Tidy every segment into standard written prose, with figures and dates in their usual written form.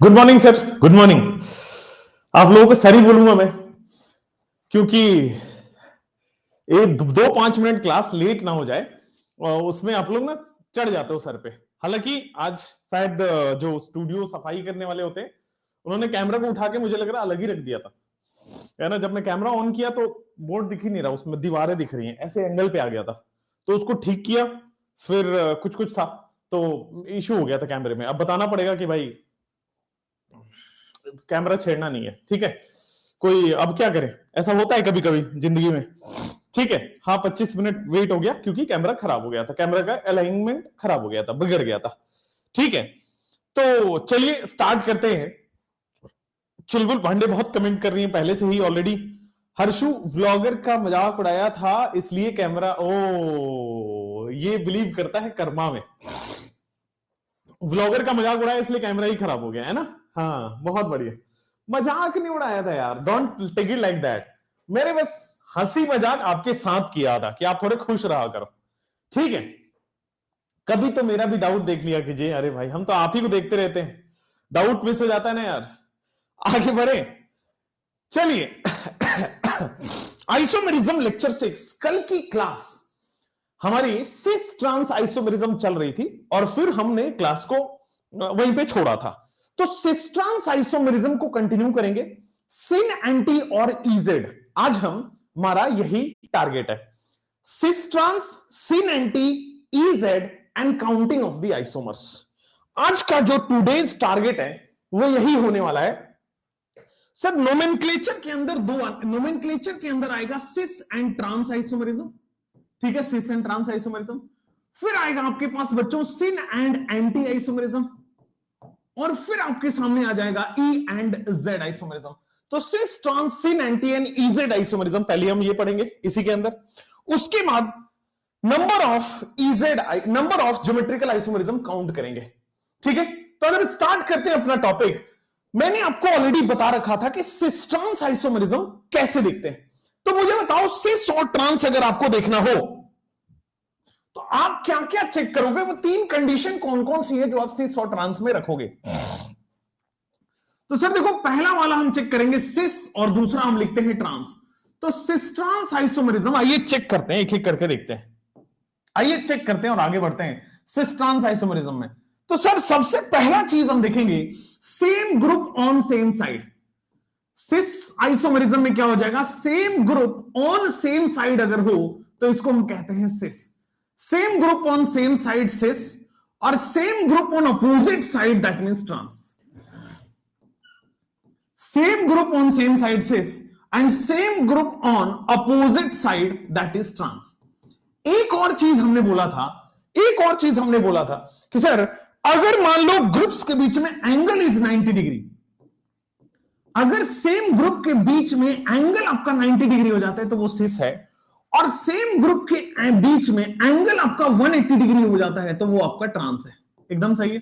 Good morning sir, good morning. आप लोगों को सर ही बोलूंगा मैं, क्योंकि एक 2-5 मिनट क्लास लेट ना हो जाए और उसमें आप लोग ना चढ़ जाते हो सर पे। हालांकि आज शायद जो स्टूडियो सफाई करने वाले होते हैं उन्होंने कैमरा को उठा के मुझे लग रहा अलग ही रख दिया था, है ना। जब मैं कैमरा ऑन किया तो बोर्ड दिख ही नहीं रहा, उसमें दीवारें दिख रही हैं, ऐसे एंगल पे आ गया था, तो उसको ठीक किया। फिर कुछ कुछ था तो इशू हो गया था कैमरे में। अब बताना पड़ेगा कि भाई कैमरा छेड़ना नहीं है, ठीक है। कोई अब क्या करे, ऐसा होता है कभी कभी जिंदगी में, ठीक है। हाँ, 25 मिनट वेट हो गया क्योंकि कैमरा खराब हो गया था, कैमरा का अलाइनमेंट खराब हो गया था, बिगड़ गया था, ठीक है। तो चलिए स्टार्ट करते हैं। चुलबुल पांडे बहुत कमेंट कर रही है पहले से ही ऑलरेडी। हर्षु व्लॉगर का मजाक उड़ाया था इसलिए कैमरा, ओ ये बिलीव करता है कर्मा में। व्लॉगर का मजाक उड़ाया इसलिए कैमरा ही खराब हो गया, है ना। हाँ, बहुत बढ़िया। मजाक नहीं उड़ाया था यार, don't take it like that. मेरे बस हंसी मजाक आपके साथ किया था कि आप थोड़े खुश रहा करो, ठीक है। कभी तो मेरा भी डाउट देख लिया कीजिए। अरे भाई, हम तो आप ही को देखते रहते हैं, डाउट मिस हो जाता है ना यार। आगे बढ़े, चलिए। आइसोमेरिज्म लेक्चर 6 कल की क्लास हमारी सिस ट्रांस आइसोमेरिज्म चल रही थी और फिर हमने क्लास को वहीं पे छोड़ा था। तो सिस ट्रांस आइसोमेरिज्म को कंटिन्यू करेंगे, सिन एंटी और इजेड। आज हमारा यही टारगेट है, cis trans, syn anti, E Z and counting of the isomers. आज का जो टूडेज टारगेट है वो यही होने वाला है। सर नोमेनक्लेचर के अंदर नोमेनक्लेचर के अंदर आएगा सिस एंड ट्रांस आइसोमेरिज्म, ठीक है, सिस एंड ट्रांस आइसोमेरिज्म। फिर आएगा आपके पास बच्चों सिन एंड एंटी आइसोमेरिज्म, और फिर आपके सामने आ जाएगा ई एंड जेड आइसोमेरिज्म। तो cis, trans, syn, anti and E Z isomerism पहले हम ये पढ़ेंगे इसी के अंदर। उसके बाद number of E Z, number of geometrical isomerism count करेंगे, ठीक है। तो अगर स्टार्ट करते हैं अपना टॉपिक, मैंने आपको ऑलरेडी बता रखा था कि सिस ट्रांस आइसोमेरिज्म कैसे दिखते हैं। तो मुझे बताओ, सिस और ट्रांस अगर आपको देखना हो तो आप क्या क्या चेक करोगे, वो 3 कंडीशन कौन कौन सी है जो आप सिस और ट्रांस में रखोगे। तो सर देखो, पहला वाला हम चेक करेंगे सिस और दूसरा हम लिखते हैं ट्रांस। तो सिस ट्रांस आइसोमेरिज्म आइए चेक करते हैं, एक एक करके देखते हैं। आइए चेक करते हैं और आगे बढ़ते हैं सिस ट्रांस आइसोमेरिज्म में। तो सर सबसे पहला चीज हम देखेंगे, same group on same side. Cis isomerism में क्या हो जाएगा, same group on same side अगर हो तो इसको हम कहते हैं cis. Same group on same side cis, और same group on opposite side that means trans. Same group on same side cis and same group on opposite side that is trans. एक और चीज हमने बोला था, कि सर अगर मान लो ग्रुप्स के बीच में एंगल इज 90 डिग्री, अगर सेम ग्रुप के बीच में एंगल आपका 90 डिग्री हो जाता है तो वो सिस है, और सेम ग्रुप के बीच में एंगल आपका 180 डिग्री हो जाता है तो वो आपका ट्रांस है। एकदम सही है।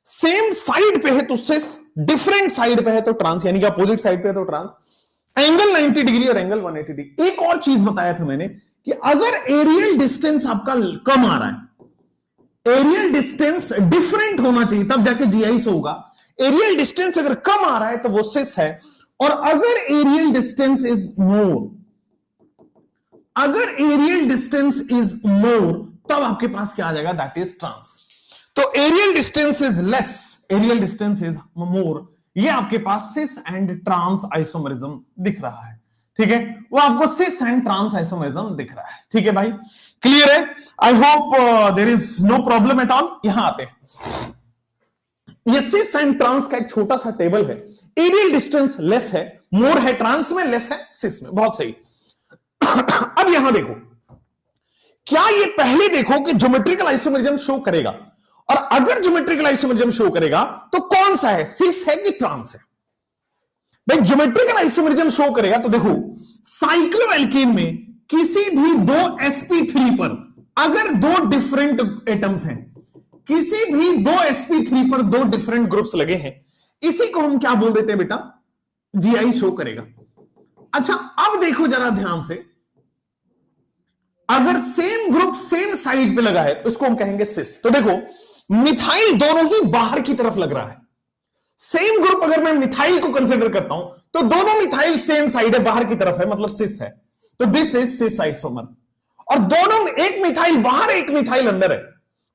सेम साइड पे है तो सिस, डिफरेंट साइड पे है तो ट्रांस, यानी कि अपोजिट साइड पे है तो ट्रांस। एंगल 90 डिग्री और एंगल 180 डिग्री। एक और चीज बताया था मैंने कि अगर एरियल डिस्टेंस आपका कम आ रहा है, एरियल डिस्टेंस डिफरेंट होना चाहिए तब जाके जीआई से होगा। एरियल डिस्टेंस अगर कम आ रहा है तो वो सिस है, और अगर एरियल डिस्टेंस इज मोर, अगर एरियल डिस्टेंस इज मोर तब आपके पास क्या आ जाएगा, दैट इज ट्रांस। तो aerial distance is less, aerial distance is more, ये आपके पास सिस एंड ट्रांस आइसोमेरिज्म दिख रहा है, ठीक है। वो आपको सिस एंड ट्रांस आइसोमेरिज्म दिख रहा है, ठीक है भाई, क्लियर है। I hope there is no problem at all. यहां आते हैं, ये सिस एंड ट्रांस का एक छोटा सा टेबल है। एरियल डिस्टेंस लेस है, मोर है ट्रांस में, लेस है सिस में, बहुत सही। अब यहां देखो, क्या ये पहले देखो कि ज्योमेट्रिकल आइसोमेरिज्म शो करेगा, और अगर ज्योमेट्रिकल आइसोमेरिज्म शो करेगा तो कौन सा है, सिस है कि ट्रांस है? भाई ज्योमेट्रिकल आइसोमेरिज्म शो करेगा तो देखो साइक्लोएल्केन में किसी भी दो sp3 पर अगर दो डिफरेंट एटम्स हैं, किसी भी दो sp3 पर दो डिफरेंट ग्रुप्स लगे हैं, इसी को हम क्या बोल देते हैं बेटा, जीआई शो करेगा। अच्छा अब देखो जरा ध्यान से, अगर सेम ग्रुप सेम साइड पे लगा है तो इसको हम कहेंगे सिस। तो देखो मिथाइल दोनों ही बाहर की तरफ लग रहा है। सेम ग्रुप अगर मैं मिथाइल को कंसीडर करता हूं तो दोनों मिथाइल सेम साइड है, बाहर की तरफ है, मतलब सिस है। तो दिस इज सिस आइसोमर। और दोनों में एक मिथाइल बाहर एक मिथाइल अंदर है।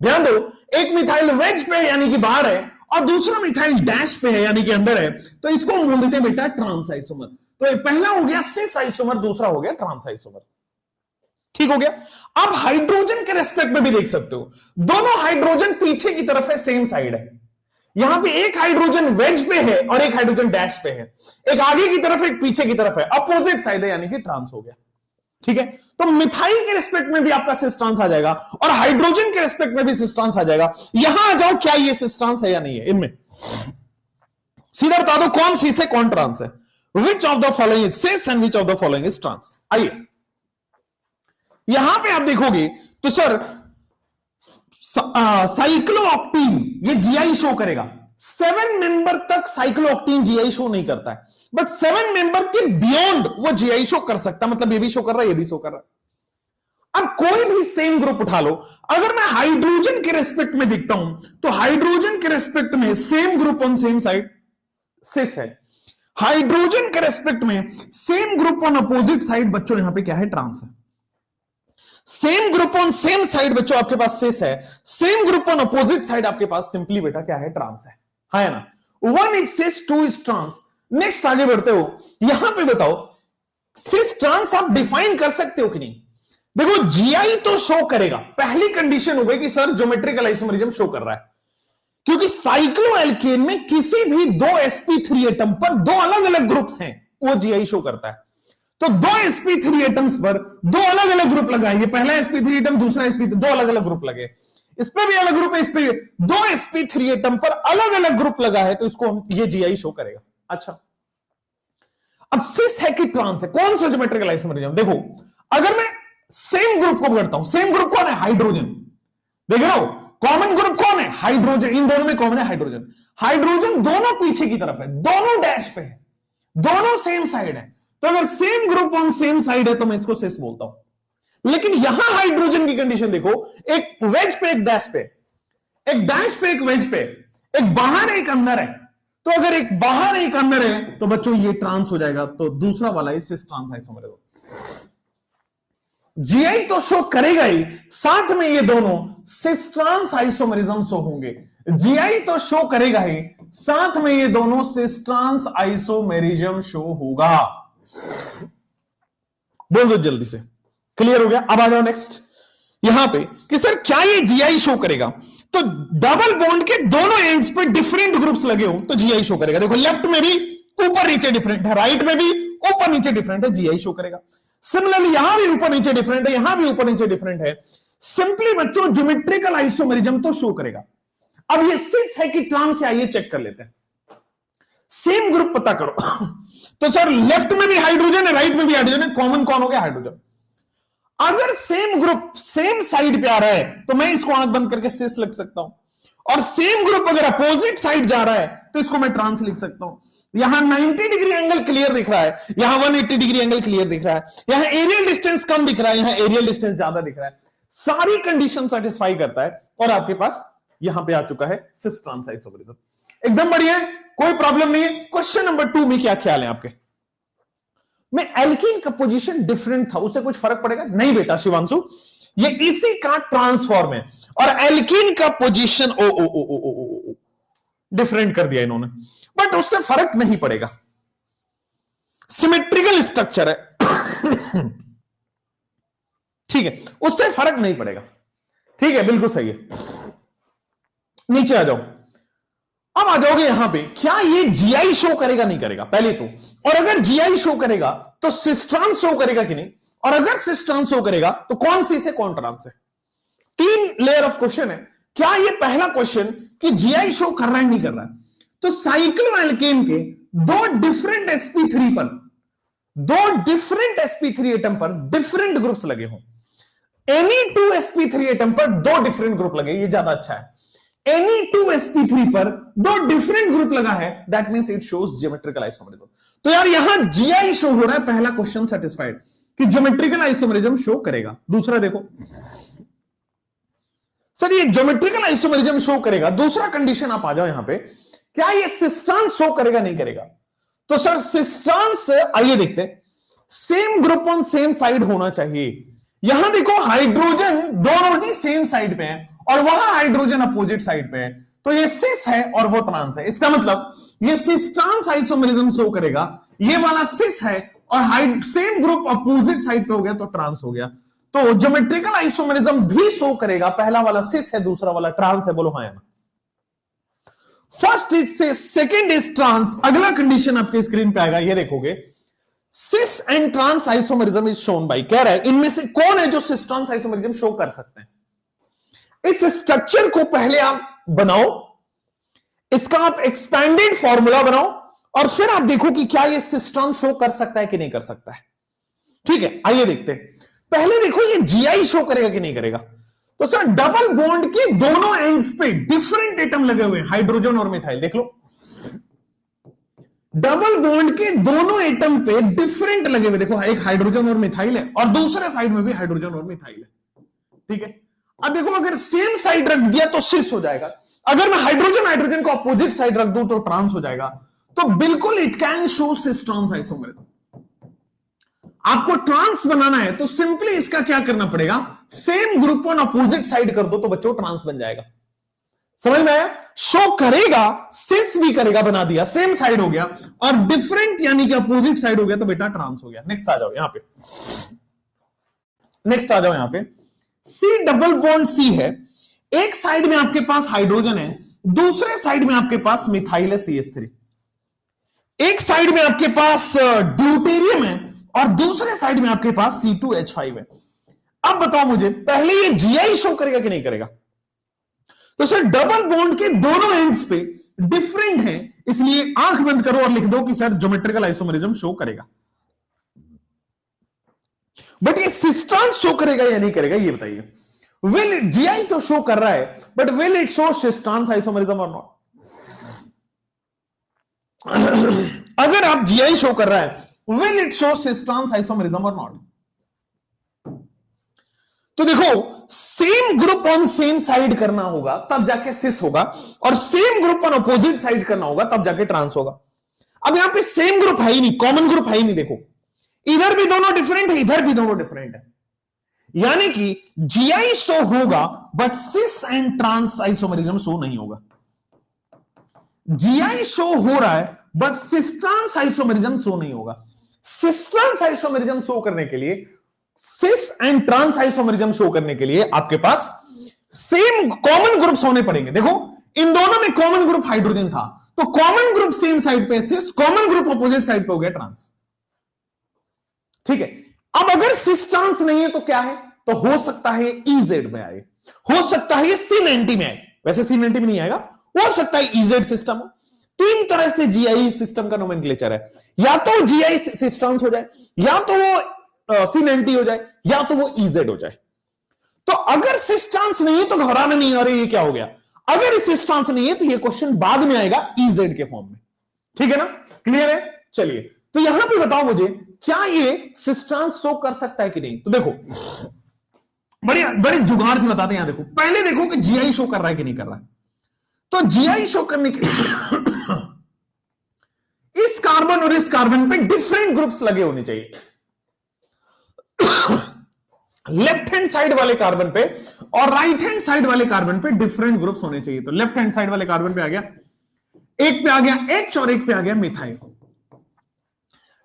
ध्यान दो, एक मिथाइल वेज पे है यानी कि बाहर है, और दूसरा मिथाइल डैश पे है यानी कि अंदर है। तो इसको हम बोल देते हैं बेटा ट्रांस आइसोमर। तो पहला हो गया सिस आइसोमर, दूसरा हो गया ट्रांस आइसोमर। ठीक हो गया। अब हाइड्रोजन के रेस्पेक्ट में भी देख सकते हो, दोनों हाइड्रोजन पीछे की तरफ है, सेम साइड है। यहां पे एक हाइड्रोजन वेज पे है और एक हाइड्रोजन डैश पे है, एक आगे की तरफ एक पीछे की तरफ है, अपोजिट साइड है यानी कि ट्रांस हो गया। ठीक है, तो मिथाइल के रिस्पेक्ट में भी आपका सिस ट्रांस आ जाएगा और हाइड्रोजन के रिस्पेक्ट में भी सिस ट्रांस आ जाएगा। यहां आ जाओ, क्या ये सिस ट्रांस है या नहीं है? इनमें सीधा बता दो कौन सिस है कौन ट्रांस है। Which of the following is cis and which of the following is trans? आइए यहां पे आप देखोगे तो सर साइक्लोऑक्टीन ये जीआई शो करेगा। 7 मेंबर तक साइक्लोऑक्टीन जीआई शो नहीं करता है, बट 7 मेंबर के बियॉन्ड वो जीआई शो कर सकता है। मतलब ये भी शो कर रहा है, ये भी शो कर रहा है। अब कोई भी सेम ग्रुप उठा लो, अगर मैं हाइड्रोजन के रेस्पेक्ट में देखता हूं तो हाइड्रोजन के रेस्पेक्ट में same group on same side cis है। हाइड्रोजन के रेस्पेक्ट में same group on opposite side बच्चों यहां पे क्या है, ट्रांस है। Same group on same side बच्चों आपके पास सिस है, same group on opposite side आपके पास सिंपली बेटा क्या है, ट्रांस है ना। 1 is cis, 2 is trans. Next आगे बढ़ते हो, यहां पे बताओ सिस ट्रांस आप डिफाइन कर सकते हो कि नहीं? देखो जीआई तो शो करेगा, पहली कंडीशन हो गई कि सर ज्योमेट्रिकल आइसोमेरिज्म शो कर रहा है, क्योंकि साइक्लोएल्केन में किसी भी दो sp3 एटम पर दो अलग अलग ग्रुप्स हैं, वो जीआई शो करता है। तो दो sp3 एटम्स पर दो अलग अलग ग्रुप लगाए, ये पहला sp3 एटम, दूसरा sp3, दो अलग अलग ग्रुप लगे, इस पे भी अलग ग्रुप है, इस पे भी दो sp3 एटम पर अलग अलग ग्रुप लगा है, तो इसको हम ये जीआई शो करेगा। अच्छा अब सिस है कि ट्रांस है, कौन सा ज्योमेट्रिकल आइसोमेरिज्म? देखो अगर मैं सेम ग्रुप को पकड़ता हूं, सेम ग्रुप कौन है, हाइड्रोजन। देख रहे हो कॉमन ग्रुप कौन है, हाइड्रोजन। इन दोनों में कॉमन है हाइड्रोजन। हाइड्रोजन दोनों पीछे की तरफ है, दोनों डैश पे है, दोनों सेम साइड है। तो अगर same group on same side है तो मैं इसको सिस बोलता हूं। लेकिन यहां हाइड्रोजन की कंडीशन देखो, एक वेज पे एक डैश पे, एक डैश पे एक वेज पे, एक बाहर एक अंदर है। तो अगर एक बाहर एक अंदर है तो बच्चों ये ट्रांस हो जाएगा, तो दूसरा वाला सिस ट्रांस आइसोमेरिज्म। जीआई तो शो करेगा ही, साथ में ये दोनों सिस ट्रांस आइसोमेरिज्म शो होंगे। जीआई तो शो करेगा ही, साथ में ये दोनों सिस ट्रांस आइसोमेरिज्म शो होगा। बोल दो जल्दी से, क्लियर हो गया? अब आ जाओ नेक्स्ट यहां पे कि सर क्या ये जीआई शो करेगा? तो डबल बॉन्ड के दोनों एंड्स पे डिफरेंट ग्रुप्स लगे हो तो जीआई शो करेगा। देखो लेफ्ट में भी ऊपर नीचे डिफरेंट है, राइट में भी ऊपर नीचे डिफरेंट है, जीआई शो करेगा। सिमिलरली यहां भी ऊपर नीचे डिफरेंट है, यहां भी ऊपर नीचे डिफरेंट है। सिंपली बच्चों ज्योमेट्रिकल आइसोमेरिज्म तो शो करेगा। अब ये सिस है कि ट्रांस है, आइए चेक कर लेते हैं। सेम ग्रुप पता करो तो सर लेफ्ट में भी हाइड्रोजन है, राइट में भी हाइड्रोजन है, कॉमन कौन हो गया, हाइड्रोजन। अगर सेम ग्रुप सेम साइड पे आ रहा है तो मैं इसको आंख बंद करके सिस लिख सकता हूं, और सेम ग्रुप अगर अपोजिट साइड जा रहा है तो इसको मैं ट्रांस लिख सकता हूं। यहां 90 डिग्री एंगल क्लियर दिख रहा है, यहां 180 डिग्री एंगल क्लियर दिख रहा है, यहां एरियल डिस्टेंस कम दिख रहा है, यहां एरियल डिस्टेंस ज्यादा दिख रहा है। सारी कंडीशन सेटिस्फाई करता है और आपके पास यहां पे आ चुका है सिस ट्रांस आइसोमेरिज्म। एकदम बढ़िया है, कोई प्रॉब्लम नहीं है। क्वेश्चन नंबर 2 में क्या ख्याल है आपके? में एल्कीन का पोजीशन डिफरेंट था, उससे कुछ फर्क पड़ेगा? नहीं बेटा शिवांशु, ये इसी का ट्रांसफॉर्म है और एल्कीन का पोजीशन ओ ओ ओ ओ ओ ओ डिफरेंट कर दिया इन्होंने, बट उससे फर्क नहीं पड़ेगा। सिमेट्रिकल स्ट्रक्चर है ठीक है, उससे फर्क नहीं पड़ेगा। ठीक है, बिल्कुल सही है। नीचे आ जाओ। अब आ जाओगे यहां पे, क्या ये जीआई शो करेगा नहीं करेगा पहले तो, और अगर जीआई शो करेगा तो सिस ट्रांस शो करेगा कि नहीं, और अगर सिस ट्रांस शो करेगा तो कौन सी से कौन ट्रांस है? 3 लेयर ऑफ क्वेश्चन है। क्या ये पहला क्वेश्चन कि जीआई शो कर रहा है नहीं कर रहा है? तो साइक्लोएल्केन के दो डिफरेंट sp3 पर, दो डिफरेंट sp3 एटम पर डिफरेंट ग्रुप्स लगे हों, एनी 2 sp3 एटम पर दो डिफरेंट ग्रुप लगे, ये ज्यादा अच्छा है। एनी 2 sp3 पर दो डिफरेंट ग्रुप लगा है, that means it shows geometrical isomerism. तो यार यहां जीआई शो हो रहा है, पहला क्वेश्चन सेटिस्फाइड कि ज्योमेट्रिकल आइसोमरिज्म शो करेगा। दूसरा देखो सर ये ज्योमेट्रिकल आइसोमरिज्म शो करेगा, दूसरा कंडीशन आप आ जाओ यहां पे, क्या ये सिस्टर्न्स शो करेगा नहीं करेगा? तो सर सिस्टर्न्स आइए देखते हैं, same group on same side होना चाहिए। यहां देखो हाइड्रोजन दोनों ही सेम साइड पे है और वहां हाइड्रोजन अपोजिट साइड पे है, तो ये सिस है और वो ट्रांस है। इसका मतलब ये सिस ट्रांस आइसोमरिज्म शो करेगा, ये वाला सिस है और सेम ग्रुप अपोजिट साइड पे हो गया तो ट्रांस हो गया। तो ज्योमेट्रिकल आइसोमरिज्म भी शो करेगा, पहला वाला सिस है दूसरा वाला ट्रांस है। बोलो हाँ या ना? First is cis, second is trans. अगला कंडीशन आपके स्क्रीन पे आएगा, ये देखोगे cis and trans isomerism is shown by, कह रहा है इनमें से कौन है जो सिस ट्रांस आइसोमरिज्म शो कर सकते हैं। इस स्ट्रक्चर को पहले आप बनाओ, इसका आप एक्सपैंडेड फॉर्मूला बनाओ और फिर आप देखो कि क्या ये सिस ट्रांस शो कर सकता है कि नहीं कर सकता है। ठीक है, आइए देखते हैं। पहले देखो ये जीआई शो करेगा कि नहीं करेगा। तो सर डबल बॉन्ड के दोनों एंड्स पे डिफरेंट एटम लगे हुए हैं, हाइड्रोजन और मिथाइल। देख लो डबल बॉन्ड के दोनों एटम पे डिफरेंट लगे हुए, देखो एक हाइड्रोजन और मिथाइल है और दूसरे साइड में भी हाइड्रोजन और मिथाइल है। ठीक है, अब देखो अगर सेम साइड रख दिया तो सिस हो जाएगा, अगर मैं हाइड्रोजन को अपोजिट साइड रख दूं तो ट्रांस हो जाएगा। तो बिल्कुल it can show cis trans isomerism. आपको ट्रांस बनाना है तो सिंपली इसका क्या करना पड़ेगा, same group on opposite side कर दो तो बच्चों ट्रांस बन जाएगा। समझ में आया? शो करेगा, सिस भी करेगा, बना दिया, सेम साइड हो गया और डिफरेंट यानी कि अपोजिट साइड हो गया तो बेटा ट्रांस हो गया। नेक्स्ट आ जाओ यहां पे, नेक्स्ट आ जाओ यहां पे। सी डबल बॉन्ड सी है, एक साइड में आपके पास हाइड्रोजन है, दूसरे साइड में आपके पास मिथाइल है CH3, एक साइड में आपके पास ड्यूटेरियम है और दूसरे साइड में आपके पास C2H5 है। अब बताओ मुझे, पहले ये जीआई शो करेगा कि नहीं करेगा? तो सर डबल बॉन्ड के दोनों एंड्स पे डिफरेंट है, इसलिए आंख बंद करो और लिख दो कि सर ज्योमेट्रिकल आइसोमरिज्म शो करेगा। बट ये सिस ट्रांस शो करेगा या नहीं करेगा ये बताइए। विल इट, जीआई तो शो कर रहा है but will it show cis trans isomerism or not? अगर आप जीआई शो कर रहा है will it show cis trans isomerism or not? तो देखो same group on same side करना होगा तब जाके सिस होगा और same group on opposite side करना होगा तब जाके ट्रांस होगा। अब यहां पे सेम ग्रुप है ही नहीं, कॉमन ग्रुप है ही नहीं। देखो इधर भी दोनों डिफरेंट है, इधर भी दोनों डिफरेंट है, यानी कि जीआई शो होगा but cis and trans isomerism show नहीं होगा। जीआई शो हो रहा है but cis trans isomerism show नहीं होगा। सिस ट्रांस आइसोमरिज्म शो करने के लिए, cis and trans isomerism show करने के लिए आपके पास सेम कॉमन ग्रुप्स होने पड़ेंगे। देखो इन दोनों में कॉमन ग्रुप हाइड्रोजन था तो कॉमन ग्रुप सेम साइड पे सिस, कॉमन ग्रुप अपोजिट साइड पे हो गया ट्रांस। ठीक है, अब अगर सिस ट्रांस नहीं है तो क्या है? तो हो सकता है इजेड में आए, हो सकता है C90 में आए, वैसे C90 में नहीं आएगा, हो सकता है इजेड सिस्टम हो। तीन तरह से जीआई सिस्टम का नोमेनक्लेचर है, या तो जीआई सिस ट्रांस हो जाए, या तो वो C90 हो जाए, या तो वो इजेड हो जाए। तो अगर सिस ट्रांस नहीं है तो घबराना नहीं, अरे ये क्या हो गया। अगर सिस ट्रांस नहीं है तो ये क्वेश्चन बाद में आएगा इजेड के फॉर्म में। ठीक है ना, क्लियर है? चलिए तो यहां पे बताओ मुझे, क्या ये सिस ट्रांस शो कर सकता है कि नहीं? तो देखो बड़े बड़े जुगाड़ से बताते हैं। यहां देखो, पहले देखो कि जीआई शो कर रहा है कि नहीं कर रहा है। तो जीआई शो करने के लिए इस कार्बन और इस कार्बन पे डिफरेंट ग्रुप्स लगे होने चाहिए। लेफ्ट हैंड साइड वाले कार्बन पे और राइट हैंड साइड वाले कार्बन पे डिफरेंट ग्रुप्स होने चाहिए। तो लेफ्ट हैंड साइड वाले कार्बन पे आ गया, एक पे आ गया H और एक पे आ गया मिथाइल।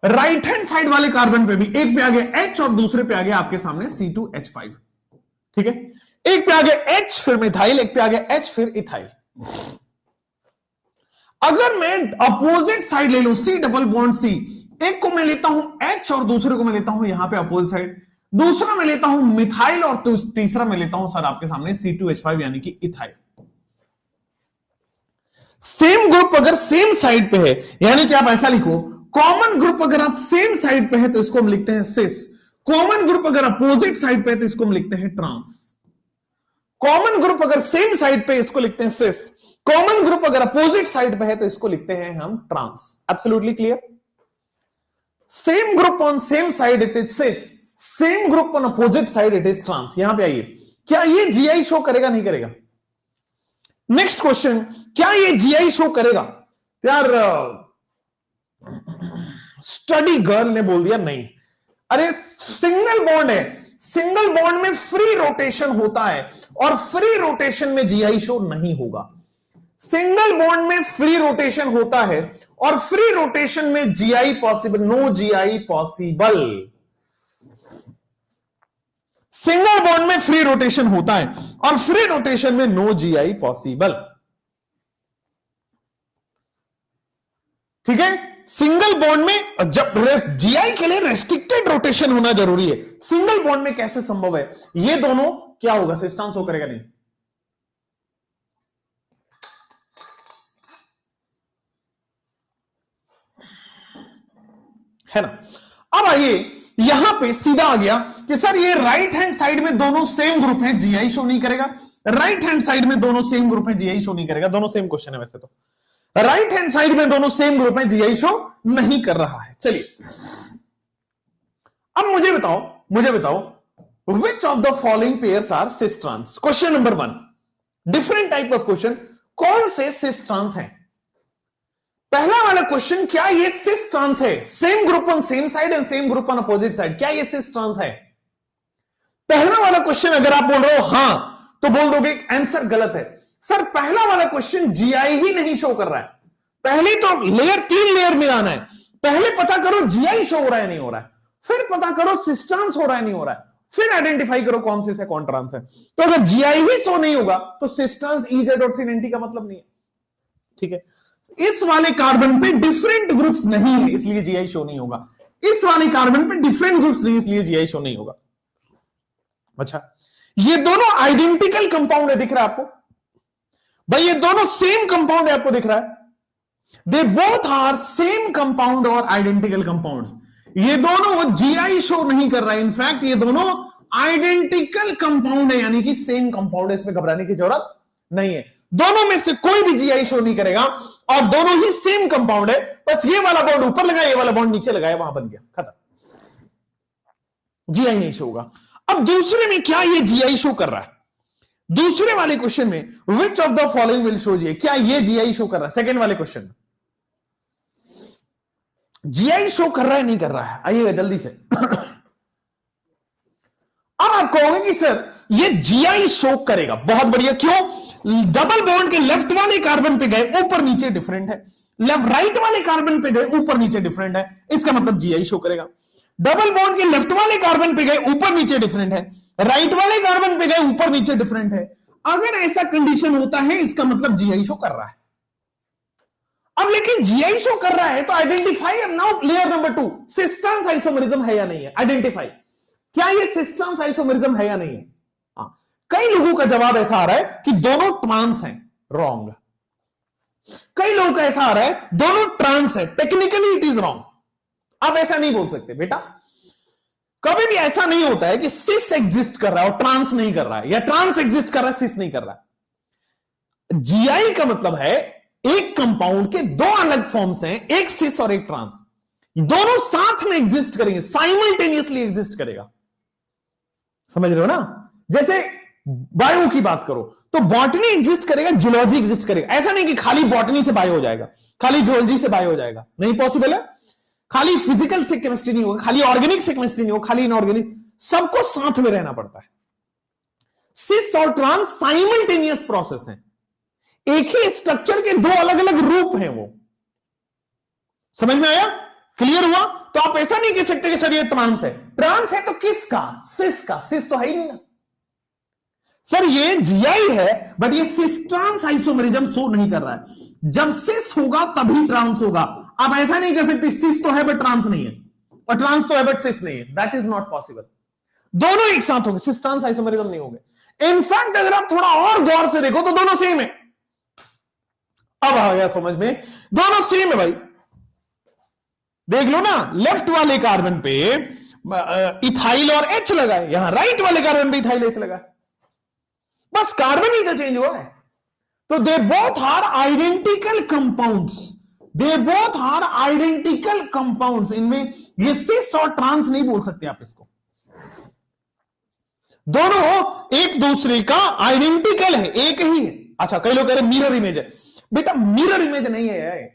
राइट हैंड साइड वाले कार्बन पे भी एक पे आ गया H और दूसरे पे आ गया आपके सामने C2H5। ठीक है, एक पे आ गया H फिर मिथाइल, एक पे आ गया H फिर इथाइल। अगर मैं अपोजिट साइड ले लूं C डबल बॉन्ड C, एक को मैं लेता हूं H और दूसरे को मैं लेता हूं यहां पे अपोजिट साइड, दूसरा मैं लेता हूं मिथाइल और तीसरा मैं लेता हूं सर आपके सामने C2H5 यानी कि इथाइल। सेम ग्रुप अगर सेम साइड पे है यानी कि आप ऐसा लिखो, कॉमन ग्रुप अगर आप सेम साइड पे है तो इसको हम लिखते हैं सिस। कॉमन ग्रुप अगर अपोजिट साइड पे है तो इसको हम लिखते हैं ट्रांस। कॉमन ग्रुप अगर सेम साइड पे इसको लिखते हैं सिस। कॉमन ग्रुप अगर अपोजिट साइड पे है तो इसको लिखते हैं हम trans. Absolutely clear. Same group on same side it is cis, same group on opposite side it is trans. यहां पे आइए, क्या ये जीआई शो करेगा नहीं करेगा? नेक्स्ट क्वेश्चन, क्या ये जीआई शो करेगा? यार स्टडी गर्ल ने बोल दिया नहीं। अरे सिंगल बॉन्ड है, सिंगल बॉन्ड में फ्री रोटेशन होता है और फ्री रोटेशन में जीआई शो नहीं होगा। सिंगल बॉन्ड में फ्री रोटेशन होता है और फ्री रोटेशन में GI possible, no GI possible. Single bond में फ्री रोटेशन होता है और फ्री रोटेशन में नो जीआई पॉसिबल। ठीक है, सिंगल बॉन्ड में जब जीआई के लिए रेस्ट्रिक्टेड रोटेशन होना जरूरी है, सिंगल बॉन्ड में कैसे संभव है? ये दोनों क्या होगा? सिस्टम शो करेगा नहीं? है ना। अब आइए यहां पे सीधा आ गया कि सर ये राइट हैंड साइड में दोनों सेम ग्रुप हैं, जीआई शो नहीं करेगा। राइट हैंड साइड में दोनों सेम ग्रुप हैं, जीआई शो नहीं करेगा। दोनों सेम क्वेश्चन है वैसे तो। राइट हैंड साइड में दोनों सेम ग्रुप हैं, जीआई शो नहीं कर रहा है। चलिए अब मुझे बताओ which of the following pairs are cis trans. Question number 1, different type of question. कौन से सिस ट्रांस हैं? पहला वाला क्वेश्चन, क्या ये सिस ट्रांस है? Same group on same side and same group on opposite side, क्या ये सिस ट्रांस है? पहला वाला क्वेश्चन अगर आप बोल रहे हो हां, तो बोल दोगे आंसर गलत है। सर पहला वाला क्वेश्चन जीआई ही नहीं शो कर रहा है। पहले तो लेयर 3 लेयर में आना है। पहले पता करो जीआई शो हो रहा है नहीं हो रहा है, फिर पता करो सिस ट्रांस हो रहा है नहीं हो रहा है, फिर आइडेंटिफाई करो कौन सिस है कौन ट्रांस है। तो अगर जीआई ही शो नहीं होगा तो सिस ट्रांस इजेड और सिन का मतलब नहीं है। ठीक है, इस वाले कार्बन पे डिफरेंट ग्रुप्स नहीं है इसलिए जीआई शो नहीं होगा। इस वाले कार्बन पे डिफरेंट ग्रुप्स नहीं इसलिए जीआई शो नहीं होगा। अच्छा, ये दोनों आइडेंटिकल कंपाउंड है, दिख रहा है आपको? भाई ये दोनों सेम कंपाउंड है, आपको दिख रहा है? They both are same compound और आइडेंटिकल कंपाउंड्स। ये दोनों जीआई शो नहीं कर रहा है, इनफैक्ट ये दोनों आइडेंटिकल कंपाउंड है, यानी कि सेम कंपाउंड है, इसमें घबराने की जरूरत नहीं है। दोनों में से कोई भी जीआई शो नहीं करेगा और दोनों ही सेम कंपाउंड है, बस ये वाला बॉन्ड ऊपर लगाया, ये वाला बॉन्ड नीचे लगाया, वहां बन गया, खत्म, जीआई नहीं शो होगा। अब दूसरे में क्या ये जीआई शो कर रहा है? दूसरे वाले क्वेश्चन में विच of the following will show GI, क्या ये जीआई शो कर रहा है? सेकंड वाले क्वेश्चन में जीआई शो कर रहा है नहीं कर रहा है? आइएगा जल्दी से। अब आप कहोगे कि सर ये जीआई शो करेगा, बहुत बढ़िया। क्यों? डबल बॉन्ड के लेफ्ट वाले कार्बन पे गए, ऊपर नीचे डिफरेंट है, लेफ्ट राइट वाले कार्बन पे गए, ऊपर नीचे डिफरेंट है, इसका मतलब जीआई शो करेगा। डबल बॉन्ड के लेफ्ट वाले कार्बन पे गए, ऊपर नीचे डिफरेंट है, राइट वाले कार्बन पे गए, ऊपर नीचे डिफरेंट है। अगर ऐसा कंडीशन होता है इसका मतलब जीआई शो कर रहा है। अब लेकिन जीआई शो कर रहा है तो identify now layer number 2, cis trans isomerism है या नहीं है? आइडेंटिफाई, क्या ये सिस ट्रांस आइसोमरिज्म है या नहीं है? कई लोगों का जवाब ऐसा आ रहा है कि दोनों ट्रांस हैं, रॉन्ग। कई लोगों का ऐसा आ रहा है दोनों ट्रांस है, टेक्निकली इट इज रॉन्ग। आप ऐसा नहीं बोल सकते बेटा, कभी भी ऐसा नहीं होता है कि सिस एग्जिस्ट कर रहा है और ट्रांस नहीं कर रहा है, या ट्रांस एग्जिस्ट कर रहा है सिस नहीं कर रहा है। जीआई का मतलब है एक कंपाउंड के दो अलग फॉर्म्स हैं, एक सिस और एक ट्रांस, दोनों साथ में एग्जिस्ट करेंगे, साइमल्टेनियसली एग्जिस्ट करेगा। समझ रहे हो ना? जैसे बायो की बात करो तो बॉटनी एग्जिस्ट करेगा, जूलॉजी एग्जिस्ट करेगा। ऐसा नहीं कि खाली बॉटनी से बायो हो जाएगा, खाली जूलॉजी से बायो हो जाएगा, नहीं पॉसिबल है। खाली फिजिकल से केमिस्ट्री नहीं होगा, खाली ऑर्गेनिक से केमिस्ट्री नहीं होगा, खाली इनऑर्गेनिक, सबको साथ में रहना पड़ता है। सिस और ट्रांस साइमल्टेनियस प्रोसेस है, एक ही स्ट्रक्चर के दो अलग अलग रूप हैं। वो समझ में आया? क्लियर हुआ? तो आप ऐसा नहीं कह सकते कि सर ये ट्रांस है। ट्रांस है तो किसका? सिस का। सिस तो है ही नहीं ना सर, ये जीआई है बट ये सिस ट्रांस आइसोमरिज्म शो नहीं कर रहा है। जब सिस होगा तभी ट्रांस होगा। आप ऐसा नहीं कह सकते सिस तो है बट ट्रांस नहीं है, और ट्रांस तो है बट सिस नहीं है, दैट इज नॉट पॉसिबल। दोनों एक साथ होंगे, सिस ट्रांस आइसोमेरिज्म नहीं होंगे। इनफैक्ट अगर आप थोड़ा और गौर से देखो तो दोनों सेम है। अब आ गया समझ में, दोनों सेम है भाई। देख लो ना, लेफ्ट वाले कार्बन पे इथाइल और एच लगा है, यहां राइट वाले कार्बन पे इथाइल एच लगा है, बस कार्बन ही तो चेंज हुआ है। तो they both are identical compounds, they both are identical compounds. इनमें ये सिस और ट्रांस नहीं बोल सकते आप इसको, दोनों एक दूसरे का आइडेंटिकल है, एक ही है। अच्छा, कई लोग कह रहे मिरर इमेज है, बेटा मिरर इमेज नहीं है।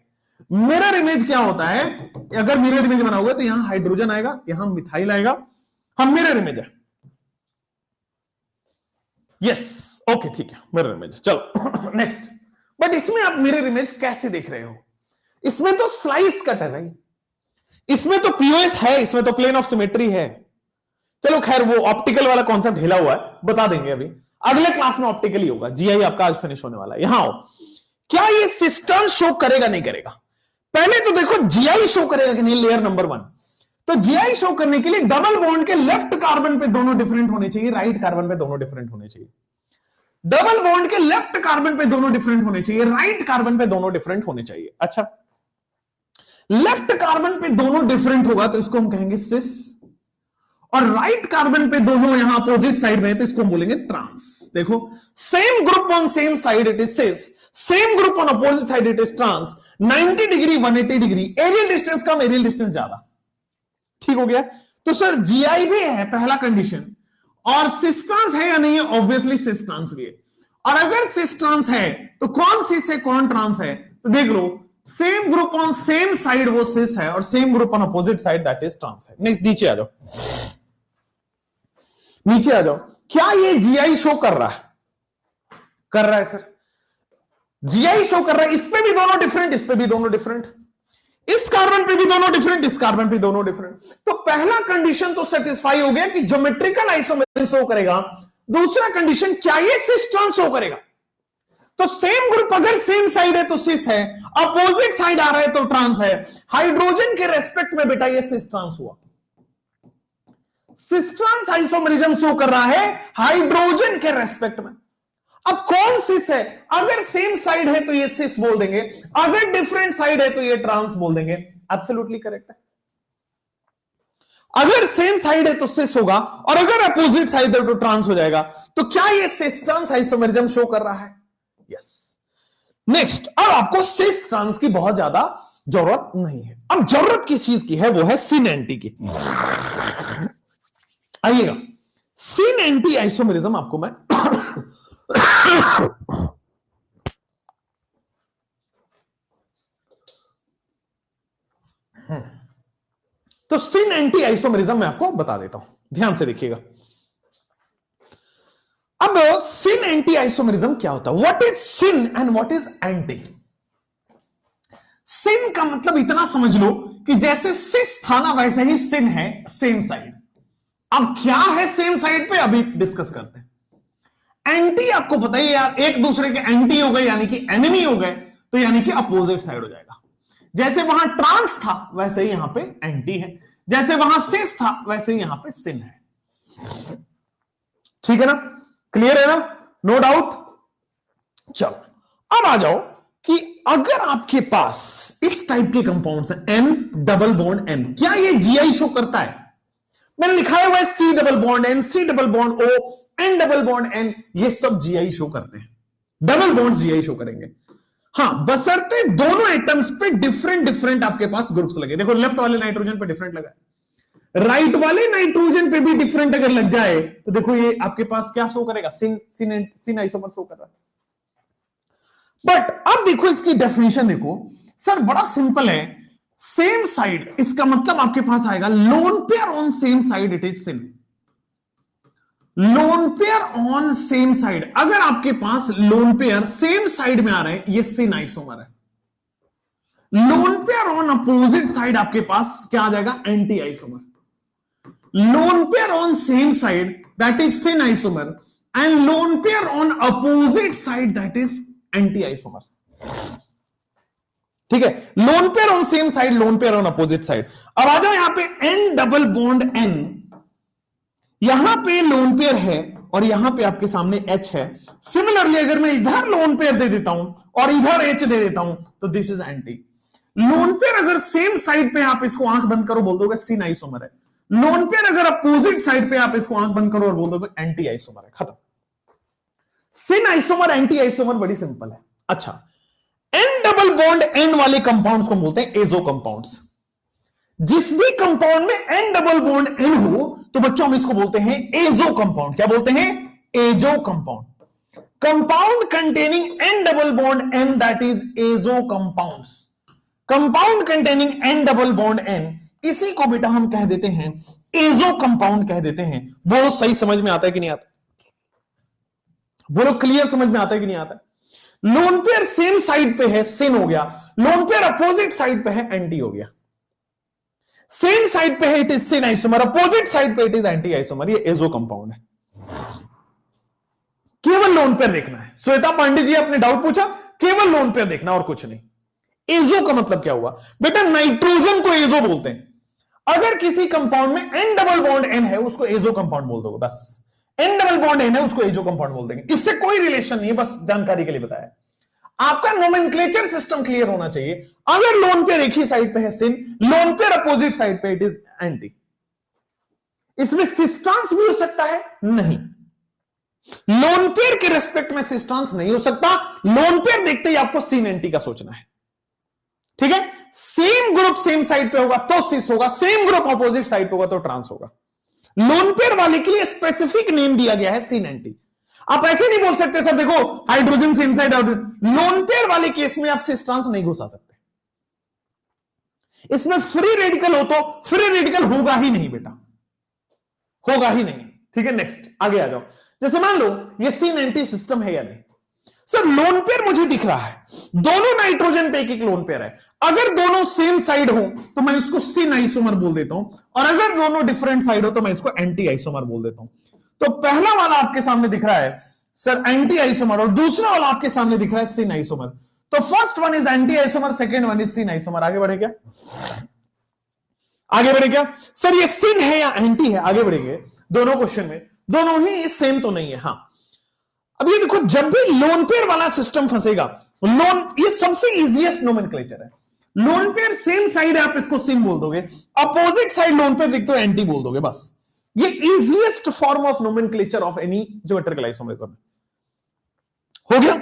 मिरर इमेज क्या होता है, अगर मिरर इमेज बनाओगे तो यहां हाइड्रोजन आएगा, यहां मिथाइल आएगा, हम मिरर इमेज है। यस, ओके ठीक है, मिरर इमेज। चलो नेक्स्ट। बट इसमें आप मिरर इमेज कैसे देख रहे हो, इसमें तो स्लाइस कट है भाई, इसमें तो पीओएस है, इसमें तो प्लेन ऑफ सिमेट्री है। चलो खैर, वो ऑप्टिकल वाला कॉन्सेप्ट हिला हुआ है, बता देंगे अभी, अगले क्लास में ऑप्टिकल ही होगा। जीआई आपका आज फिनिश होने वाला है। यहां आओ, क्या ये सिस्टर्न शो करेगा नहीं करेगा? पहले तो देखो जीआई शो करेगा कि नहीं, लेयर नंबर 1। तो जीआई शो करने के लिए डबल बॉन्ड के लेफ्ट कार्बन पे दोनों डिफरेंट होने चाहिए, राइट कार्बन पे दोनों डिफरेंट होने चाहिए। डबल बॉन्ड के लेफ्ट कार्बन पे दोनों डिफरेंट होने चाहिए, राइट कार्बन पे दोनों डिफरेंट होने चाहिए। अच्छा, लेफ्ट कार्बन पे दोनों डिफरेंट होगा तो इसको हम कहेंगे सिस, और राइट कार्बन पे दोनों यहां अपोजिट साइड में है तो इसको हम बोलेंगे ट्रांस। देखो, same group on same side it is cis, same group on opposite side it is trans. 90 degree 180 degree, aerial distance कम, एरियल डिस्टेंस ज्यादा। ठीक हो गया। तो सर जीआई भी है पहला कंडीशन, और सिस ट्रांस है या नहीं है? ऑब्वियसली सिस ट्रांस भी है। और अगर सिस ट्रांस है तो कौन सिस है कौन ट्रांस है? तो देख लो, same group on same side वो सिस है, और same group on opposite side that is trans है। नेक्स्ट, नीचे आ जाओ, नीचे आ जाओ। क्या ये जीआई शो कर रहा है? कर रहा है सर, जीआई शो कर रहा है। इस पे भी दोनों डिफरेंट, इस पे भी दोनों डिफरेंट, इस कार्बन पे भी दोनों डिफरेंट, इस कार्बन पे दोनों डिफरेंट। तो पहला कंडीशन तो सेटिस्फाई हो गया कि ज्योमेट्रिकल आइसोमेरिज्म शो करेगा। दूसरा कंडीशन, क्या ये सिस ट्रांस शो करेगा? तो सेम ग्रुप अगर सेम साइड है तो सिस है, अपोजिट साइड आ रहा है तो ट्रांस है। हाइड्रोजन के रेस्पेक्ट में बेटा ये सिस ट्रांस हुआ, सिस ट्रांस आइसोमेरिज्म शो कर रहा है हाइड्रोजन के रेस्पेक्ट में। अब कौन सिस है? अगर सेम साइड है तो ये सिस बोल देंगे, अगर डिफरेंट साइड है तो ये ट्रांस बोल देंगे। एब्सोल्युटली करेक्ट है। अगर सेम साइड है तो सिस होगा, और अगर अपोजिट साइड है तो ट्रांस हो जाएगा। तो क्या ये सिस ट्रांस आइसोमेरिज्म शो कर रहा है? यस। नेक्स्ट, अब आपको सिस ट्रांस की बहुत ज्यादा जरूरत नहीं है। अब जरूरत किस चीज की है? वो है सिन एंटी की। आइएगा, सिन एंटी आइसोमेरिज्म आपको मैं तो सिन एंटी आइसोमेरिज्म मैं आपको बता देता हूं, ध्यान से देखिएगा। अब सिन एंटी आइसोमेरिज्म क्या होता है? What is syn and what is anti? Syn का मतलब इतना समझ लो कि जैसे सिस था ना, वैसे ही सिन है सेम साइड। अब क्या है सेम साइड पे, अभी डिस्कस करते हैं। एंटी आपको पता ही यार, एक दूसरे के एंटी हो गए यानी कि एनिमी हो गए, तो यानी कि अपोजिट साइड हो जाएगा। जैसे वहां ट्रांस था वैसे ही यहां पे एंटी है, जैसे वहां सिस था वैसे ही यहां पे सिन है। ठीक है ना, क्लियर है ना, नो डाउट। चलो अब आ जाओ कि अगर आपके पास इस टाइप के कंपाउंड्स हैं, एन डबल बॉन्ड एन, क्या ये जीआई शो करता है? मैंने लिखा हुआ है C double bond N, C double bond O, N double bond N, ये सब जीआई शो करते हैं, डबल बॉन्ड जीआई शो करेंगे। हां, बशर्ते दोनों एटम्स पे डिफरेंट डिफरेंट आपके पास ग्रुप्स लगे। देखो, लेफ्ट वाले नाइट्रोजन पे डिफरेंट लगा है, राइट वाले नाइट्रोजन पे भी डिफरेंट अगर लग जाए तो देखो ये आपके पास क्या शो करेगा? सिन आइसोमर शो कर रहा है। बट अब देखो इसकी डेफिनेशन देखो सर, बड़ा सिंपल है। सेम साइड, इसका मतलब आपके पास आएगा lone pair on same side it is syn. Lone pair on same side, अगर आपके पास लोन पेयर सेम साइड में आ रहे हैं, ये सिन आइसोमर है। Lone pair on opposite side आपके पास क्या आ जाएगा? Anti isomer. Lone pair on same side that is syn isomer, and lone pair on opposite side that is anti isomer. ठीक है, lone pair on same side, loan pair on opposite side. अब आ जाओ यहां पे N double bond N, यहां पे lone pair है और यहां पे आपके सामने H है। सिमिलरली अगर मैं इधर लोन पेयर दे देता हूं और इधर H दे देता हूं तो this is anti. Lone pair अगर सेम साइड पे आप इसको आंख बंद करो बोल दोगे सिन आइसोमर है। लोन पेयर अगर अपोजिट साइड पे आप इसको आंख बंद करो और बोल दोगे एंटी आइसोमर है, खत्म। सिन आइसोमर एंटी आइसोमर बड़ी सिंपल है। अच्छा, एन डबल बॉन्ड एन वाले कंपाउंड्स को बोलते हैं एजो कंपाउंड्स। जिस भी कंपाउंड में एन डबल बॉन्ड एन हो तो बच्चों हम इसको बोलते हैं एजो कंपाउंड। क्या बोलते हैं? Azo compound. Compound containing N double bond N that is azo compounds. Compound containing N double bond N, इसी को बेटा हम कह देते हैं एजो कंपाउंड कह देते हैं। बोलो सही समझ में आता है कि नहीं आता? बोलो क्लियर समझ में आता है कि नहीं आता? लोन पेयर सेम साइड पे है, सिन हो गया। लोन पेयर अपोजिट साइड पे है, एंटी हो गया। सेम साइड पे है it is syn isomer, opposite side पे इट इज एंटी आइसोमर। ये एजो कंपाउंड है। केवल लोन पेयर देखना है। श्वेता पांडे जी आपने डाउट पूछा, केवल लोन पेयर देखना और कुछ नहीं। एजो का मतलब क्या हुआ बेटा? नाइट्रोजन को एजो बोलते हैं। अगर किसी कंपाउंड में एन डबल बॉन्ड एन है उसको एजो कंपाउंड बोल दोगे, बस। एन डबल बॉन्ड एन है उसको एजो कंपाउंड बोल देंगे। इससे कोई रिलेशन नहीं है, बस जानकारी के लिए बताया। आपका नोमेनक्लेचर सिस्टम क्लियर होना चाहिए। अगर लोन पेयर एक ही साइड पे है सिन, लोन पेयर अपोजिट साइड पे इट इज एंटी। इसमें सिस्ट्रांस भी हो सकता है? नहीं, लोन पेयर के रेस्पेक्ट में सिस्ट्रांस नहीं हो सकता। लोन पेयर देखते ही आपको सिन एंटी का सोचना है, ठीक है? सेम ग्रुप सेम साइड पे होगा तो सिस होगा, सेम ग्रुप अपोजिट साइड पे होगा तो ट्रांस होगा। लोन पेयर वाले के लिए स्पेसिफिक नेम दिया गया है सिन एंटी। आप ऐसे नहीं बोल सकते सर देखो हाइड्रोजन से इनसाइड हाइड्रोजन। लोन पेयर वाले केस में आप सिस ट्रांस नहीं घुसा सकते। इसमें फ्री रेडिकल हो तो फ्री रेडिकल होगा ही नहीं बेटा, होगा ही नहीं। ठीक है, नेक्स्ट आगे आ जाओ। जैसे मान लो ये सिन एंटी सिस्टम है या नहीं। सर लोन पेयर मुझे दिख रहा है, दोनों नाइट्रोजन पे एक लोन पेयर है। अगर दोनों सेम साइड हो तो मैं इसको सिन आइसोमर बोल देता हूं, और अगर दोनों डिफरेंट साइड हो तो मैं इसको एंटी आइसोमर बोल देता हूं। तो पहला वाला आपके सामने दिख रहा है सर एंटी आइसोमर, और दूसरा वाला आपके सामने दिख रहा है सिन आइसोमर। तो first one is anti isomer, second one is syn isomer. आगे बढ़े क्या? आगे बढ़े क्या? सर ये सिन है या एंटी है? आगे बढ़ेंगे। दोनों क्वेश्चन में दोनों ही सेम तो नहीं है। हाँ, अब ये देखो जब भी लोन पेयर वाला सिस्टम फंसेगा, लोन, ये सबसे इजीएस्ट नोमेनक्लेचर है। लोन पेयर सेम साइड है आप इसको सिन बोल दोगे, अपोजिट साइड लोन पेयर दिखते हो एंटी बोल दोगे, बस। ये easiest form of nomenclature of any geometrical isomerism हो गया।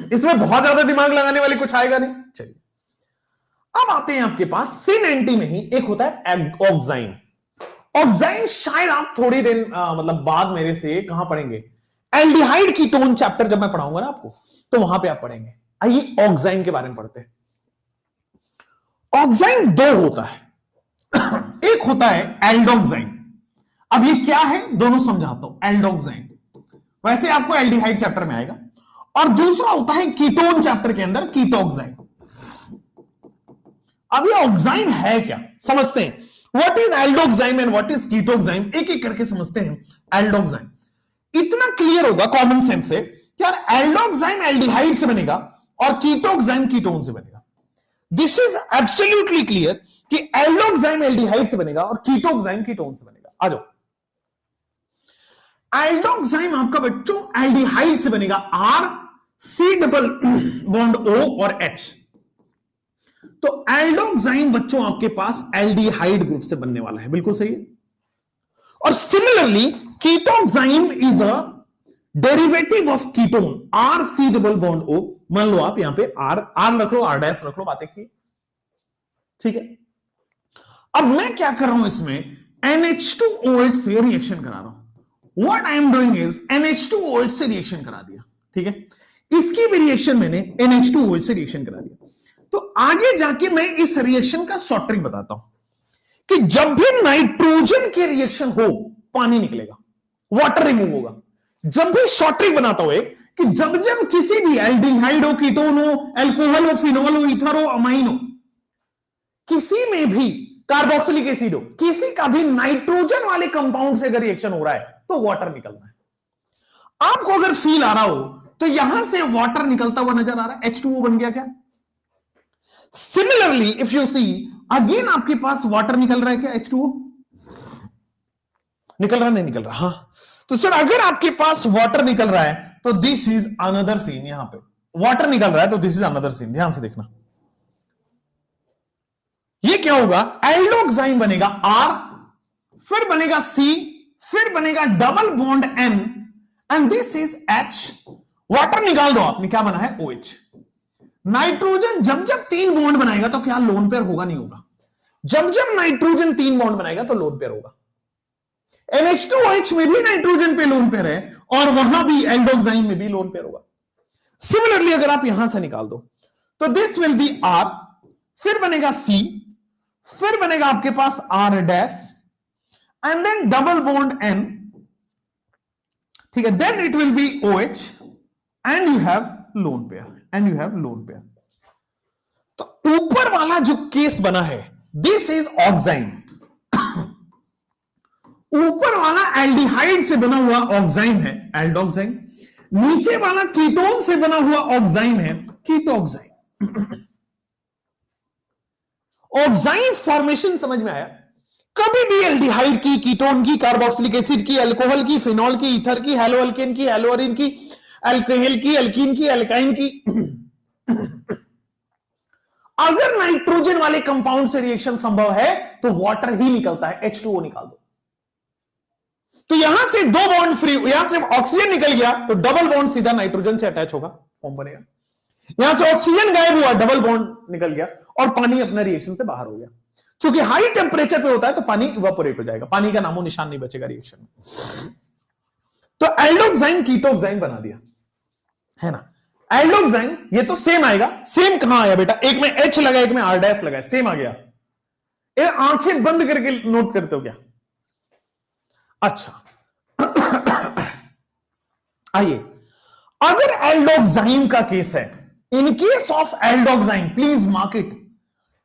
इसमें बहुत ज्यादा दिमाग लगाने वाली कुछ आएगा नहीं। चलिए अब आते हैं आपके पास सिन एंटी में ही एक होता है ऑक्साइन। ऑक्साइन शायद आप थोड़ी दिन मतलब बाद मेरे से कहां पढ़ेंगे, एल्डिहाइड कीटोन चैप्टर जब मैं पढ़ाऊंगा ना आपको तो वहां पे आप पढ़ेंगे। आइए ऑक्साइन के बारे में पढ़ते हैं। ऑक्साइन दो होता है, एक होता है एल्डोक्साइन। अब ये क्या है दोनों समझाता हूं। एल्डोक्साइन वैसे आपको एल्डिहाइड चैप्टर में आएगा, और दूसरा होता है कीटोन चैप्टर के अंदर कीटोक्साइन। अब ये ऑक्साइन है क्या समझते हैं। What is aldoxime and what is ketoxime, एक एक करके समझते हैं। एल्डोक्साइन इतना क्लियर होगा कॉमन सेंस से कि यार एल्डोक्साइन एल्डिहाइड से बनेगा और कीटोक्साइन कीटोन से बनेगा। दिस इज एब्सोल्युटली क्लियर कि एल्डोक्साइन एल्डिहाइड से बनेगा और कीटोक्साइन कीटोन से बनेगा। आ जाओ, एल्डोक्साइन आपका बच्चों एल्डिहाइड से बनेगा, R C double bond O और एच। तो एल्डोक्साइन बच्चों आपके पास एल्डिहाइड ग्रुप से बनने वाला है, बिल्कुल सही है। और similarly ketoxime is a derivative of ketone, R C double bond O. मान लो आप यहां पे आर रख लो, आर डैश रख लो, बातें की, ठीक है। अब मैं क्या कर रहा हूं इसमें, NH2OH से रिएक्शन करा रहा हूं। What I am doing is NH2OH से रिएक्शन करा दिया, ठीक है। इसकी भी रिएक्शन मैंने NH2OH से रिएक्शन करा दिया। तो आगे जाके मैं इस रिएक्शन का शॉर्ट ट्रिक बताता हूं कि जब भी नाइट्रोजन के रिएक्शन हो पानी निकलेगा, वाटर रिमूव होगा। जब भी शॉर्ट ट्रिक बनाता हूं एक कि जब जब किसी भी एल्डिहाइड हो, कीटोन हो, एल्कोहल हो, फिनोल हो, ईथर हो, अमाइन हो, किसी में भी कार्बोक्सिलिक एसिड हो, किसी का भी नाइट्रोजन वाले कंपाउंड से अगर रिएक्शन हो रहा है तो वाटर निकलना है। आपको अगर फील आ रहा हो तो यहां से वाटर निकलता हुआ नजर आ रहा है, H2O बन गया क्या। Similarly if you see again आपके पास वाटर निकल रहा है क्या, H2O। निकल रहा नहीं निकल रहा? हाँ, तो सर अगर आपके पास वाटर निकल रहा है तो दिस इज अनदर सीन। यहां पे वाटर निकल रहा है तो दिस इज अनदर सीन, ध्यान से देखना। ये क्या होगा? एल्डोक्साइन बनेगा R, फिर बनेगा C, फिर बनेगा double bond N and this is H। Water निकाल दो आपने, क्या बना है? OH। नाइट्रोजन जब जब 3 बॉन्ड बनाएगा तो क्या लोन पेयर होगा? नहीं होगा। जब जब नाइट्रोजन 3 बॉन्ड बनाएगा तो लोन पेयर होगा। NH2OH में भी नाइट्रोजन पे लोन पेयर है और वहां भी एल्डोक्साइन में भी लोन पेयर होगा। सिमिलरली अगर आप यहां से निकाल दो तो दिस विल बी R, फिर बनेगा C, फिर बनेगा आपके पास R dash and then double bond N, ठीक है, then it will be OH and you have lone pair, तो ऊपर वाला जो केस बना है दिस इज ऑक्साइन। ऊपर वाला एल्डिहाइड से बना हुआ ऑक्साइन है, एल्डोक्साइन। नीचे वाला कीटोन से बना हुआ ऑक्साइन है, कीटोक्साइन। ऑक्साइन फॉर्मेशन समझ में आया? कभी भी एल्डिहाइड की, कीटोन की, कार्बोक्सिलिक एसिड की, अल्कोहल की, फिनॉल की, ईथर की, हेलोअल्केन की, हेलोअरिन की, अल्कोहल की, अल्कीन की, अल्काइन की, अगर नाइट्रोजन वाले कंपाउंड से रिएक्शन संभव है तो वाटर ही निकलता है, H2O निकाल दो। तो यहां से 2 बॉन्ड फ्री, यहां से ऑक्सीजन निकल गया तो डबल बॉन्ड सीधा नाइट्रोजन से अटैच होगा, फॉर्म बनेगा। यहां से ऑक्सीजन गायब हुआ, डबल बॉन्ड निकल गया और पानी अपने रिएक्शन से बाहर हो गया। क्योंकि हाई टेम्परेचर पे होता है तो पानी इवापोरेट हो जाएगा, पानी का नामो निशान नहीं बचेगा रिएक्शन में। तो एल्डोक्साइन कीटोक्साइन बना दिया है ना। एल्डोक्साइन ये तो सेम आएगा। सेम कहां आया बेटा? एक में H लगा, एक में R डैश लगा, सेम आ गया। ये आंखें बंद करके नोट करते हो क्या? अच्छा आइए, अगर एल्डोक्साइन का केस है, in case of aldoxime, please mark it,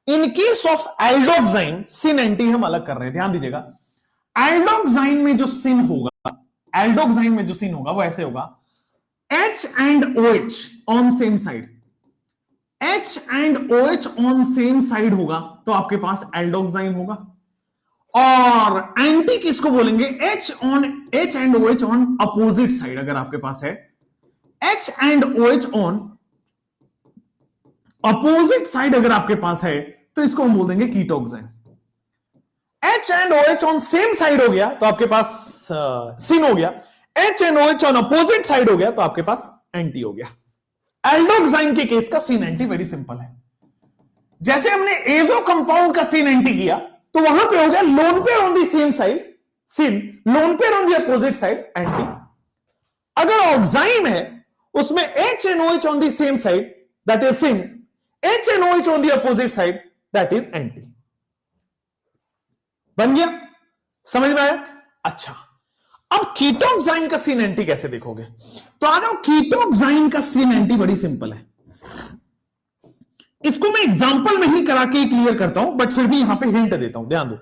in case of aldoxime syn anti हम अलग कर रहे हैं, ध्यान दीजिएगा। एल्डोक्साइन में जो सिन होगा, एल्डोक्साइन में जो सिन होगा वो ऐसे होगा, H and OH on same side, H and OH on same side होगा तो आपके पास एल्डोक्साइन होगा। और एंटी किसको बोलेंगे? H and OH on opposite side अगर आपके पास है, H and OH on opposite side अगर आपके पास है तो इसको हम बोल देंगे कीटोक्साइन। H and OH on same side हो गया तो आपके पास सिन हो गया, H and OH on opposite side हो गया तो आपके पास एंटी हो गया। एल्डोक्साइन के केस का सिन एंटी वेरी सिंपल है। जैसे हमने एजो कंपाउंड का सिन एंटी किया तो वहां पे हो गया lone pair on the same side syn, lone pair on the opposite side anti. अगर ऑक्साइन है उसमें H and OH on the same side that is sin, H and OH on the opposite side that is anti। बन गया? समझ में आया? अच्छा, अब कीटोक्साइन का सिन एंटी कैसे देखोगे? तो आ जाओ, कीटोक्साइन का सिन एंटी बड़ी सिंपल है। इसको मैं एग्जांपल में ही करा के क्लियर करता हूं, बट फिर भी यहां पे हिंट देता हूं, ध्यान दो।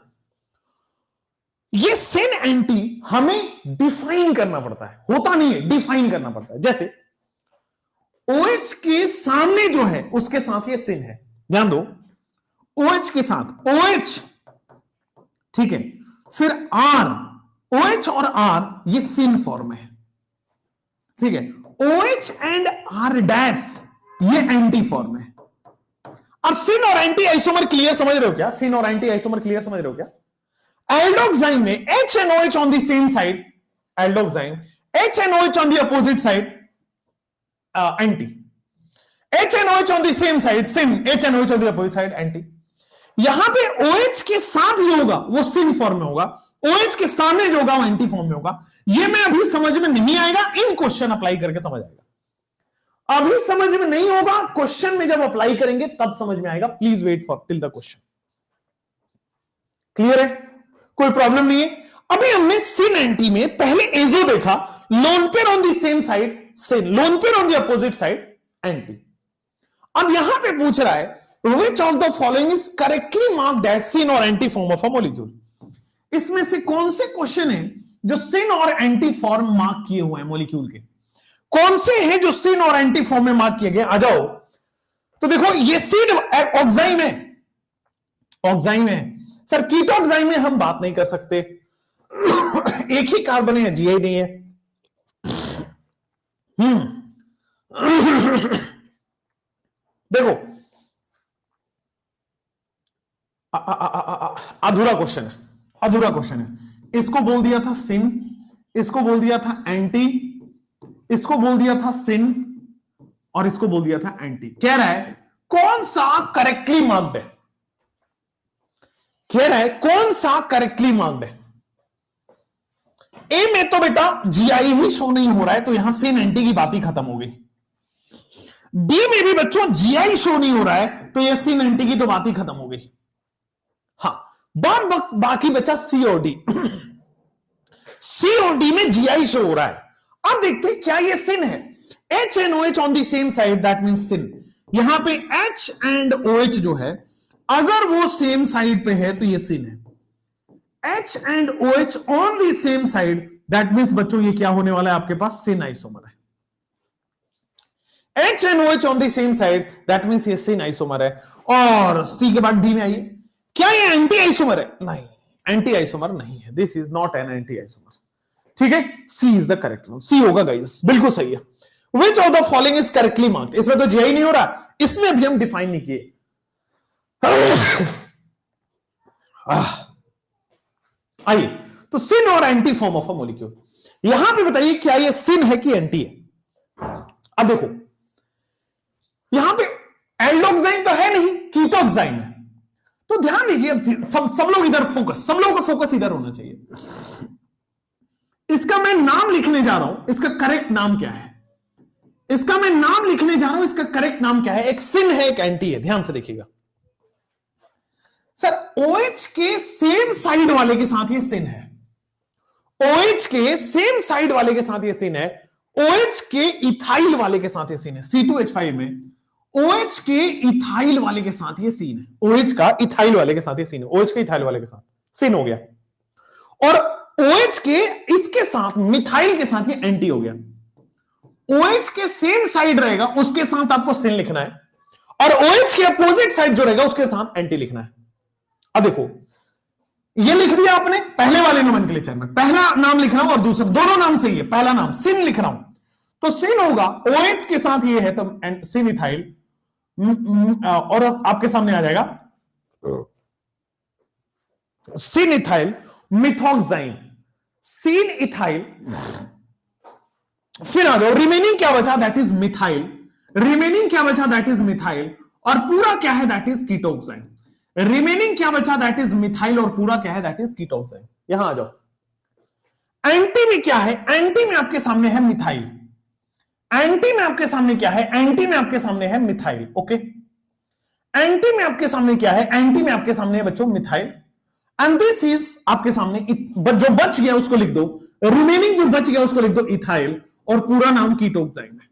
ये सिन एंटी हमें डिफाइन करना पड़ता है, होता नहीं है, डिफाइन करना पड़ता है। जैसे OH के सामने जो है उसके साथ ये सिन है, ध्यान दो, OH के साथ OH, ठीक है, फिर R, OH और R ये सिन फॉर्म में है, ठीक है। OH एंड R डैश ये एंटी फॉर्म है। अब सिन और एंटी आइसोमर क्लियर समझ रहे हो क्या? सिन और एंटी आइसोमर क्लियर समझ रहे हो क्या? एल्डोक्साइन में H and OH on the same side एल्डोक्साइन, H and OH on the opposite side anti, H and OH on the same side sin, H and OH on the opposite side anti. यहां पे OH के साथ जो होगा वो सिन form में होगा, OH के सामने जो होगा वो एंटी फॉर्म में होगा। ये मैं अभी समझ में नहीं आएगा, इन क्वेश्चन अप्लाई करके समझ आएगा। अभी समझ में नहीं होगा, क्वेश्चन में जब अप्लाई करेंगे तब समझ में आएगा। Please wait for till the question. Clear है? कोई प्रॉब्लम नहीं है। अभी हमने सिन एंटी में पहले एजो देखा, lone pair on the same side syn, lone pair on the opposite side anti. अब यहां पे पूछ रहा है which of the following is correctly marked as sin or anti form of a molecule। इसमें से कौन से क्वेश्चन है जो सिन और एंटी फॉर्म मार्क किए हुए हैं मॉलिक्यूल के? कौन से हैं जो सिन और एंटी फॉर्म में मार्क किए गए? आ जाओ, तो देखो ये सीड ऑक्साइन है, ऑक्साइन है सर, कीटोक्साइन में हम बात नहीं कर सकते एक ही कार्बन है, जीआई नहीं है। देखो अधूरा क्वेश्चन है, अधूरा क्वेश्चन है। इसको बोल दिया था सिन, इसको बोल दिया था एंटी, इसको बोल दिया था सिन, और इसको बोल दिया था एंटी। कह रहा है कौन सा करेक्टली मार्क्ड है, कह रहा है कौन सा करेक्टली मार्क्ड है। ए में तो बेटा जीआई ही शो नहीं हो रहा है, तो यहां सिन एंटी की बात ही खत्म हो गई। बी में भी बच्चों जीआई शो नहीं हो रहा है, तो यह सिन एंटी की तो बात ही खत्म हो गई। हाँ, बाकी बचा सी और डी। सी और डी में जीआई शो हो रहा है। अब देखते हैं क्या ये सिन है। H and OH on the same side, that means sin। यहां पे H and OH जो है, अगर वो सेम साइड पे है तो ये sin है। H and OH on the same side, that means बच्चों ये क्या होने वाला है आपके पास, sin आइसोमर है। H and OH on the same side, that means ये sin आइसोमर है। और C के बाद D में आइए, क्या ये एंटी आइसोमर है? नहीं, एंटी आइसोमर नहीं है। This is not an anti isomer. ठीक है, C is the correct one. C होगा गाइस, बिल्कुल सही है। Which of the following is correctly marked? इसमें तो जीआई नहीं हो रहा, इसमें अभी हम डिफाइन नहीं किए। आइए, तो सिन और anti form of a molecule. यहां पे बताइए क्या ये सिन है कि एंटी है। अब देखो यहां पे एल्डोक्साइन तो है नहीं, कीटोक्साइन है। तो ध्यान दीजिए, अब सब लोग इधर फोकस, सब लोगों का फोकस इधर होना चाहिए। इसका मैं नाम लिखने जा रहा हूं, इसका करेक्ट नाम क्या है? इसका मैं नाम लिखने जा रहा हूं, इसका करेक्ट नाम क्या है? एक सिन है, एक एंटी है। ध्यान से देखिएगा सर, OH के सेम साइड वाले के साथ ये सिन है। OH के सेम साइड वाले के साथ ये सिन है। OH के इथाइल वाले के साथ ये सिन है। C2H5 में OH के इथाइल वाले के साथ ये सीन है। OH का इथाइल वाले के साथ ये सीन है। OH के इथाइल वाले के साथ सिन हो गया, और OH के इसके साथ मिथाइल के साथ ये एंटी हो गया। OH के सेम साइड रहेगा उसके साथ आपको सिन लिखना है, और OH के अपोजिट साइड जो रहेगा उसके साथ एंटी लिखना है। अब देखो ये लिख दिया आपने पहले वाले नोमेनक्लेचर में, पहला नाम लिख रहा हूं और दूसरा, दोनों नाम सही है, पहला नाम सिन लिख रहा हूं तो सिन होगा OH के साथ ये है तो सिन इथाइल, और आपके सामने आ जाएगा सिन इथाइल मिथॉक्साइन, सिन इथाइल। फिर आ जाओ, रिमेनिंग क्या बचा, दैट इज मिथाइल। रिमेनिंग क्या बचा, दैट इज मिथाइल, और पूरा क्या है, दैट इज कीटोक्साइन। रिमेनिंग क्या बचा, दैट इज मिथाइल, और पूरा क्या है, दैट इज कीटोक्साइन। यहां आ जाओ। एंटी में क्या है, एंटी में आपके सामने है मिथाइल। एंटी में आपके सामने क्या है, एंटी में आपके सामने है मिथाइल। ओके, एंटी में आपके सामने क्या है, एंटी में आपके सामने है बच्चों मिथाइल, एंड दिस इज आपके सामने जो बच गया उसको लिख दो, रिमेनिंग जो बच गया उसको लिख दो इथाइल, और पूरा नाम कीटोक्साइन है।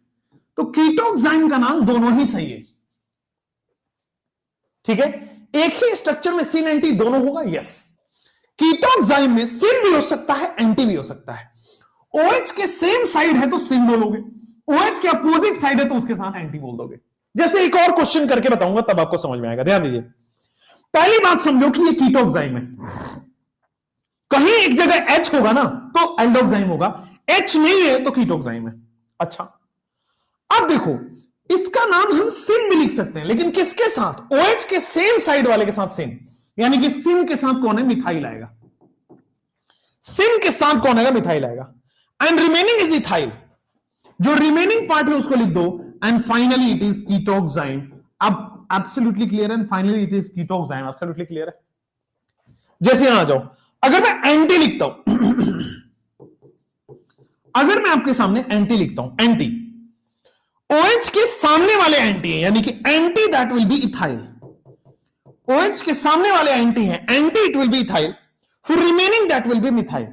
तो कीटोक्साइन का नाम दोनों ही सही है। ठीक है, एक ही स्ट्रक्चर में सिन एंटी दोनों होगा। यस, कीटोक्साइन में सिन भी हो सकता है, एंटी भी हो सकता है। OH के सेम साइड है तो सिन बोलोगे, OH के अपोजिट साइड है तो उसके साथ एंटी बोल दोगे। जैसे एक और क्वेश्चन करके बताऊंगा तब आपको समझ में आएगा। ध्यान दीजिए, पहली बात समझो कि ये कीटोक्साइन में कहीं एक जगह H होगा ना तो एल्डोक्साइन होगा, H नहीं है तो कीटोक्साइन में। अच्छा, अब देखो इसका नाम हम सिन भी लिख सकते हैं, लेकिन किसके साथ, OH के सेम साइड वाले के साथ सिन, यानी कि सिन के साथ कौन है, मिथाइल आएगा। सिन के साथ कौन आएगा, मिथाइल आएगा। एंड रिमेनिंग इज इथाइल, जो रिमेनिंग पार्ट है उसको लिख दो, and finally it is ketoxime. अब एब्सोल्युटली क्लियर है, finally it is ketoxime. Absolutely clear है। जैसे यहां आ जाओ, अगर मैं एंटी लिखता हूं अगर मैं आपके सामने एंटी लिखता हूं, एंटी OH के सामने वाले एंटी है, यानी कि anti that will be ethyl. OH के सामने वाले एंटी है, anti it will be ethyl, फिर remaining that will be methyl.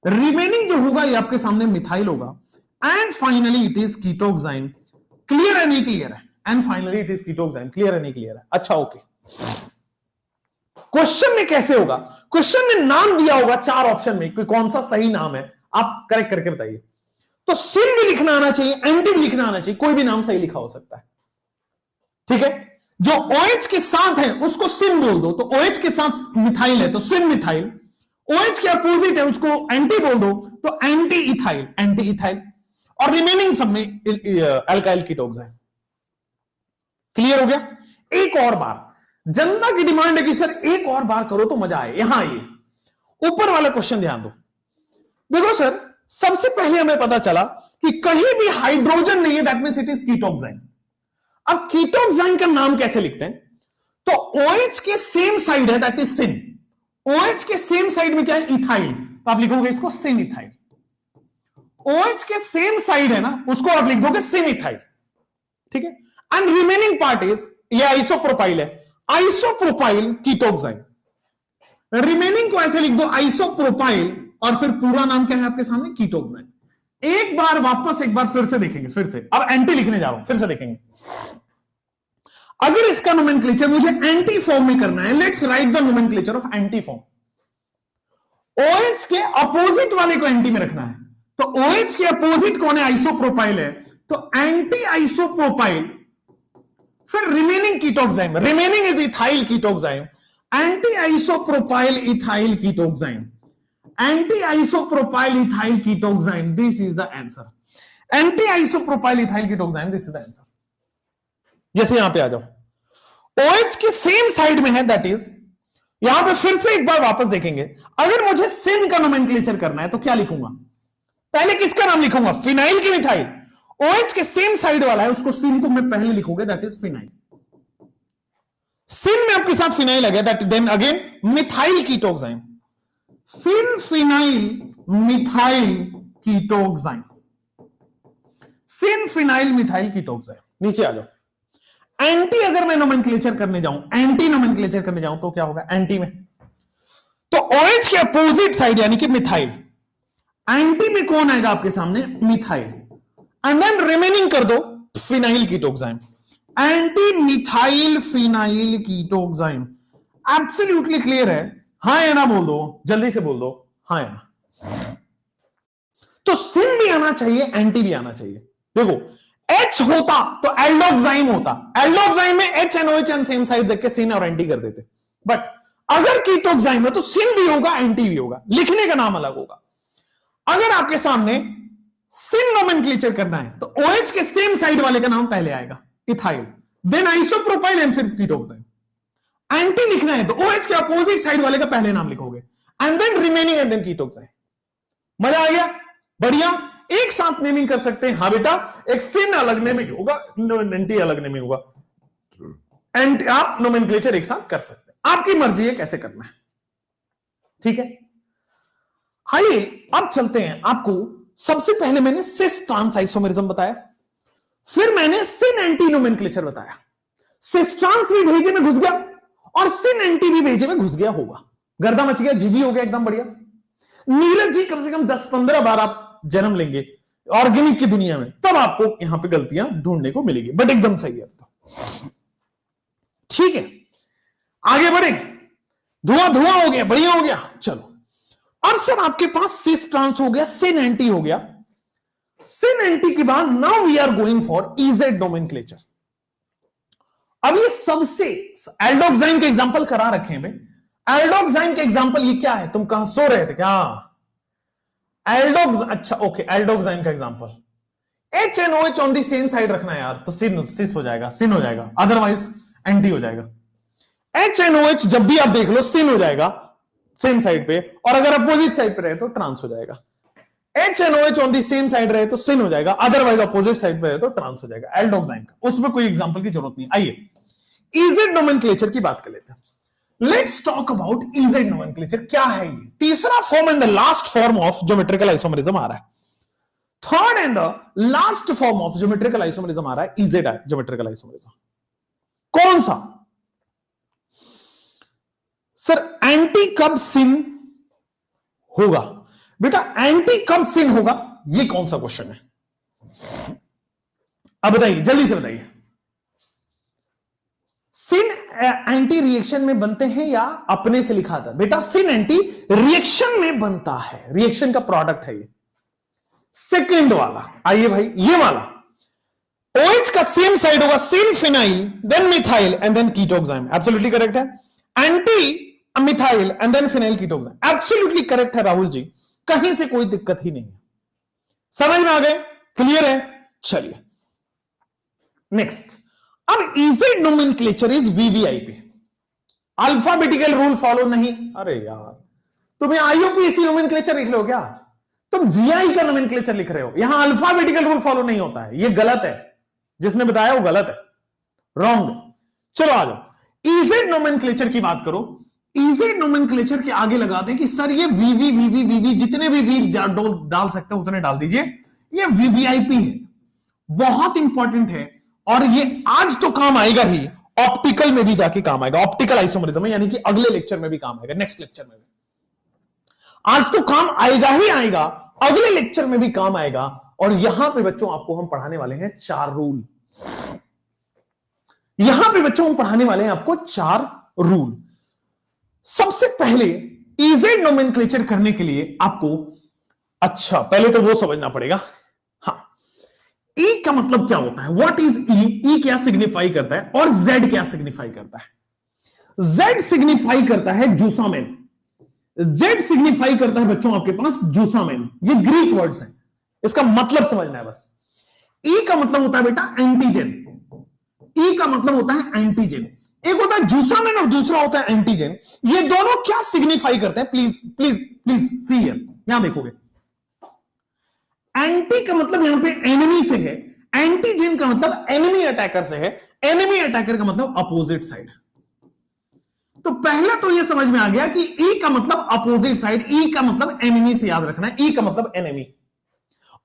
Remaining जो होगा ये आपके सामने मिथाइल होगा, and finally it is ketoxime. Clear है, नहीं क्लियर है? And finally it is ketoxime. Clear है, नहीं क्लियर है? अच्छा, ओके। क्वेश्चन में कैसे होगा, क्वेश्चन में नाम दिया होगा 4 ऑप्शन में, कोई कौन सा सही नाम है आप करेक्ट करके बताइए। तो सिन भी लिखना आना चाहिए, एंटी भी लिखना आना चाहिए, कोई भी नाम सही लिखा हो सकता है। ठीक है, जो OH के साथ है उसको सिन बोल दो, तो OH के साथ मिथाइल है तो सिन मिथाइल, OH के अपोजिट है उसको एंटी बोल दो तो एंटी इथाइल, एंटी इथाइल, और रिमेनिंग सब में अल्काइल कीटोन्स है। क्लियर हो गया? एक और बार, जनता की डिमांड है कि सर एक और बार करो तो मजा आए। यहां आइए, ऊपर वाला क्वेश्चन ध्यान दो। देखो सर, सबसे पहले हमें पता चला कि कहीं भी हाइड्रोजन नहीं है, that means it is ketoxime. अब कीटोक्साइन का नाम कैसे लिखते हैं? तो OH के सेम साइड है, दैट इज सिन। OH के सेम साइड में क्या है? इथाइल, तो आप लिखोगे इसको सिन इथाइल। OH के सेम साइड है ना, उसको आप लिख दोगे सिन इथाइल, ठीक है। एंड रिमेनिंग पार्ट इज, ये आइसोप्रोपाइल है, आइसोप्रोपाइल कीटोक्साइन। रिमेनिंग को ऐसे लिख दो आइसोप्रोपाइल, और फिर पूरा नाम क्या है आपके सामने? कीटोक्साइन। एक बार वापस, एक बार फिर से देखेंगे, फिर से अब एंटी लिखने जा रहा हूं, फिर से देखेंगे। अगर इसका नोमेनक्लेचर मुझे एंटी फॉर्म में करना है, let's write the nomenclature of anti form. OH के अपोजिट वाले को एंटी में रखना है, तो OH के अपोजिट कौन है? आइसोप्रोपाइल है, तो एंटी आइसोप्रोपाइल, फिर remaining ketoxime, remaining is ethyl ketoxime, anti isopropyl ethyl ketoxime, anti isopropyl ethyl ketoxime, this is the answer. Anti isopropyl ethyl ketoxime, this is the answer. जैसे यहां पे आ जाओ, OH के सेम साइड में है, that is, यहां पे फिर से एक बार वापस देखेंगे। अगर मुझे सिन का नोमेनक्लेचर करना है तो क्या लिखूंगा? पहले किसका नाम लिखूंगा? फिनाइल की मिथाइल। OH के सेम साइड वाला है, उसको सिन को मैं पहले लिखोगे, दैट इज फिनाइल। सिन में आपके साथ फिनाइल आ गया, that then again methyl ketoxime, syn phenyl methyl ketoxime, syn phenyl methyl ketoxime. नीचे आ जाओ। एंटी अगर मैं नोमेनक्लेचर करने जाऊं, एंटी नोमेनक्लेचर करने जाऊं तो क्या होगा? एंटी में तो OH के अपोजिट साइड यानी कि मिथाइल, एंटी में कौन आएगा आपके सामने? मिथाइल, एंड देन रिमेनिंग कर दो phenyl ketoxime, anti methyl phenyl ketoxime. Absolutely clear है? हां या ना बोल दो, जल्दी से बोल दो हां या ना। तो सिन भी आना चाहिए, एंटी भी आना चाहिए। देखो H होता तो एल्डोक्साइम होता, एल्डोक्साइम में H and OH and same side देख के सिन और एंटी कर देते, बट अगर कीटोक्साइम है तो सिन भी होगा, एंटी भी होगा, लिखने का नाम अलग होगा। अगर आपके सामने सिन नोमेनक्लेचर करना है तो OH के सेम साइड वाले का नाम पहले आएगा, इथाइल, देन आइसोप्रोपाइल एंड फिर कीटोक्साइन। एंटी लिखना है तो OH के अपोजिट साइड वाले का पहले नाम लिखोगे, and then remaining and then ketoxime. मजा आ गया? बढ़िया। एक साथ नेमिंग कर सकते हैं। हाँ बेटा, एक सिन अलग नेमिंग होगा, एंटी अलग नेमिंग होगा, एंटी आप नोमेनक्लेचर एक साथ कर सकते हैं, आपकी मर्जी है कैसे करना है, ठीक है। आइए अब चलते हैं। आपको सबसे पहले मैंने सिस ट्रांस आइसोमेरिज्म बताया, फिर मैंने सिन एंटी नोमेनक्लेचर बताया। सिस ट्रांस भी भेजे में घुस गया और सिन एंटी भी भेजे में घुस गया होगा, गर्दा मच गया, जीजी हो गया एकदम बढ़िया। नीरज जी कम से कम 10-15 बार आप जन्म लेंगे ऑर्गेनिक की दुनिया में, तब आपको यहां पे गलतियां ढूंढने को मिलेगी, बट एकदम सही है तो ठीक है। आगे बढ़े, धुआं धुआं हो गया, बढ़िया हो गया। चलो अब सर आपके पास सिस ट्रांस हो गया, सिन एंटी हो गया। सिन एंटी के बाद now we are going for E Z nomenclature. अब ये सबसे एल्डोक्साइन के एग्जांपल करा रखे हैं। एल्डोक्साइन के एग्जांपल ये क्या है? तुम कहां सो रहे थे क्या? अच्छा ओके, एल्डोक्साइन का example H and OH on the same side रखना है यार, तो सिस हो जाएगा, सिन हो जाएगा, अदरवाइज एंटी हो जाएगा। H एंड OH जब भी आप देख लो सिन हो जाएगा सेम साइड पे, और अगर अपोजिट साइड पे रहे तो ट्रांस हो जाएगा। H and OH on the same side रहे तो सिन हो जाएगा, अदरवाइज अपोजिट साइड पे रहे तो ट्रांस हो जाएगा एल्डोक्साइन का। उसमें कोई एग्जांपल की जरूरत नहीं। आइए इजेड नोमेनक्लेचर की बात कर लेते हैं। Let's talk about E Z nomenclature. क्या है ये? तीसरा form and the last form of geometrical isomerism आ रहा है। Third and the last form of geometrical isomerism आ रहा है, इजेड ज्योमेट्रिकल आइसोमेरिज्म। कौन सा? सर एंटी कब सिन होगा? बेटा एंटी कब सिन होगा, ये कौन सा क्वेश्चन है? अब बताइए, जल्दी से बताइए। सिन एंटी रिएक्शन में बनते हैं या अपने से लिखा था? बेटा सिन एंटी रिएक्शन में बनता है, रिएक्शन का प्रोडक्ट है ये। सेकंड वाला, आइए भाई ये वाला, OH का सेम साइड होगा, syn phenyl then methyl and then ketoxime. Absolutely correct है। Anti methyl and then phenyl ketone. Absolutely correct है राहुल जी, कहीं से कोई दिक्कत ही नहीं है। समझ में आ गए? क्लियर है? चलिए नेक्स्ट। अब easy nomenclature is VVIP. Alphabetical rule follow नहीं। अरे यार तुम्हें आईयूपीएसी नोमेनक्लेचर लिख लो क्या? तुम जीआई का नोमेनक्लेचर लिख रहे हो, यहां अल्फाबेटिकल रूल फॉलो नहीं होता है। यह गलत है, जिसने बताया वो गलत है, रॉन्ग। चलो आ जाओ इजेड नोमेनक्लेचर की बात करो। इजेड नोमेनक्लेचर के आगे लगाते हैं कि सर ये वीवी वीवी वीवी जितने भी वी डाल सकते हैं उतने डाल दीजिए। ये वीवीआईपी है, बहुत इंपॉर्टेंट है, और ये आज तो काम आएगा ही, ऑप्टिकल में भी जाके काम आएगा। ऑप्टिकल आइसोमरिज्म यानी कि अगले लेक्चर में भी काम आएगा, नेक्स्ट लेक्चर में भी। आज तो काम आएगा ही आएगा, अगले लेक्चर में भी काम आएगा। और यहां पे बच्चों आपको हम पढ़ाने वाले हैं 4 रूल। यहां पे बच्चों हम पढ़ाने वाले हैं आपको 4 रूल। सबसे पहले इजेड नोमेनक्लेचर करने के लिए आपको, अच्छा पहले तो वो समझना पड़ेगा, हाँ ई का मतलब क्या होता है, व्हाट इज ई, ई क्या सिग्निफाई करता है और जेड क्या सिग्निफाई करता है। जेड सिग्निफाई करता है जूसामेन, जेड सिग्निफाई करता है बच्चों आपके पास जूसामेन। ये ग्रीक वर्ड्स हैं, इसका मतलब समझना है बस। ई का मतलब होता है बेटा एंटीजन, ई का मतलब होता है एंटीजन। एक होता है जूसामेन और दूसरा होता है एंटीजन। ये दोनों क्या सिग्निफाई करते हैं, please please please see here, यहां देखोगे। एंटी का मतलब यहां पे एनिमी से है, एंटीजन का मतलब एनिमी अटैकर से है, एनिमी अटैकर का मतलब अपोजिट साइड। तो पहला तो यह समझ में आ गया कि ई का मतलब अपोजिट साइड, ई का मतलब एनिमी से याद रखना है, ई का मतलब एनिमी।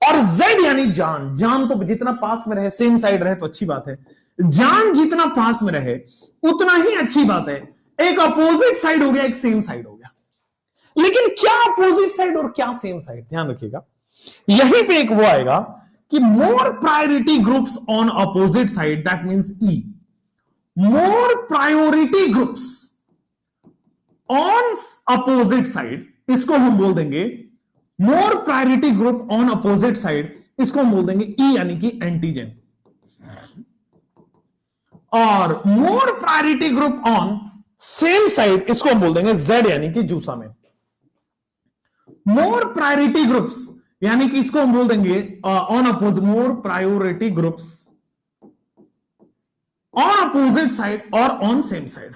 और जेड यानी जान, जान तो जितना पास में रहे, सेम साइड रहे तो अच्छी बात है, जान जितना पास में रहे उतना ही अच्छी बात है। एक अपोजिट साइड हो गया, एक सेम साइड हो गया। लेकिन क्या अपोजिट साइड और क्या सेम साइड, ध्यान रखिएगा। यहीं पे एक वो आएगा कि more priority groups on opposite side, that means E. More priority groups on opposite side, इसको हम बोल देंगे more priority group on opposite side, इसको हम बोल देंगे ई यानी कि एंटीजन। और more priority group on same side, इसको हम बोल देंगे जेड यानी कि जूसामेन। मोर प्रायोरिटी ग्रुप्स यानी कि इसको हम बोल देंगे on opposite, more priority groups on opposite side और ऑन सेम साइड।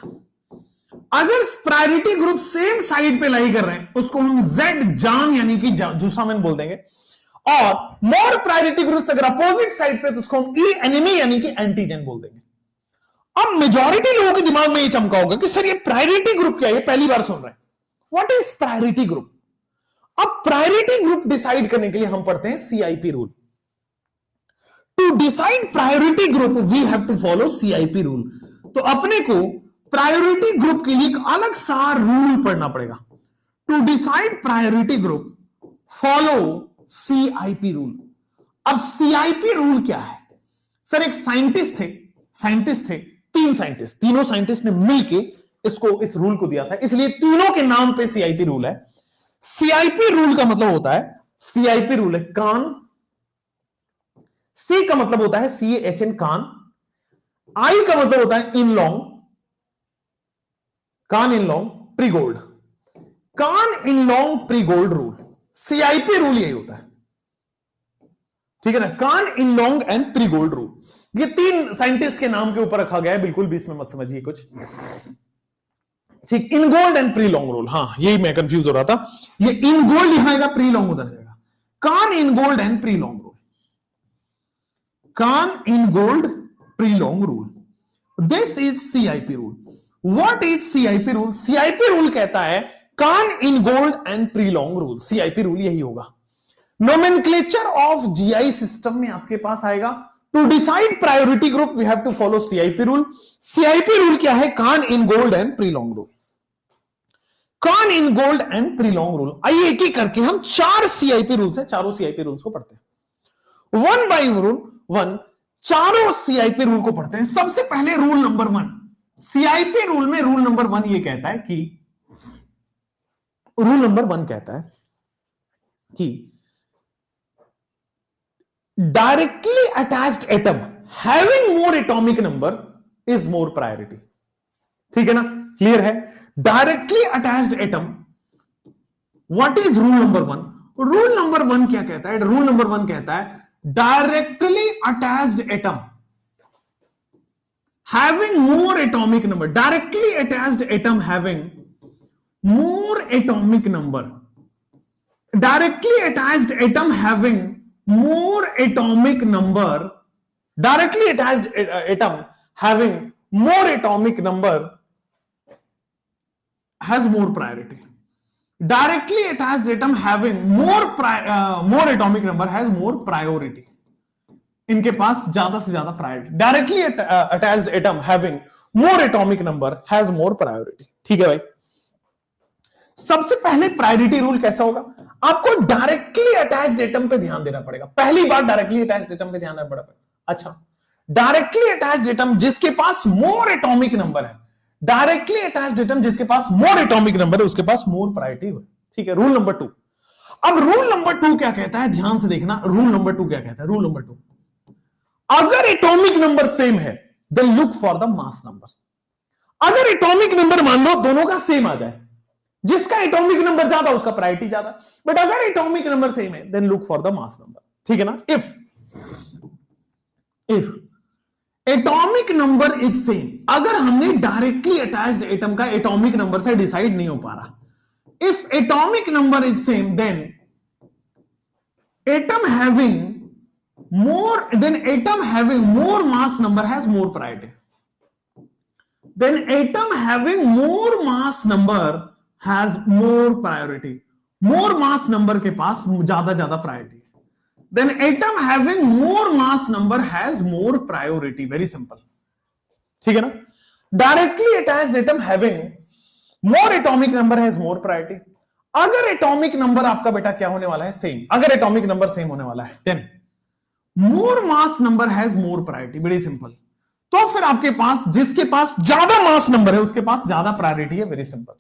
अगर प्रायोरिटी ग्रुप सेम साइड पे लाई कर रहे हैं उसको हम जेड जान यानी कि जूसामेन बोल देंगे, और मोर प्रायोरिटी ग्रुप्स अगर अपोजिट साइड पे तो उसको हम ई एनिमी यानी कि एंटीजन बोल देंगे। अब मेजॉरिटी लोगों के दिमाग में ये चमका होगा कि सर ये प्रायोरिटी ग्रुप क्या है, ये पहली बार सुन रहे हैं। What is priority group? अब प्रायोरिटी ग्रुप डिसाइड करने के लिए हम पढ़ते हैं CIP rule. To decide priority group we have to follow CIP rule. तो अपने को प्रायोरिटी ग्रुप के लिए एक अलग सा रूल पढ़ना पड़ेगा। To decide priority group follow CIP rule. अब सीआईपी रूल क्या है? सर एक साइंटिस्ट थे 3 साइंटिस्ट, तीनों साइंटिस्ट ने मिलके इस रूल को दिया था, इसलिए तीनों के नाम पे सीआईपी रूल है। सीआईपी रूल का मतलब होता है, सीआईपी रूल है कान, सी का मतलब होता है CAHN कान, आई का मतलब होता है in long, Cahn in long pre gold, Cahn in long pre gold rule. CIP rule यही होता है, ठीक है ना, Cahn in long and pre gold rule. ये 3 साइंटिस्ट के नाम के ऊपर रखा गया है, बिल्कुल भी इसमें मत समझिए कुछ, ठीक। In gold and Prelog rule, हाँ यही मैं कंफ्यूज हो रहा था। ये इन गोल्ड यहां आएगा, प्री लॉन्ग उधर जाएगा। Cahn Ingold and Prelog rule, Cahn Ingold Prelog rule, this is CIP rule. What is CIP rule? CIP rule कहता है Cahn Ingold and Prelog rule. CIP rule यही होगा। Nomenclature of GI system में आपके पास आएगा, to decide priority group we have to follow CIP rule. CIP rule क्या है? Cahn Ingold and Prelog rule, Cahn Ingold and Prelog rule. आइए एक एक करके हम 4 सीआईपी रूल्स हैं, चारों सीआईपी रूल्स को पढ़ते हैं, 1 बाय रूल 1, चारों सीआईपी रूल को पढ़ते हैं। सबसे पहले रूल नंबर 1, सीआईपी रूल में रूल नंबर 1 ये कहता है कि, रूल नंबर 1 कहता है कि directly attached atom having more atomic number is more priority. ठीक है ना, क्लियर है? Directly attached atom, what is rule number 1? Rule number 1 क्या कहता है? रूल नंबर 1 कहता है directly attached atom having more atomic number, directly attached atom having more atomic number, directly attached atom having more atomic number, directly attached atom having more atomic number has more priority. Directly attached atom having more atomic number has more priority. इनके पास ज्यादा से ज्यादा priority. Directly attached atom having more atomic number has more priority. ठीक है भाई. सबसे पहले priority rule कैसा होगा? आपको डायरेक्टली अटैच्ड एटम पे ध्यान देना पड़ेगा. पहली बार डायरेक्टली अटैच्ड एटम पे ध्यान देना पड़ेगा. अच्छा, डायरेक्टली अटैच्ड एटम जिसके पास मोर एटॉमिक नंबर है, डायरेक्टली अटैच्ड एटम जिसके पास मोर एटॉमिक नंबर है, उसके पास मोर प्रायोरिटी हो. ठीक है, रूल नंबर 2. अब रूल नंबर 2 क्या कहता है? ध्यान से देखना. रूल नंबर 2 क्या कहता है? रूल नंबर 2, अगर एटॉमिक नंबर सेम है then look for the mass number. अगर एटॉमिक नंबर मान लो दोनों का सेम आ जाए, जिसका एटॉमिक नंबर ज्यादा उसका प्रायोरिटी ज्यादा, बट अगर एटॉमिक नंबर सेम है then look for the mass number. ठीक है ना? If atomic number is same, अगर हमने डायरेक्टली अटैच्ड एटम का एटॉमिक नंबर से डिसाइड नहीं हो पा रहा, if atomic number is same then atom having more mass number has more priority. Then atom having more mass number has more priority. More mass number के पास ज्यादा priority. Then atom having more mass number has more priority. Very simple. ठीक है ना? Directly attached atom having more atomic number has more priority. अगर atomic number आपका बेटा क्या होने वाला है? सेम. अगर एटॉमिक नंबर सेम होने वाला है then more mass number has more priority. बड़ी सिंपल. तो फिर आपके पास जिसके पास ज्यादा मास नंबर है उसके पास ज्यादा प्रायोरिटी है. Very simple.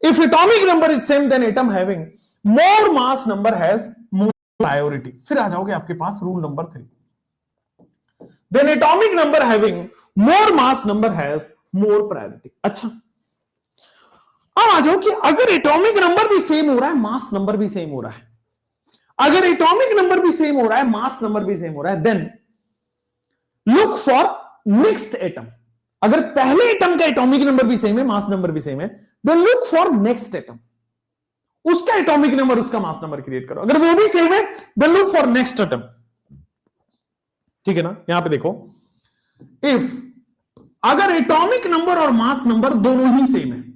If atomic number is same then atom having more mass number has more priority. फिर आ जाओगे आपके पास rule number 3. Then atomic number having more mass number has more priority. अच्छा, अब आ जाओ कि अगर एटॉमिक नंबर भी सेम हो रहा है, मास नंबर भी सेम हो रहा है, अगर एटॉमिक नंबर भी सेम हो रहा है, मास नंबर भी सेम हो रहा है, then look for next atom. अगर पहले एटम का एटॉमिक नंबर भी सेम है, मास नंबर भी सेम है, then look for next atom. उसका एटॉमिक नंबर, उसका मास नंबर क्रिएट करो. अगर वो भी सेम है then look for next atom. ठीक है ना? यहां पे देखो, इफ अगर एटॉमिक नंबर और मास नंबर दोनों ही सेम है,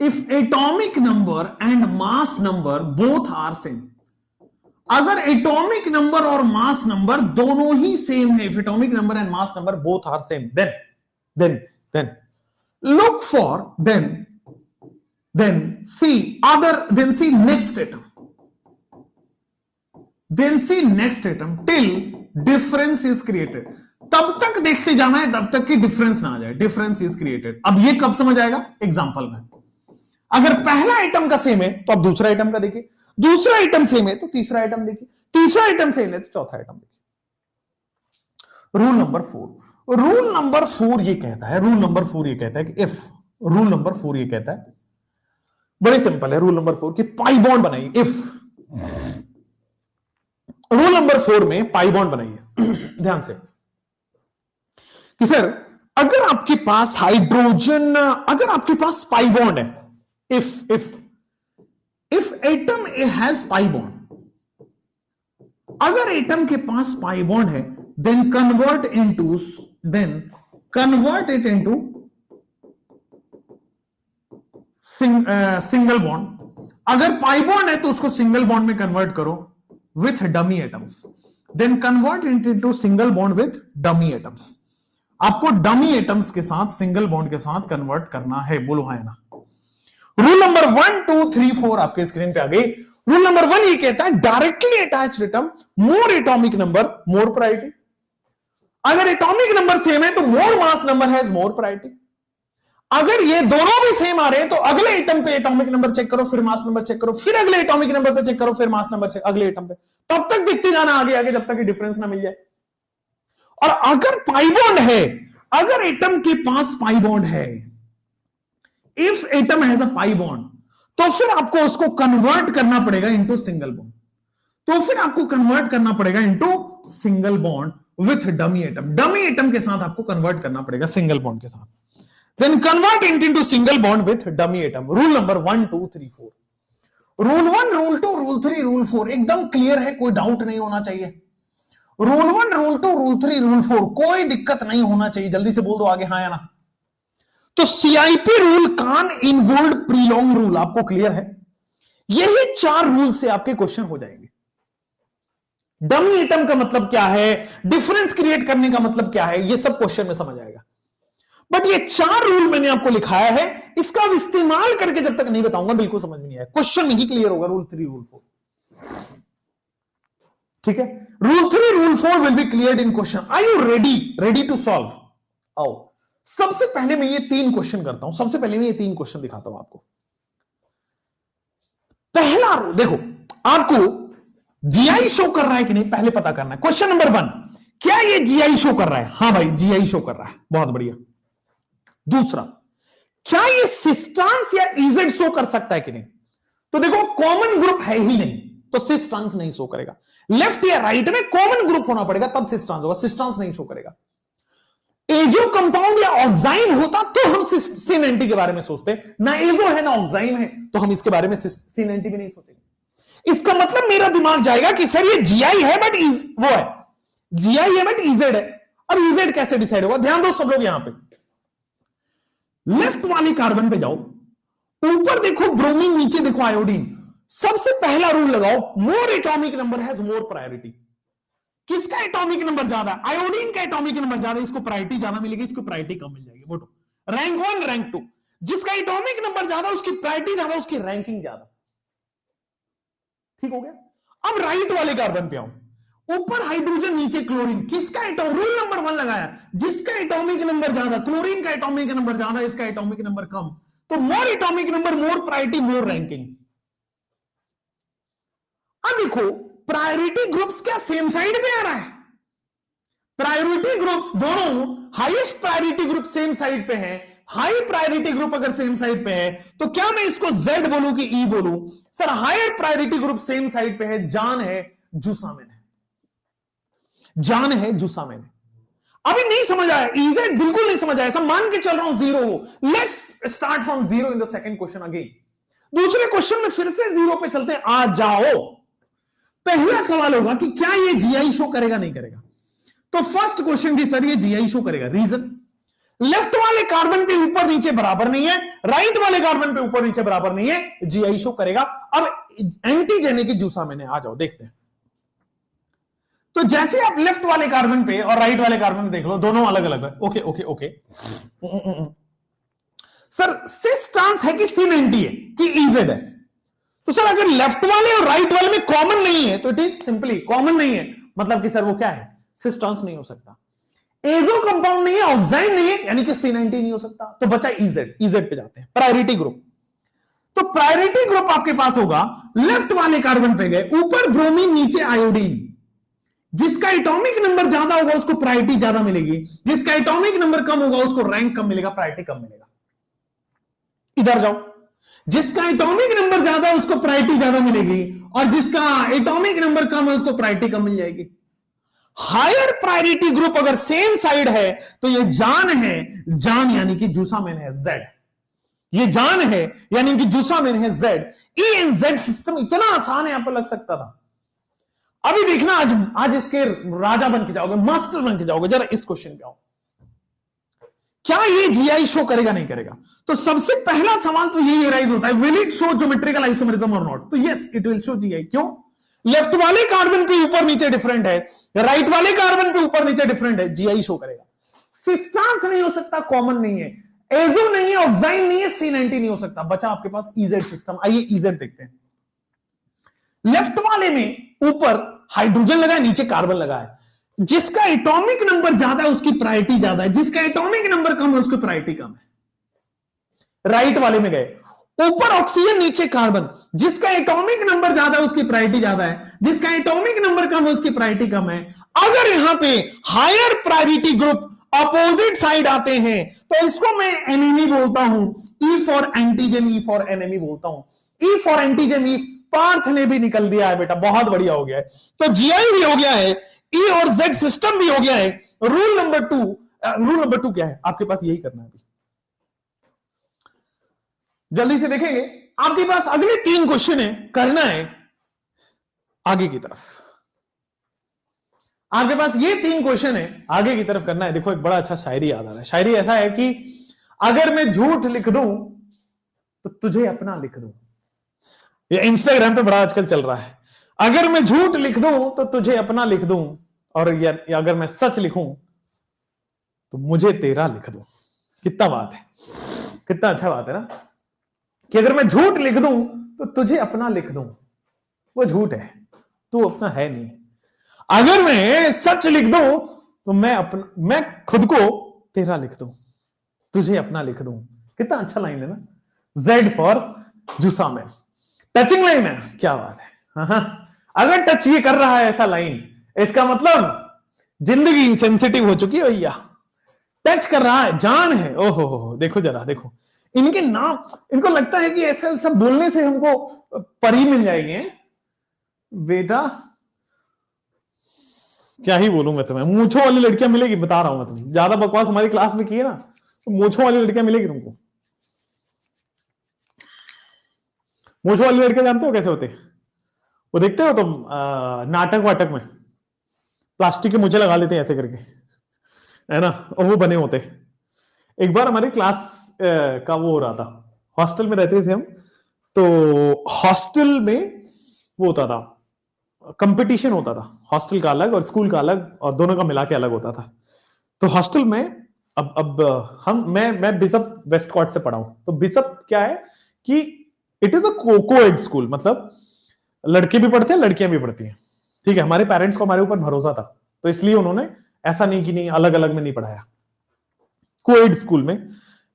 if atomic number and mass number both are same, अगर एटॉमिक नंबर और मास नंबर दोनों ही सेम है, if atomic number and mass number both are same, then look for then see next atom, till difference is created. तब तक देखते जाना है तब तक कि डिफरेंस ना आ जाए. Difference is created. अब ये कब समझ आएगा? एग्जांपल में. अगर पहला आइटम का सेम है तो अब दूसरा आइटम का देखिए, दूसरा आइटम सेम है तो तीसरा आइटम देखिए, तीसरा आइटम सेम है तो चौथा आइटम देखिए. Rule number 4. रूल नंबर 4 ये कहता है, कि इफ, रूल नंबर 4 ये कहता है, बड़ी सिंपल है. रूल नंबर 4 कि पाई बॉन्ड बनाइए. इफ रूल नंबर 4 में पाई बॉन्ड बनाइए. ध्यान से कि सर अगर आपके पास हाइड्रोजन, अगर आपके पास पाई बॉन्ड है, if atom has pi bond, अगर एटम के पास पाई बॉन्ड है then convert it into single bond. अगर पाई बॉन्ड है तो उसको सिंगल बॉन्ड में कन्वर्ट करो with dummy atoms. Then convert it into single bond with dummy atoms. आपको डमी एटम्स के साथ सिंगल बॉन्ड के साथ कन्वर्ट करना है. बोलो है ना? रूल नंबर 1, 2, 3, 4 आपके स्क्रीन पे आ गई. रूल नंबर 1 ये कहता है directly attached atom more atomic number more priority. अगर एटॉमिक नंबर सेम है तो more mass number has more priority. अगर ये दोनों भी सेम आ रहे हैं तो अगले एटम पे एटॉमिक नंबर चेक करो, फिर मास नंबर चेक करो, फिर अगले एटॉमिक नंबर पे चेक करो, फिर मास नंबर चेक अगले एटम पे. तब तक देखते जाना आगे आगे जब तक डिफरेंस ना मिल जाए. और अगर पाई बॉन्ड है, अगर एटम के पास पाई बॉन्ड है, if atom has a pi bond, तो फिर आपको उसको कन्वर्ट करना पड़ेगा इनटू सिंगल बॉन्ड। तो फिर आपको कन्वर्ट करना पड़ेगा into single bond with dummy atom. Dummy atom के साथ आपको कन्वर्ट करना पड़ेगा सिंगल बॉन्ड के साथ। Then convert it into single bond with dummy atom. Rule number 1 2 3 4, rule 1 rule 2 rule 3 rule 4 एकदम क्लियर है, कोई डाउट नहीं होना चाहिए। रूल 1 रूल 2 रूल 3 रूल 4 कोई दिक्कत नहीं होना चाहिए। जल्दी से बोल दो आगे, हाँ या ना। तो CIP rule, Cahn Ingold, Prelog rule आपको क्लियर है। यही 4 रूल से आपके क्वेश्चन हो जाएंगे। डमी एटम का मतलब क्या है, डिफरेंस क्रिएट करने का मतलब क्या है, ये सब क्वेश्चन में समझ आएगा। बट ये 4 रूल मैंने आपको लिखाया है, इसका इस्तेमाल करके जब तक नहीं बताऊंगा बिल्कुल समझ में नहीं आया। क्वेश्चन में ही क्लियर होगा रूल 3 रूल 4। ठीक है, rule 3 rule 4 will be cleared in question. Are you ready to solve? आओ, सबसे पहले मैं ये 3 क्वेश्चन करता हूं। सबसे पहले मैं ये 3 क्वेश्चन दिखाता हूं आपको। पहला रूल देखो, आपको जीआई शो कर रहा है कि नहीं पहले पता करना है। क्वेश्चन नंबर 1, क्या ये जीआई शो कर रहा है? हाँ भाई, जीआई शो कर रहा है, बहुत बढ़िया। दूसरा, क्या ये सिस्ट्रांस या इजेड शो कर सकता है कि नहीं? तो देखो, कॉमन ग्रुप है ही नहीं, तो सिस्ट्रांस नहीं शो करेगा। लेफ्ट या राइट में कॉमन ग्रुप होना पड़ेगा तब सिस्ट्रांस होगा, सिस्ट्रांस नहीं शो करेगा। एजो कंपाउंड या ऑक्साइन होता तो हम C90 के बारे में सोचते, ना एजो है ना ऑक्साइन है, तो हम इसके बारे में C90 भी नहीं सोचेंगे। इसका मतलब मेरा दिमाग जाएगा कि सर ये जीआई है बट वो है, जीआई है बट इजेड है। अब इजेड कैसे डिसाइड होगा? ध्यान दो सब लोग, यहां पे लेफ्ट वाले कार्बन पे जाओ, ऊपर देखो ब्रोमीन, नीचे देखो आयोडीन। सबसे पहला रूल लगाओ, more atomic number has more priority. किसका एटॉमिक नंबर ज्यादा? आयोडीन का एटॉमिक नंबर ज्यादा, इसको प्रायोरिटी ज्यादा मिलेगी, इसको प्रायोरिटी कम मिल जाएगी। बोलो, रैंक 1 रैंक 2, जिसका एटॉमिक नंबर ज्यादा उसकी प्रायोरिटी ज्यादा, उसकी रैंकिंग ज्यादा। ठीक हो गया। अब राइट वाले कार्बन पे आओ, ऊपर हाइड्रोजन नीचे क्लोरीन, किसका एटॉमिक, रूल नंबर 1 लगाया, जिसका एटॉमिक नंबर ज्यादा, क्लोरीन का एटॉमिक नंबर ज्यादा, इसका एटॉमिक नंबर कम, तो मोर एटॉमिक नंबर मोर प्रायोरिटी मोर रैंकिंग। अब देखो, प्रायोरिटी ग्रुप्स क्या सेम साइड पे आ रहा है? प्रायोरिटी ग्रुप्स दोनों, highest priority group same side पे है, हाई प्रायोरिटी ग्रुप अगर सेम साइड पे है तो क्या मैं इसको Z बोलूं कि E बोलूं? Sir, higher priority group same side पे है, जान है जुसामिन है, जान है जुसामिन है। अभी नहीं समझ आया, इजेड बिल्कुल नहीं समझ आया, सब मान के चल रहा हूं 0 हो। Let's start from 0 in the second question again. दूसरे क्वेश्चन में फिर से 0 पे चलते हैं, आ जाओ। पहला सवाल होगा कि क्या ये जीआई शो करेगा नहीं करेगा? तो फर्स्ट क्वेश्चन की सर ये जीआई शो करेगा। रीजन, लेफ्ट वाले कार्बन पे ऊपर नीचे बराबर नहीं है, राइट वाले कार्बन पे ऊपर नीचे बराबर नहीं है, जीआई शो करेगा। अब एंटीजेनिक जुसामिन है, आ जाओ देखते हैं। तो जैसे आप लेफ्ट वाले कार्बन पे और राइट वाले कार्बन पे देख लो, दोनों अलग अलग है। Okay okay okay, sir cis-trans है कि C90 है कि इजेड है? तो सर अगर लेफ्ट वाले और राइट वाले में कॉमन नहीं है तो इट इज सिंपली कॉमन नहीं है, मतलब कि सर वो क्या है? सिस्ट्रांस नहीं हो सकता। एजो कंपाउंड नहीं है, ऑक्साइन नहीं है, यानी कि C90 नहीं हो सकता। तो बचा इजेड, इजेड पे जाते हैं, प्रायोरिटी ग्रुप। तो प्रायोरिटी ग्रुप आपके पास होगा, लेफ्ट वाले कार्बन पे गए, ऊपर ब्रोमीन नीचे आयोडीन। जिसका एटॉमिक नंबर ज्यादा होगा उसको प्रायोरिटी ज्यादा मिलेगी, जिसका एटॉमिक नंबर कम होगा उसको रैंक कम मिलेगा, प्रायोरिटी कम मिलेगा। इधर जाओ, जिसका एटॉमिक नंबर ज्यादा है उसको प्रायोरिटी ज्यादा मिलेगी, और जिसका एटॉमिक नंबर कम है उसको प्रायोरिटी कम मिल जाएगी। हायर प्रायोरिटी ग्रुप अगर सेम साइड है तो ये जान है, जान यानी कि जुसामिन है Z, ये जान है यानी कि जुसामिन है Z। E and Z system इतना आसान है, आपको लग सकता था। अभी देखना, आज इसके राजा बन के जाओगे, मास्टर बन के जाओगे। जरा इस क्वेश्चन पे आओ, क्या ये जीआई शो करेगा नहीं करेगा? तो सबसे पहला सवाल तो यही राइज होता है, will it show geometrical isomerism और नॉट? तो yes, it will show GI. क्यों? लेफ्ट वाले कार्बन पे ऊपर नीचे डिफरेंट है, राइट वाले कार्बन पे ऊपर नीचे डिफरेंट है, जीआई शो करेगा। सिस्ट्रांस नहीं हो सकता, कॉमन नहीं है, एजो नहीं है, ऑक्साइन नहीं है, C90 नहीं हो सकता। बचा आपके पास इजेड सिस्टम। आइए इजेड देखते हैं। लेफ्ट वाले में ऊपर हाइड्रोजन लगा है, नीचे कार्बन लगा है। जिसका एटॉमिक नंबर ज्यादा है उसकी प्रायोरिटी ज्यादा है, जिसका एटॉमिक नंबर कम है उसकी प्रायोरिटी कम है। राइट वाले में गए, ऊपर ऑक्सीजन नीचे कार्बन, जिसका एटॉमिक नंबर ज्यादा है उसकी प्रायोरिटी ज्यादा है, जिसका एटॉमिक नंबर कम है उसकी प्रायोरिटी कम है। अगर यहां पे higher priority group opposite side आते हैं तो इसको मैं एनिमी बोलता हूं। E for entgegen, E for enemy बोलता हूं। E for entgegen, E Parth ने भी निकल दिया है बेटा, बहुत बढ़िया हो गया है। तो जीआई भी हो गया है, ई और जेड सिस्टम भी हो गया है। रूल नंबर टू क्या है आपके पास, यही करना है अभी, जल्दी से देखेंगे। आपके पास अगले 3 क्वेश्चन है, करना है आगे की तरफ। आपके पास ये 3 क्वेश्चन है, आगे की तरफ करना है। देखो एक बड़ा अच्छा शायरी याद आ रहा है। शायरी ऐसा है कि अगर मैं झूठ लिख दूं तो तुझे अपना लिख दूं। ये इंस्टाग्राम पे बड़ा आजकल चल रहा है। अगर मैं झूठ लिख दूं तो तुझे अपना लिख दूं, और या अगर मैं सच लिखूं तो मुझे तेरा लिख दूं। कितना बात है, कितना अच्छा बात है ना, कि अगर मैं झूठ लिख दूं तो तुझे अपना लिख दूं। वो झूठ है, तू अपना है नहीं। अगर मैं सच लिख दूं तो मैं खुद को तेरा लिख दूं, तुझे अपना लिख दूं। कितना अच्छा लाइन है ना, जेड फॉर जुसामेल। टचिंग लाइन है, क्या बात है। अगर टच ये कर रहा है ऐसा लाइन, इसका मतलब जिंदगी सेंसिटिव हो चुकी है भैया। टच कर रहा है, जान है। ओहो, देखो जरा, देखो इनके नाम, इनको लगता है कि ऐसा सब बोलने से हमको परी मिल जाएंगे। बेटा क्या ही बोलूं मैं तुम्हें, मूंछों वाली लड़कियां मिलेगी, बता रहा हूं मैं तुम्हें। ज्यादा बकवास हमारी क्लास में की है ना, तो मूंछों वाली लड़कियां मिलेगी तुमको। मूंछों वाली लड़कियां जानते हो कैसे होते, वो देखते हो तुम नाटक वाटक में, प्लास्टिक के मूंछे लगा लेते हैं ऐसे करके, है ना, और वो बने होते। एक बार हमारी क्लास का वो हो रहा था, हॉस्टल में रहते थे हम, तो हॉस्टल में वो होता था, कंपटीशन होता था। हॉस्टल का अलग और स्कूल का अलग, और दोनों का मिला के अलग होता था। तो हॉस्टल में अब हम मैं बिशप वेस्टकॉट से पढ़ा हूं। तो बिशप क्या है कि it is a coed school, मतलब लड़के भी पढ़ते हैं लड़कियां भी पढ़ती हैं। ठीक है, हमारे पेरेंट्स को हमारे ऊपर भरोसा था, तो इसलिए उन्होंने ऐसा नहीं कि नहीं अलग अलग में नहीं पढ़ाया, कोएड स्कूल में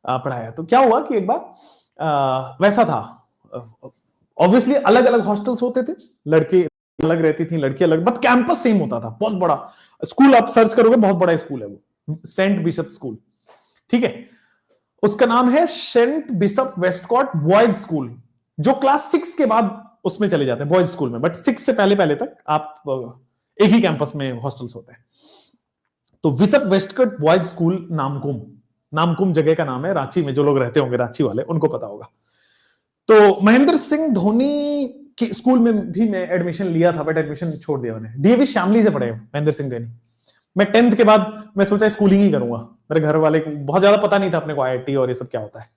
पढ़ाया। तो क्या हुआ कि एक बार वैसा था, ऑब्वियसली अलग अलग हॉस्टल्स होते थे, लड़के अलग रहती थी, लड़की अलग, बट कैंपस सेम होता था। बहुत बड़ा स्कूल, आप सर्च करोगे बहुत बड़ा स्कूल है वो, सेंट बिशप स्कूल। ठीक है, उसका नाम है Saint Bishop Westcott boys school, जो क्लास 6 के बाद उसमें चले जाते हैं बॉयज स्कूल में, बट 6 से पहले पहले तक आप एक ही कैंपस में हॉस्टल्स होते हैं। तो bishop Westcott boys school Namkum जगह का नाम है, रांची में। जो लोग रहते होंगे रांची वाले उनको पता होगा। तो महेंद्र सिंह धोनी के स्कूल में भी मैं एडमिशन लिया था, बट एडमिशन छोड़ दिया मैंने। डीएवी शामली से पढ़े महेंद्र सिंह धोनी। मैं 10th के बाद मैं सोचा स्कूलिंग ही करूंगा। मेरे घर वाले को बहुत ज्यादा पता नहीं था अपने को आईआईटी और ये सब क्या होता है।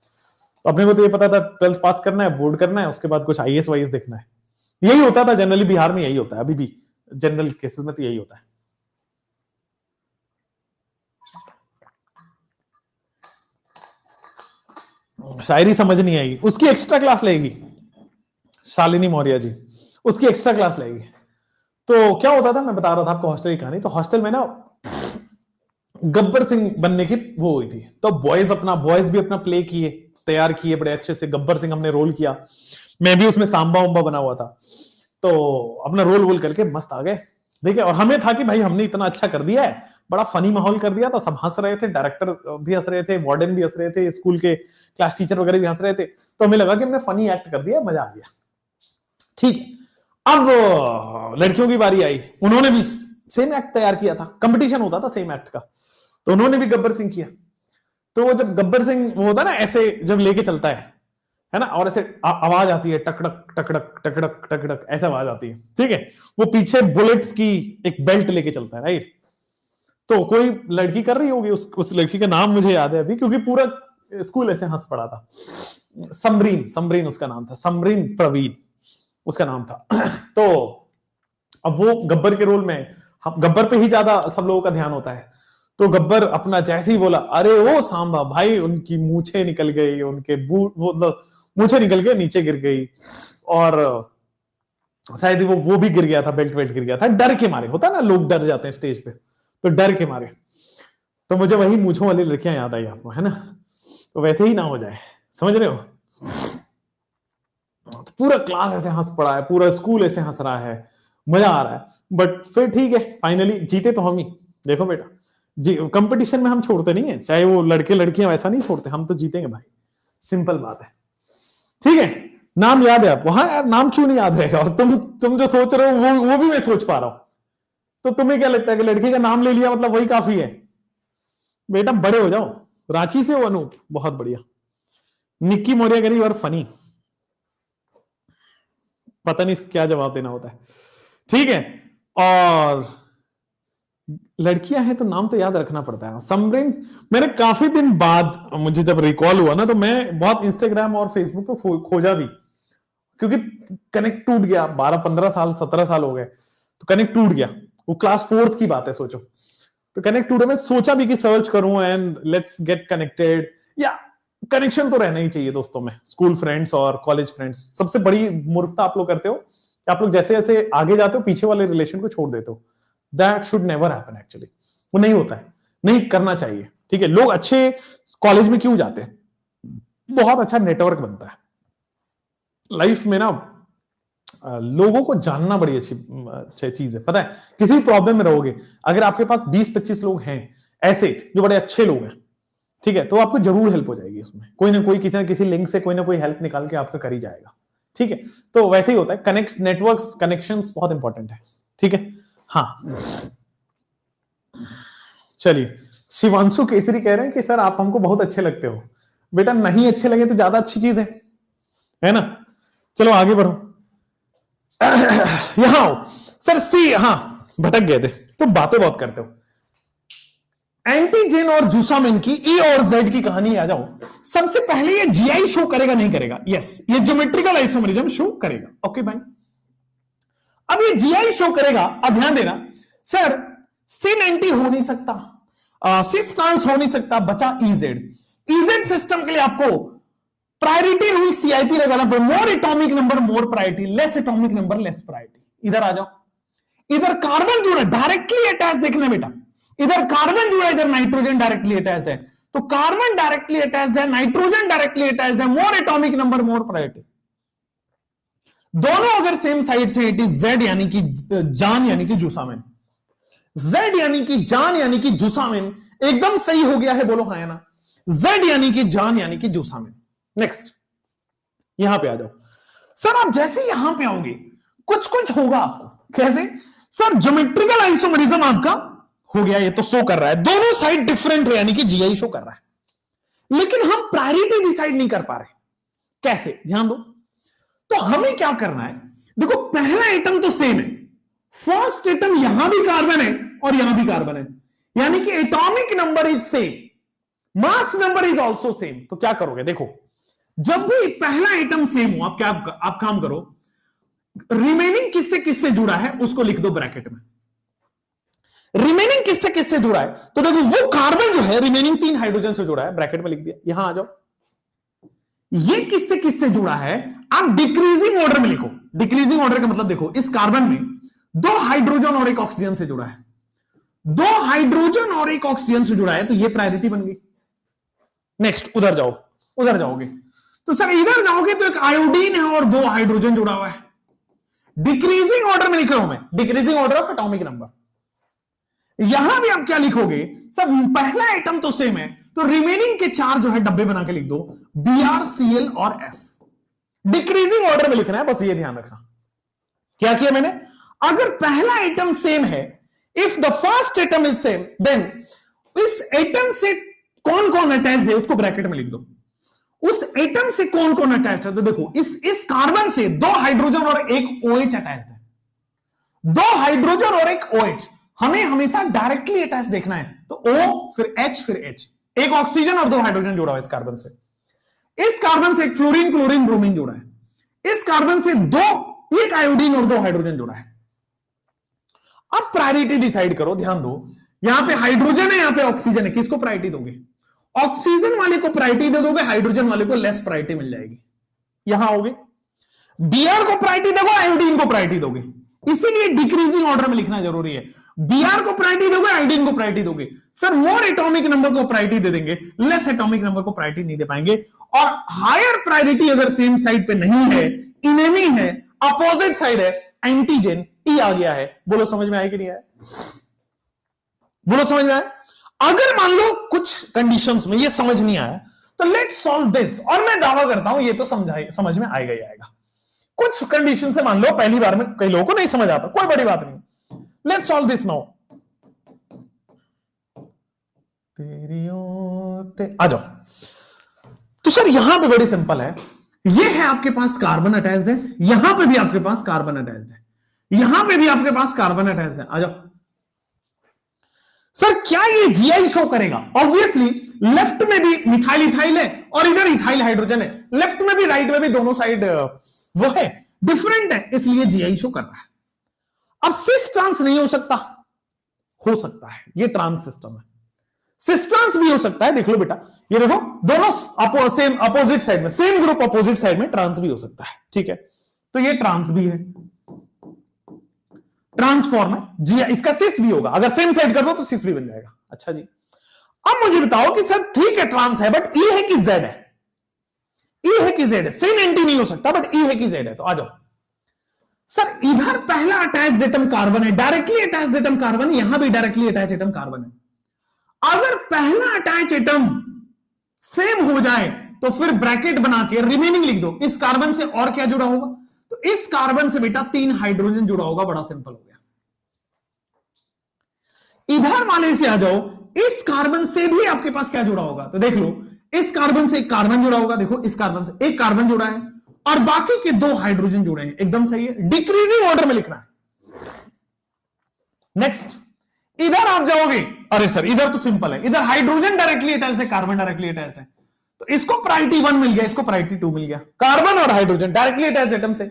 तो अपने को तो ये पता था 12th पास करना है, बोर्ड करना है, उसके बाद कुछ आईएएस वाईएस देखना है। यही होता था जनरली, बिहार में यही होता है अभी भी, जनरल केसेस में तो यही होता है। शायरी समझ नहीं आएगी, उसकी एक्स्ट्रा क्लास लेगी शालिनी मौर्य जी, उसकी एक्स्ट्रा क्लास लेगी। तो क्या होता था, मैं बता रहा था आपको हॉस्टल की कहानी। तो हॉस्टल में ना गब्बर सिंह बनने की वो हुई थी, तो बॉयज भी अपना प्ले किए, तैयार किए बड़े अच्छे से। गब्बर सिंह हमने रोल किया, मैं भी उसमें सांबा उम्बा बना हुआ था। तो अपना रोल वोल करके मस्त आ गए, देखिए। और हमें था कि भाई हमने इतना अच्छा कर दिया है, बड़ा फनी माहौल कर दिया था, सब हंस रहे थे, डायरेक्टर भी हंस रहे थे, वार्डन भी हंस रहे थे, स्कूल के क्लास टीचर वगैरह भी हंस रहे थे। तो हमें लगा कि हमने फनी एक्ट कर दिया, मजा आ गया। ठीक, अब लड़कियों की बारी आई, उन्होंने भी सेम एक्ट तैयार किया था, कंपटीशन होता था सेम एक्ट का, तो उन्होंने भी गब्बर सिंह किया। तो वो जब गब्बर सिंह वो होता है ना ऐसे जब लेके चलता है ना, और ऐसे आवाज आती है, टकड़क टकड़क टकड़क टकड़क ऐसे आवाज आती है। ठीक है, वो पीछे बुलेट्स की एक बेल्ट लेके चलता है, राइट। तो कोई लड़की कर रही होगी, उस लड़की का नाम मुझे याद है अभी, क्योंकि पूरा स्कूल ऐसे हंस पड़ा था। समरीन उसका नाम था, समरीन प्रवीण उसका नाम था। तो अब वो गब्बर के रोल में, गब्बर पे ही ज्यादा सब लोगों का ध्यान होता है। तो गब्बर अपना जैसे ही बोला, अरे वो सांबा भाई, उनकी मूछें निकल गई, उनके बूट वो मूछें निकल के नीचे गिर गई, और शायद वो भी गिर गया था, बेल्ट गिर गया था, डर के मारे। होता ना, लोग डर जाते हैं स्टेज पे, तो डर के मारे। तो मुझे वही मूछों वाली लड़कियां याद आई आपको, है ना। तो वैसे ही ना हो जाए, समझ रहे हो। पूरा क्लास ऐसे हंस पड़ा है, पूरा स्कूल ऐसे हंस रहा है, मजा आ रहा है। बट फिर ठीक है, फाइनली जीते तो हम ही। देखो बेटा, जी कंपटीशन में हम छोड़ते नहीं है, चाहे वो लड़के लड़कियां, वैसा नहीं छोड़ते, हम तो जीतेंगे भाई, सिंपल बात है। ठीक है, नाम याद है आपको? हाँ यार, नाम क्यों नहीं याद रहेगा? और तुम जो सोच रहे हो वो भी मैं सोच पा रहा हूं। तो तुम्हें क्या लगता है कि लड़की का नाम ले लिया मतलब वही काफी है? बेटा बड़े हो जाओ। रांची से हो अनूप, बहुत बढ़िया। निक्की मौर्यगरी और फनी, पता नहीं क्या जवाब देना होता है। ठीक है, और लड़कियां हैं तो नाम तो याद रखना पड़ता है। समरिन, मैंने काफी दिन बाद मुझे जब रिकॉल हुआ ना, तो मैं बहुत इंस्टाग्राम और फेसबुक पे खोजा भी, क्योंकि कनेक्ट टूट गया। 12-15 साल 17 साल हो गए तो कनेक्ट टूट गया। वो क्लास 4th की बात है, सोचो। तो कनेक्ट टूटे, मैं सोचा भी कि सर्च करूं एंड लेट्स गेट कनेक्टेड। या कनेक्शन तो रहना ही चाहिए दोस्तों में, स्कूल फ्रेंड्स और कॉलेज फ्रेंड्स। सबसे बड़ी मूर्खता आप लोग करते हो कि आप लोग जैसे जैसे आगे जाते हो पीछे वाले रिलेशन को छोड़ देते हो। That should never happen actually, वो नहीं होता है, नहीं करना चाहिए। ठीक है, लोग अच्छे कॉलेज में क्यों जाते हैं? बहुत अच्छा नेटवर्क बनता है लाइफ में ना। लोगों को जानना बड़ी अच्छी चीज है। पता है, किसी भी प्रॉब्लम में रहोगे, अगर आपके पास 20-25 लोग हैं ऐसे जो बड़े अच्छे लोग हैं, ठीक है, तो आपको जरूर हेल्प हो जाएगी उसमें। कोई ना कोई किसी ना किसी लिंक से कोई ना कोई हेल्प निकाल के आपका कर ही जाएगा। ठीक है, तो वैसे ही होता है। कनेक्ट नेटवर्क्स, कनेक्शंस बहुत इंपॉर्टेंट है। ठीक है, हाँ। चलिए, शिवांशु केसरी कह रहे हैं कि सर आप हमको बहुत अच्छे लगते हो। बेटा नहीं अच्छे लगे तो ज्यादा अच्छी चीज है ना। चलो आगे बढ़ो। यहां हो सर, सी, हाँ भटक गए थे, तो बातें बहुत करते हो। एंटीजेन और जूसामिन की ई और जेड की कहानी आ जाओ। सबसे पहले ये जीआई शो करेगा नहीं करेगा? यस, ये ज्योमेट्रिकल आइसोमरिज्म शो करेगा। ओके भाई, अब ये जीआई शो करेगा। अब ध्यान देना सर, सिन एंटी हो नहीं सकता, सिस ट्रांस हो नहीं सकता, बचा इजेड। इजेड सिस्टम के लिए आपको प्रायोरिटी रूल सीआईपी लगाना पड़े। More atomic number more priority, less atomic number less priority. इधर आ जाओ, इधर कार्बन जुड़ा डायरेक्टली अटैच, देखना बेटा, इधर कार्बन जुड़ा, इधर नाइट्रोजन डायरेक्टली अटैच्ड है। तो कार्बन डायरेक्टली अटैच्ड है, नाइट्रोजन डायरेक्टली अटैच्ड है, मोर एटॉमिक नंबर मोर प्रायोरिटी। दोनों अगर सेम साइड से, इट इज जेड यानी कि जान यानी कि जूसामिन। जेड यानी कि जान यानी कि जूसामिन, एकदम सही हो गया है, बोलो हाँ या ना। जेड यानी कि जान यानी कि जूसामिन। नेक्स्ट, यहां पे आ जाओ सर। आप जैसे यहां पे आओगे कुछ कुछ होगा आपको। कैसे सर? ज्योमेट्रिकल आइसोमरिज्म आपका हो गया, ये तो शो कर रहा है दोनों साइड डिफरेंट है, यानी कि जीआई शो कर रहा है। लेकिन हम प्रायोरिटी डिसाइड नहीं कर पा रहे। कैसे? ध्यान दो। तो हमें क्या करना है? देखो, पहला एटम तो सेम है, फर्स्ट एटम यहां भी कार्बन है और यहां भी कार्बन है, यानी कि atomic number is same, mass number is also same. तो क्या करोगे? देखो, जब भी पहला एटम सेम हो, आप काम करो, रिमेनिंग किससे किससे जुड़ा है उसको लिख दो ब्रैकेट में। रिमेनिंग किससे किससे जुड़ा है? तो देखो, वो कार्बन जो है रिमेनिंग 3 हाइड्रोजन से जुड़ा है, ब्रैकेट में लिख दिया। यहां आ जाओ, ये किससे किससे जुड़ा है आप डिक्रीजिंग ऑर्डर में लिखो। डिक्रीजिंग ऑर्डर का मतलब देखो, इस कार्बन में 2 हाइड्रोजन और 1 ऑक्सीजन से जुड़ा है, 2 हाइड्रोजन और 1 ऑक्सीजन से जुड़ा है, तो ये प्रायोरिटी बन गई। नेक्स्ट, उधर जाओ, उधर जाओगे तो सर इधर जाओगे तो एक आयोडीन है और 2 हाइड्रोजन जुड़ा हुआ है। डिक्रीजिंग ऑर्डर में लिख रहा हूं मैं, decreasing order of atomic number. यहां भी आप क्या लिखोगे? सब पहला आइटम तो सेम है, तो रिमेनिंग के 4 जो है डब्बे बना के लिख दो, Br, Cl और F। डिक्रीजिंग ऑर्डर में लिखना है, बस ये ध्यान रखना। क्या किया मैंने? अगर पहला आइटम सेम है, if the first atom is same, then इस एटम से कौन कौन अटैच है उसको ब्रैकेट में लिख दो। उस एटम से कौन कौन अटैच है? तो देखो, इस कार्बन से 2 हाइड्रोजन और 1 OH अटैच है, 2 हाइड्रोजन और 1 OH। हमें हमेशा डायरेक्टली अटैच देखना है, तो O फिर H फिर H, 1 ऑक्सीजन और 2 हाइड्रोजन जुड़ा है इस कार्बन से। इस कार्बन से 1 फ्लोरीन, क्लोरीन, ब्रोमीन जुड़ा है। इस कार्बन से 1 आयोडीन और 2 हाइड्रोजन जुड़ा है। अब प्रायोरिटी डिसाइड करो। ध्यान दो, यहां पे हाइड्रोजन है, यहां पे ऑक्सीजन है, किसको प्रायोरिटी दोगे? ऑक्सीजन वाले को प्रायोरिटी दे दोगे, हाइड्रोजन वाले को लेस प्रायोरिटी मिल जाएगी। यहां आओगे, Br को प्रायोरिटी दोगे, आयोडीन को प्रायोरिटी दोगे, इसीलिए डिक्रीजिंग ऑर्डर में लिखना जरूरी है। Br को प्रायोरिटी दोगे, आयोडीन को प्रायोरिटी दोगे। सर मोर एटॉमिक नंबर को प्रायोरिटी दे देंगे, लेस एटॉमिक नंबर को प्रायोरिटी नहीं दे पाएंगे। और हायर प्रायोरिटी अगर सेम साइड पे नहीं है, इनेमी है, अपोजिट साइड है, एंटीजन, ई आ गया है। बोलो समझ में आया कि नहीं आया? बोलो समझ में आया? अगर मान लो कुछ कंडीशंस में ये समझ नहीं आया तो लेट सॉल्व दिस, और मैं दावा करता हूं ये तो समझ में आएगा ही आएगा। कुछ कंडीशन से मान लो पहली बार में कई लोगों को नहीं समझ आता, कोई बड़ी बात नहीं, लेट सॉल्व दिस नाउ। आ जाओ। तो सर यहां पे बड़ी सिंपल है, ये है आपके पास कार्बन अटैच्ड है, यहां पे भी आपके पास कार्बन अटैच्ड है, यहां पे भी आपके पास कार्बन अटैच्ड है। आ जाओ। सर क्या ये जीआई शो करेगा? ऑब्वियसली लेफ्ट में भी मिथाइल इथाइल है और इधर इथाइल हाइड्रोजन है, लेफ्ट में भी राइट में भी दोनों साइड वो है, डिफरेंट है, इसलिए जीआई शो कर रहा है। अब सिस ट्रांस नहीं हो सकता, हो सकता है, ये ट्रांस सिस्टम है। सिस ट्रांस भी हो सकता है, देख लो बेटा, ये देखो दोनों सेम अपोजिट साइड में, सेम ग्रुप अपोजिट साइड में ट्रांस भी हो सकता है, ठीक है। तो ये ट्रांस भी है, ट्रांसफॉर्म है जी, इसका सिस भी होगा, अगर सेम साइड कर दो तो सिस भी बन जाएगा। अच्छा जी, अब मुझे बताओ कि सर ठीक है ट्रांस है, बट ई है कि जेड है? ई है कि जेड है? सेम एंटी नहीं हो सकता, बट ई है कि जेड है? तो आ जाओ। सर इधर पहला अटैच्ड एटम कार्बन है, डायरेक्टली अटैच्ड एटम कार्बन, यहां भी डायरेक्टली अटैच्ड एटम कार्बन है। अगर पहला अटैच एटम सेम हो जाए तो फिर ब्रैकेट बना के रिमेनिंग लिख दो, इस कार्बन से और क्या जुड़ा होगा? तो इस कार्बन से बेटा 3 हाइड्रोजन जुड़ा होगा, बड़ा सिंपल हो गया। इधर वाले से आ जाओ, इस कार्बन से भी आपके पास क्या जुड़ा होगा? तो देख लो, इस कार्बन से एक कार्बन जुड़ा होगा, देखो इस कार्बन से एक कार्बन जुड़ा है और बाकी के 2 हाइड्रोजन जुड़े हैं, एकदम सही है, डिक्रीजिंग ऑर्डर में लिखना है। नेक्स्ट, इधर आप जाओगे, अरे सर इधर तो सिंपल है, इधर हाइड्रोजन डायरेक्टली अटैच्ड है, कार्बन डायरेक्टली अटैच्ड है, तो इसको प्रायोरिटी 1 मिल गया, इसको प्रायोरिटी 2 मिल गया, कार्बन और हाइड्रोजन डायरेक्टली अटैच्ड एटम से।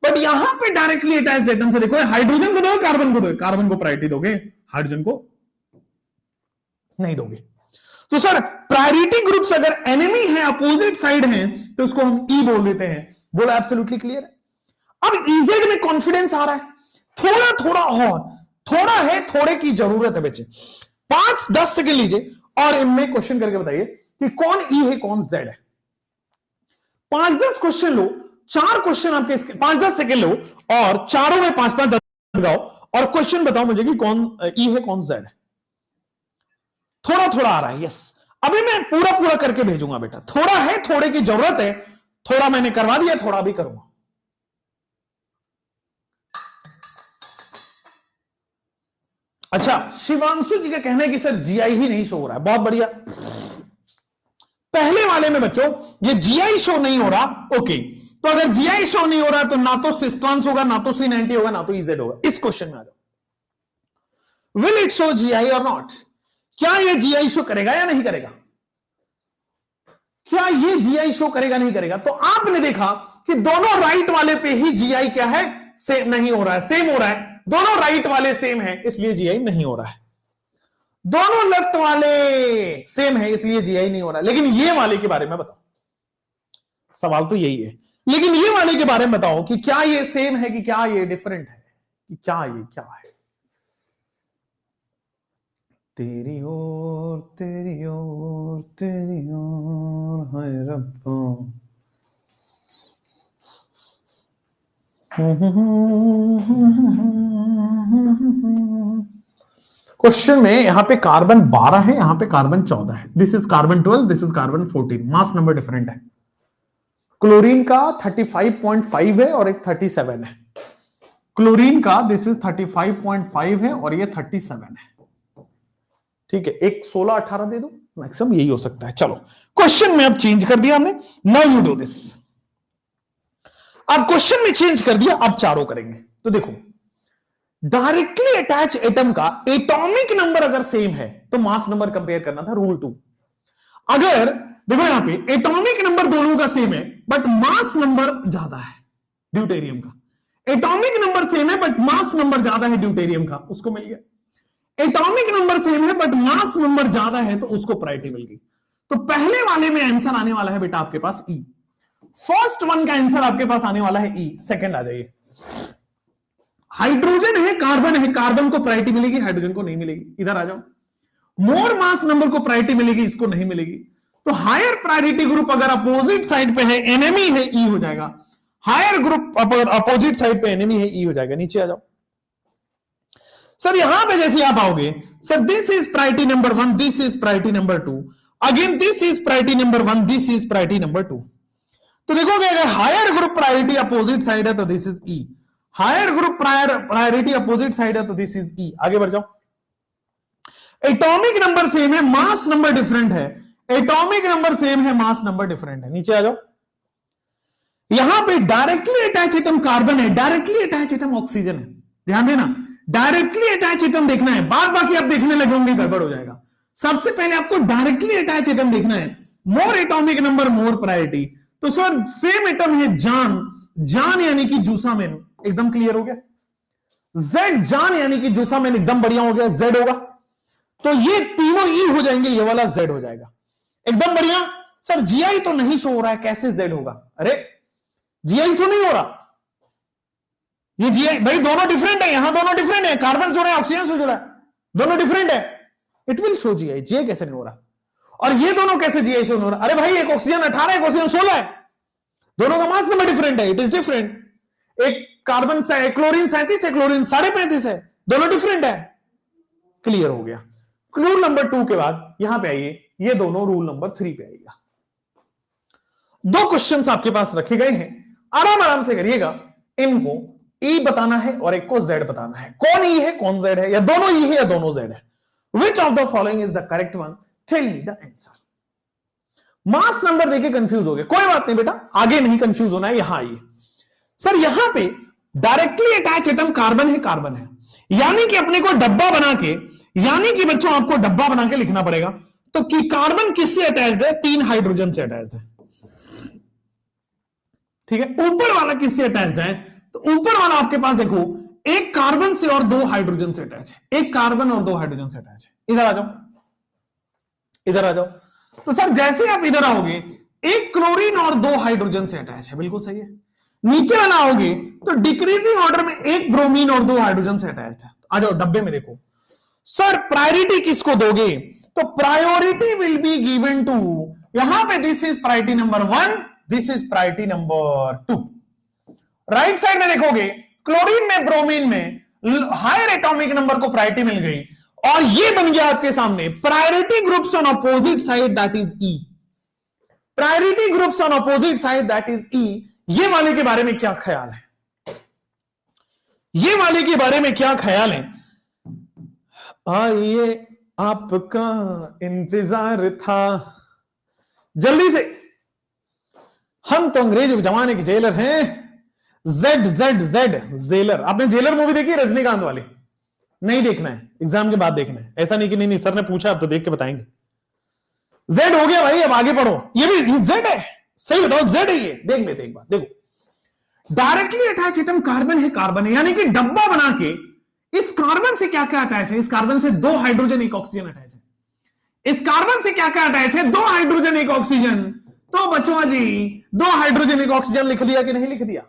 बट यहां पे डायरेक्टली अटैच्ड एटम से देखो, हाइड्रोजन को दोगे, कार्बन को दोगे, कार्बन को प्रायोरिटी दोगे, हाइड्रोजन को नहीं दोगे। तो सर प्रायोरिटी ग्रुप्स अगर एनिमी है, अपोजिट साइड है, तो उसको हम ई बोल देते हैं। बोला एब्सोल्युटली क्लियर है? अब इजेड में कॉन्फिडेंस आ रहा है, थोड़ा थोड़ा और, थोड़ा है, थोड़े की जरूरत है बच्चे। 5-10 सेकंड लीजिए और इनमें क्वेश्चन करके बताइए कि कौन ई है कौन जेड है। 5-10 क्वेश्चन लो, 4 क्वेश्चन आपके 5-10 सेकंड लो और चारों में 5-5 लगाओ और क्वेश्चन बताओ मुझे कि कौन ई है कौन जेड है। थोड़ा थोड़ा आ रहा है, यस। अभी मैं पूरा पूरा करके भेजूंगा बेटा, थोड़ा है, थोड़े की जरूरत है, थोड़ा मैंने करवा दिया, थोड़ा भी करूंगा। अच्छा, शिवांशु जी का कहना है कि सर जीआई ही नहीं शो हो रहा है, बहुत बढ़िया। पहले वाले में बच्चों ये जीआई शो नहीं हो रहा, ओके, तो अगर जीआई शो नहीं हो रहा है तो ना तो सिस ट्रांस होगा, ना तो C90 होगा, ना तो इजेड होगा। इस क्वेश्चन में आ जाओ, विल इट शो जीआई और नॉट? क्या ये जीआई शो करेगा या नहीं करेगा? क्या ये जीआई शो करेगा नहीं करेगा? तो आपने देखा कि दोनों राइट वाले पे ही जीआई क्या है, सेम नहीं हो रहा है, सेम हो रहा है, दोनों राइट वाले सेम है इसलिए जीआई नहीं हो रहा है, दोनों लेफ्ट वाले सेम है इसलिए जीआई नहीं हो रहा है। लेकिन ये वाले के बारे में बताओ, सवाल तो यही है, लेकिन ये वाले के बारे में बताओ कि क्या ये सेम है कि क्या ये डिफरेंट है, कि क्या ये क्या है? तेरी ओर तेरी ओर तेरी ओर हाय रब्बा। क्वेश्चन में यहां पे कार्बन 12 है, यहां पे कार्बन 14 है, this is carbon 12, this is carbon 14, mass number different है। क्लोरीन का 35.5 है और एक 37 है, क्लोरीन का दिस इज 35.5 है और ये 37 है, ठीक है। एक 16-18 दे दो, मैक्सिमम यही हो सकता है। चलो क्वेश्चन में अब चेंज कर दिया हमने, नाउ यू डू दिस। अब क्वेश्चन में चेंज कर दिया, अब चारों करेंगे। तो देखो, डायरेक्टली अटैच एटम का एटॉमिक नंबर अगर सेम है तो मास नंबर कंपेयर करना था, रूल 2। अगर देखो यहां पे एटॉमिक नंबर दोनों का सेम है बट मास नंबर ज्यादा है ड्यूटेरियम का, एटॉमिक नंबर सेम है बट मास नंबर ज्यादा है ड्यूटेरियम का, उसको मिल गया। एटॉमिक नंबर सेम है बट मास नंबर ज्यादा है तो उसको प्रायोरिटी मिल गई। तो पहले वाले में आंसर आने वाला है बेटा आपके पास ई, फर्स्ट वन का आंसर आपके पास आने वाला है ई। सेकंड आ जाइए, हाइड्रोजन है, कार्बन है, कार्बन को प्रायोरिटी मिलेगी, हाइड्रोजन को नहीं मिलेगी। इधर आ जाओ, मोर मास नंबर को प्रायोरिटी मिलेगी, इसको नहीं मिलेगी। तो हायर प्रायोरिटी ग्रुप अगर अपोजिट साइड पे है, एनिमी है, ई हो जाएगा। हायर ग्रुप अगर अपोजिट साइड पे एनिमी है, ई हो जाएगा। नीचे आ जाओ सर, यहां पे जैसे आप आओगे, sir this is priority number 1, this is priority number 2, again this is priority number 1, this is priority number 2। तो देखोगे अगर higher group priority opposite side है तो this is E, higher group priority opposite side है तो this is ई। आगे बढ़ जाओ। एटॉमिक नंबर सेम है, मास नंबर डिफरेंट है, एटॉमिक नंबर सेम है, मास नंबर डिफरेंट है। नीचे आ जाओ। यहां पे डायरेक्टली अटैच एटम कार्बन है, डायरेक्टली अटैच एटम ऑक्सीजन है। ध्यान देना, डायरेक्टली अटैच एटम देखना है, बाद बाकी आप देखने लगे होंगे गड़बड़ हो जाएगा। सबसे पहले आपको डायरेक्टली अटैच एटम देखना है। मोर एटॉमिक नंबर मोर प्रायोरिटी। तो सर सेम एटम है जान, जान यानी कि जूसामेन, एकदम क्लियर हो गया। जेड जान यानी कि जूसामेन, एकदम बढ़िया हो गया। जेड होगा तो ये तीनों ई हो जाएंगे, ये वाला जेड हो जाएगा, एकदम बढ़िया। सर जीआई तो नहीं शो हो रहा है, कैसे जेड होगा? अरे जीआई शो नहीं हो रहा, ये जीआई भाई दोनों डिफरेंट है, यहां दोनों डिफरेंट है, कार्बन से जुड़ा है, ऑक्सीजन से जुड़ा है, दोनों डिफरेंट है। It will show GI, GI कैसे नहीं हो रहा? और ये दोनों कैसे जीआई शो नहीं हो रहा? अरे भाई एक ऑक्सीजन 18 है, एक ऑक्सीजन 16 है, दोनों का मास नंबर डिफरेंट है, इट इज डिफरेंट। एक कार्बन से क्लोरीन 37 है, क्लोरीन 35.5 है, दोनों डिफरेंट है। क्लियर हो गया। रूल नंबर 2 के बाद यहां पे आइए, ये दोनों रूल नंबर 3 पे आइएगा। दो क्वेश्चंस आपके पास रखे गए हैं, आराम आराम से करिएगा। इनको ई बताना है और एक को जेड बताना है। कौन ई है कौन जेड है, या दोनों ई है या दोनों जेड है? Which of the following is the correct one? Tell me the answer. Mass number देके कंफ्यूज हो गए, कोई बात नहीं बेटा, आगे नहीं कंफ्यूज होना है। यहां आइए सर, यहां पे डायरेक्टली अटैच एटम कार्बन है, कार्बन है, यानी कि अपने को डब्बा बना के, यानी कि बच्चों आपको डब्बा बना के लिखना पड़ेगा। तो कि कार्बन किससे अटैच्ड है? 3 हाइड्रोजन से अटैच्ड है, ठीक है। ऊपर वाला किससे अटैच्ड है? तो ऊपर वाला आपके पास देखो, एक कार्बन से और 2 हाइड्रोजन से अटैच है, एक कार्बन और 2 हाइड्रोजन से अटैच है। इधर आ जाओ, इधर आ जाओ। तो सर जैसे आप इधर आओगे, एक क्लोरीन और 2 हाइड्रोजन से अटैच है, बिल्कुल सही है। नीचे वाला आओगे तो डिक्रीजिंग ऑर्डर में एक ब्रोमीन और 2 हाइड्रोजन से अटैच है। आ जाओ डब्बे में देखो। सर प्रायोरिटी किसको दोगे? तो priority will be given to, यहां पे this is priority number 1, this is priority number 2। Right side में देखोगे, क्लोरीन में ब्रोमीन में हायर एटॉमिक नंबर को प्रायोरिटी मिल गई, और ये बन गया आपके सामने priority groups on opposite side, that is E. Priority groups on opposite side, that is E. ये वाले के बारे में क्या ख्याल है? ये वाले के बारे में क्या ख्याल है? आइए आपका इंतजार था, जल्दी से, हम तो अंग्रेज जमाने के जेलर हैं। Z Z Z jailer. आपने जेलर मूवी देखी रजनीकांत वाली? नहीं देखना है, एग्जाम के बाद देखना है। ऐसा नहीं कि नहीं सर ने पूछा, अब तो देख के बताएंगे। जेड हो गया भाई, अब आगे पढ़ो। ये भी जेड है, सही बताओ जेड है ये, देख लेते एक बार। देखो डायरेक्टली अटैच एटम कार्बन है, कार्बन है, यानी कि डब्बा बना के इस कार्बन से क्या क्या अटैच है? इस कार्बन से 2 हाइड्रोजन 1 ऑक्सीजन अटैच है। इस कार्बन से क्या क्या अटैच है? 2 हाइड्रोजन 1 ऑक्सीजन। तो बच्चों जी 2 हाइड्रोजन 1 ऑक्सीजन लिख दिया कि नहीं लिख दिया?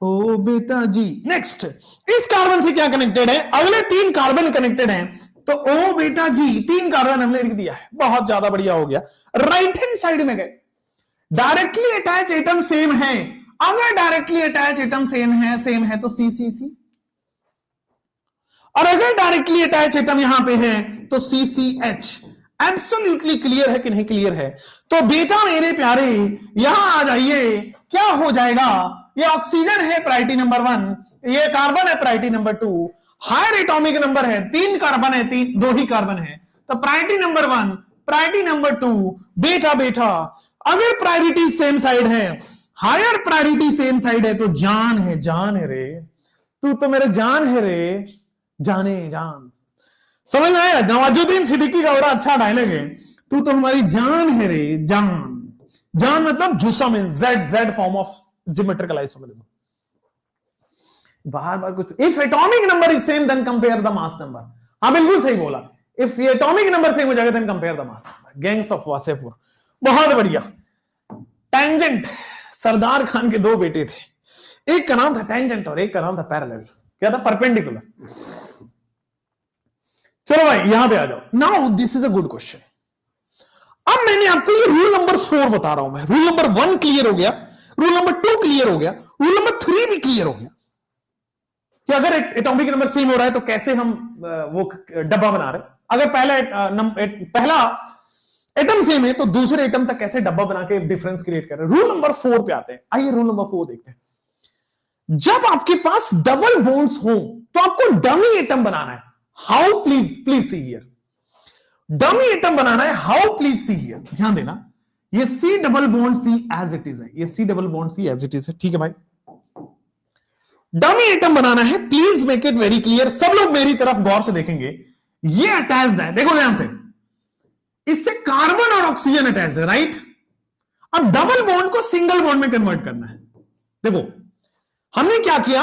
ओ बेटा जी। नेक्स्ट, इस कार्बन से क्या कनेक्टेड है? अगले 3 कार्बन कनेक्टेड हैं, तो ओ बेटा जी 3 कार्बन हमने लिख दिया है, बहुत ज्यादा बढ़िया हो गया। राइट हैंड साइड में गए, डायरेक्टली अटैच एटम सेम है। अगर डायरेक्टली अटैच एटम सेम है तो सी सी सी, और अगर डायरेक्टली अटैच एटम यहां पे है तो सी सी एच। एब्सोल्युटली क्लियर है कि नहीं क्लियर है? तो बेटा मेरे प्यारे यहां आ जाइए, क्या हो जाएगा? ये ऑक्सीजन है प्रायोरिटी नंबर 1, ये कार्बन है priority number 2, higher atomic number है, 3 कार्बन है, 2 ही कार्बन है, तो प्रायोरिटी नंबर 1, प्रायोरिटी नंबर 2। बेटा बेटा अगर प्रायोरिटी सेम साइड है, हायर प्रायोरिटी सेम साइड है, तो जान है, जान है रे, तू तो मेरे जान है रे, जाने जान। समझ में आया? नवाजुद्दीन सिद्दीकी का बड़ा अच्छा डायलॉग है, तू तो हमारी जान है रे, जान। जान मतलब जूसा में, Z Z form of geometrical isomerism. बार बार कुछ, if atomic number is same then compare the mass number. हाँ बिल्कुल सही बोला, इफ एटॉमिक नंबर सेम हो जाएगा then compare the mass number. Gangs of Wasseypur, बहुत बढ़िया। टेंजेंट, सरदार खान के 2 बेटे थे, एक का नाम था टेंजेंट और एक का नाम था पैरेलल। क्या था? परपेंडिकुलर। चलो भाई यहां पे आ जाओ। Now this is a good question. अब मैंने आपको ये रूल नंबर 4 बता रहा हूं मैं। रूल नंबर 1 क्लियर हो गया, रूल नंबर 2 क्लियर हो गया, रूल नंबर 3 भी क्लियर हो गया कि अगर एटॉमिक नंबर सेम हो रहा है तो कैसे हम वो डब्बा बना रहे हैं। अगर पहला एटम सेम है तो दूसरे एटम तक कैसे डब्बा बना के डिफरेंस क्रिएट कर रहे हैं। रूल नंबर 4 पे आते हैं। आइए रूल नंबर 4 देखते हैं। जब आपके पास डबल बॉन्ड्स हो तो आपको डमी एटम बनाना है। How, please see here. Dummy atom बनाना है। How, please see here. ध्यान देना, ये C double bond C as it is है। ये C double bond C as it is है। ठीक है भाई, डमी एटम बनाना है। Please make it very clear. सब लोग मेरी तरफ गौर से देखेंगे। ये अटैच्ड है, देखो ध्यान से, इससे कार्बन और ऑक्सीजन अटैच है, राइट। अब डबल बॉन्ड को सिंगल बॉन्ड में कन्वर्ट करना है। देखो हमने क्या किया,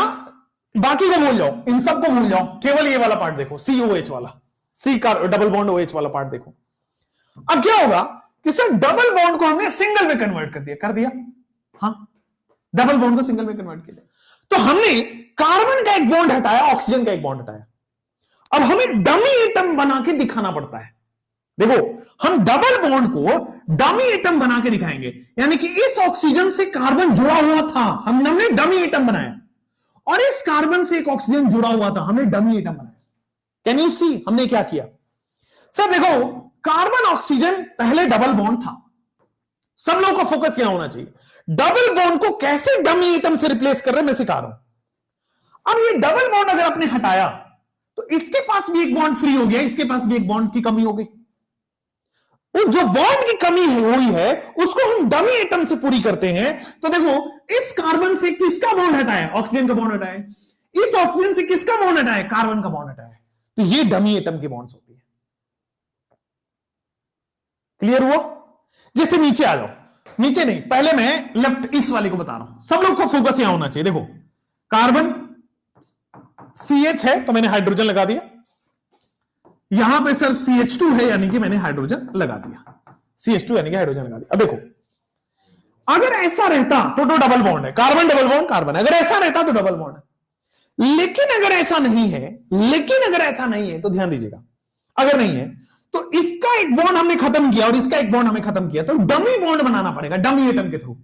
बाकी को भूल जाओ, इन सबको भूल जाओ, केवल ये वाला पार्ट देखो, COH वाला, सी का डबल बॉन्ड OH वाला पार्ट देखो। अब क्या होगा कि सर डबल बॉन्ड को हमने सिंगल में कन्वर्ट कर दिया। हाँ, डबल बॉन्ड को सिंगल में कन्वर्ट किया। तो हमने कार्बन का एक बॉन्ड हटाया, ऑक्सीजन का एक बॉन्ड हटाया। अब हमें डमी एटम बना के दिखाना पड़ता है। देखो हम डबल बॉन्ड को डमी एटम बना के दिखाएंगे, यानी कि इस ऑक्सीजन से कार्बन जुड़ा हुआ था, हमने डमी एटम बनाया, और इस कार्बन से एक ऑक्सीजन जुड़ा हुआ था, हमने डमी एटम बनाया। कैन यू सी हमने क्या किया? सर देखो, कार्बन ऑक्सीजन पहले डबल बॉन्ड था। सब लोगों का फोकस यहां होना चाहिए, डबल बॉन्ड को कैसे डमी एटम से रिप्लेस कर रहे हैं मैं सिखा रहा हूं। अब ये डबल बॉन्ड अगर आपने हटाया तो इसके पास भी एक बॉन्ड फ्री हो गया, इसके पास भी एक बॉन्ड की कमी हो गई। जो बॉन्ड की कमी हुई है उसको हम डमी एटम से पूरी करते हैं। तो देखो, इस कार्बन से किसका बॉन्ड हटाया? ऑक्सीजन का बॉन्ड हटाया। इस ऑक्सीजन से किसका बॉन्ड हटाया? कार्बन का बॉन्ड हटाया। तो ये डमी एटम की बॉन्ड्स होती है। क्लियर हुआ? जैसे नीचे आ जाओ, नीचे नहीं, पहले मैं लेफ्ट इस वाले को बता रहा हूं। सब लोग को फोकस यहां होना चाहिए। देखो कार्बन CH है तो मैंने हाइड्रोजन लगा दिया, यहां पे सर CH2 है यानी कि मैंने हाइड्रोजन लगा दिया। CH2 यानी कि हाइड्रोजन लगा दिया। अब देखो, अगर ऐसा रहता तो डबल बॉन्ड है, कार्बन डबल बॉन्ड कार्बन, अगर ऐसा रहता तो डबल बॉन्ड है। लेकिन अगर ऐसा नहीं है, तो ध्यान दीजिएगा, अगर नहीं है तो इसका एक बॉन्ड हमने खत्म किया और इसका एक बॉन्ड हमने खत्म किया, तो डमी बॉन्ड बनाना पड़ेगा डमी एटम के थ्रू।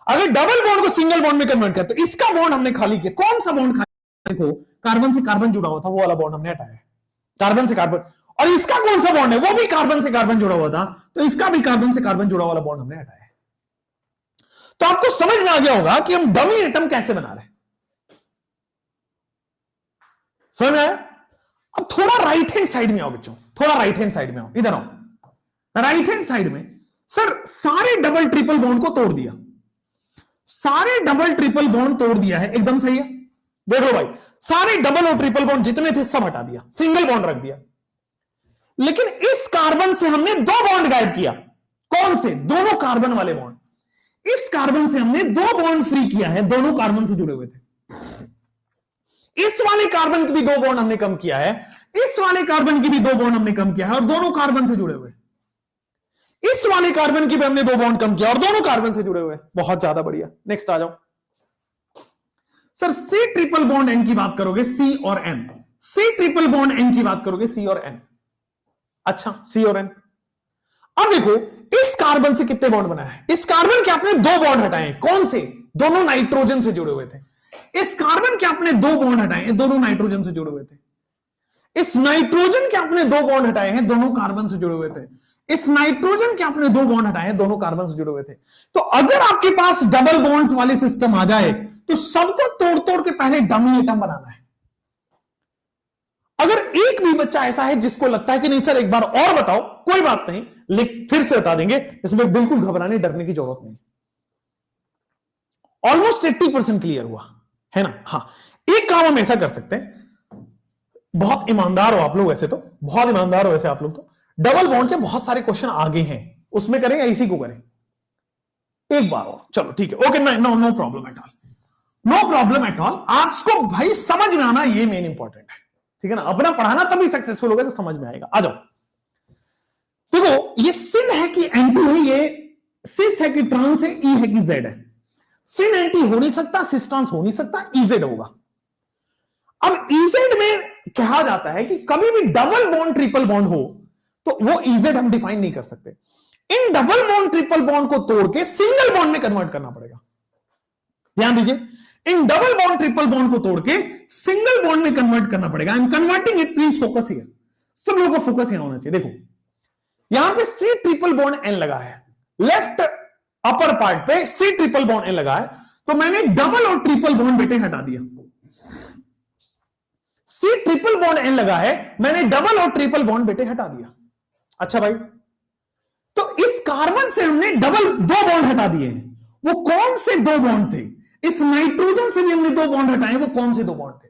अगर डबल बॉन्ड को सिंगल बॉन्ड में कन्वर्ट किया तो इसका बॉन्ड हमने खाली किया। कौन सा बॉन्ड खाली? देखो कार्बन से कार्बन जुड़ा हुआ था, वो वाला बॉन्ड हमने हटाया, कार्बन से कार्बन। और इसका कौन सा बॉन्ड है? वो भी कार्बन से कार्बन जुड़ा हुआ था, तो इसका भी कार्बन से कार्बन जुड़ा वाला बॉन्ड हमने हटाया। तो आपको समझ में आ गया होगा कि हम डमी एटम कैसे बना रहे हैं। समझ में आया? अब थोड़ा राइट हैंड साइड में आओ बच्चों, थोड़ा राइट हैंड साइड में आओ, इधर आओ। राइट हैंड साइड में सर सारे डबल ट्रिपल बॉन्ड को तोड़ दिया, सारे डबल ट्रिपल बॉन्ड तोड़ दिया है, एकदम सही है। देखो भाई, सारे डबल और ट्रिपल बॉन्ड जितने थे सब हटा दिया, सिंगल बॉन्ड रख दिया। लेकिन इस कार्बन से हमने दो बॉन्ड गायब किया। कौन से? दोनों कार्बन वाले बॉन्ड। इस कार्बन से हमने दो बॉन्ड फ्री किया है, दोनों कार्बन से जुड़े हुए थे। इस वाले कार्बन की भी दो बॉन्ड हमने कम किया है, इस वाले कार्बन की भी दो बॉन्ड हमने कम किया है और दोनों कार्बन से जुड़े हुए। इस वाले कार्बन की भी हमने दो बॉन्ड कम किया और दोनों कार्बन से जुड़े हुए। बहुत ज्यादा बढ़िया। नेक्स्ट आ जाओ sir, C triple bond N की बात करोगे, C और N। C triple bond N की बात करोगे, C और N। अच्छा, C और N। अब देखो, इस कार्बन से कितने बॉन्ड बनाए हैं? इस कार्बन के आपने दो बॉन्ड हटाए हैं। कौन से? दोनों नाइट्रोजन से जुड़े हुए थे। इस कार्बन के आपने दो बॉन्ड हटाए हैं, दोनों नाइट्रोजन से जुड़े हुए थे। इस नाइट्रोजन के आपने दो बॉन्ड हटाए हैं, दोनों कार्बन से जुड़े हुए थे। इस नाइट्रोजन के आपने दो बॉन्ड हटाए हैं, दोनों कार्बन से जुड़े हुए थे। तो अगर आपके पास डबल बॉन्ड्स वाली सिस्टम आ जाए तो सबको तोड़ तोड़ के पहले डमी एटम बनाना है। अगर एक भी बच्चा ऐसा है जिसको लगता है कि नहीं सर एक बार और बताओ, कोई बात नहीं, फिर से बता देंगे, इसमें बिल्कुल घबराने डरने की जरूरत नहीं। ऑलमोस्ट 80% क्लियर हुआ है ना? हाँ, एक काम हम ऐसा कर सकते हैं, बहुत ईमानदार हो आप लोग, वैसे तो बहुत ईमानदार हो वैसे आप लोग तो। डबल बॉन्ड के बहुत सारे क्वेश्चन आगे हैं, उसमें करें या इसी को करें? एक बार और, चलो ठीक है, okay, no problem at all, no problem at all. आपको भाई समझ में आना ये मेन इंपॉर्टेंट है, ठीक है ना? अपना पढ़ाना तभी सक्सेसफुल होगा तो समझ में आएगा। आ जाओ, देखो ये सिन है कि N2 है, ये सिस है कि ट्रांस है, ई है कि जेड है। सिन एंटी हो नहीं सकता, सिस ट्रांस हो नहीं सकता, इजेड होगा। अब इजेड में कहा जाता है कि कभी भी डबल बॉन्ड ट्रिपल बॉन्ड हो तो वो इजेड हम डिफाइन नहीं कर सकते। In double bond triple bond को तोड़ के सिंगल बॉन्ड में कन्वर्ट करना पड़ेगा। ध्यान दीजिए, in double bond triple bond को तोड़ के सिंगल बॉन्ड में कन्वर्ट करना पड़ेगा। I am converting it, please focus here. सब लोगों का फोकस यहां होना चाहिए। देखो यहां पे सी ट्रिपल बॉन्ड एन लगा है, लेफ्ट अपर पार्ट पे सी ट्रिपल बॉन्ड एन लगा है, तो मैंने डबल और ट्रिपल बॉन्ड बेटे हटा दिया। सी ट्रिपल बॉन्ड एन लगा है, मैंने डबल और ट्रिपल बॉन्ड बेटे हटा दिया। अच्छा भाई, तो इस कार्बन से हमने डबल दो बॉन्ड हटा दिए हैं। वो कौन से दो बॉन्ड थे? इस नाइट्रोजन से भी हमने दो बॉन्ड हटाए, वो कौन से दो बॉन्ड थे?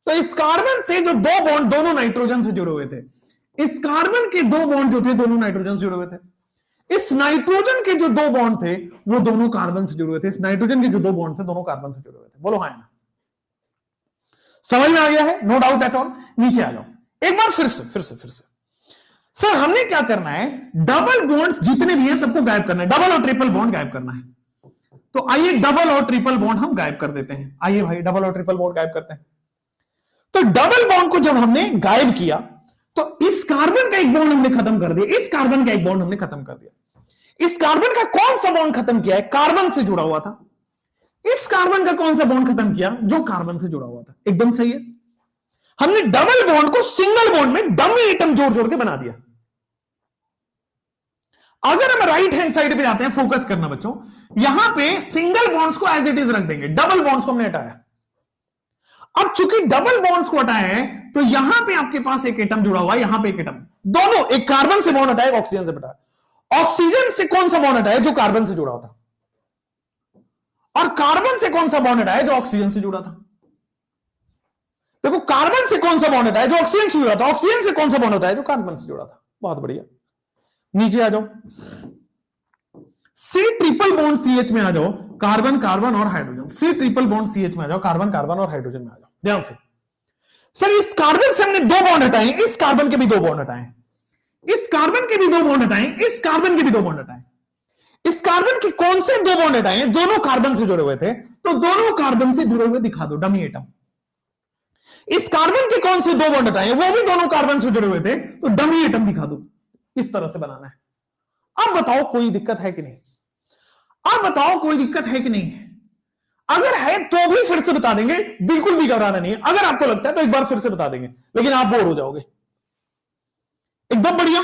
तो इस कार्बन से जो दो बॉन्ड दोनों नाइट्रोजन से जुड़े हुए थे, इस कार्बन के दो बॉन्ड जो थे दोनों नाइट्रोजन से जुड़े हुए थे। इस नाइट्रोजन के जो दो बॉन्ड थे वो दोनों कार्बन से जुड़े हुए थे। इस नाइट्रोजन के जो दो बॉन्ड थे दोनों कार्बन से जुड़े हुए थे। बोलो हाँ ना? समझ में आ गया है? No doubt at all. नीचे आ जाओ एक बार फिर से। सर हमने क्या करना है? डबल बॉन्ड जितने भी हैं सबको गायब करना है, डबल और ट्रिपल बॉन्ड गायब करना है। तो आइए डबल और ट्रिपल बॉन्ड हम गायब कर देते हैं। आइए भाई डबल और ट्रिपल बॉन्ड गायब करते हैं। तो डबल बॉन्ड को जब हमने गायब किया तो इस कार्बन का एक बॉन्ड हमने खत्म कर दिया, इस कार्बन का एक बॉन्ड हमने खत्म कर दिया। इस कार्बन का कौन सा बॉन्ड खत्म किया है? कार्बन से जुड़ा हुआ था। इस कार्बन का कौन सा बॉन्ड खत्म किया? जो कार्बन से जुड़ा हुआ था। एकदम सही है। हमने डबल बॉन्ड को सिंगल बॉन्ड में डमी एटम जोड़ के बना दिया। अगर हम राइट हैंड साइड पे जाते हैं, फोकस करना बच्चों, यहां पे सिंगल बॉन्ड्स को एज इट इज रख देंगे, डबल बॉन्ड्स को हमने हटाया। अब चूंकि डबल बॉन्ड्स को हटाया है तो यहां पे आपके पास एक एटम जुड़ा हुआ है, यहां पे एक एटम, दोनों, एक कार्बन से बॉन्ड हटाया, ऑक्सीजन से हटाया। ऑक्सीजन से कौन सा बॉन्ड हटाया? जो कार्बन से जुड़ा होता। और कार्बन से कौन सा बॉन्ड हटाया? जो ऑक्सीजन से जुड़ा था। देखो कार्बन से कौन सा बॉन्ड हटाया? जो ऑक्सीजन से जुड़ा था। ऑक्सीजन से कौन सा बॉन्ड हटाया? जो कार्बन से जुड़ा था। बहुत बढ़िया। नीचे आ जाओ, सी ट्रिपल बॉन्ड सीएच में आ जाओ, कार्बन कार्बन और hydrogen. C triple bond CH में आ जाओ, कार्बन कार्बन और हाइड्रोजन में आ जाओ। ध्यान से। सर इस कार्बन से हमने दो बॉन्ड हटाए, इस कार्बन के भी दो बॉन्ड हटाए, इस कार्बन के भी दो बॉन्ड हटाए, इस कार्बन के भी दो बॉन्ड हटाए। इस कार्बन के कौन से दो बॉन्ड हटाए? दोनों कार्बन से जुड़े हुए थे, तो दोनों कार्बन से जुड़े हुए दिखा दो, डमी एटम। इस कार्बन के कौन से दो बॉन्ड हटाए? वो भी दोनों कार्बन से जुड़े हुए थे, तो डमी एटम दिखा दो। इस तरह से बनाना है। अब बताओ कोई दिक्कत है कि नहीं? अब बताओ कोई दिक्कत है कि नहीं है? अगर है तो भी फिर से बता देंगे, बिल्कुल भी घबराना नहीं है। अगर आपको लगता है तो एक बार फिर से बता देंगे, लेकिन आप बोर हो जाओगे। एकदम बढ़िया,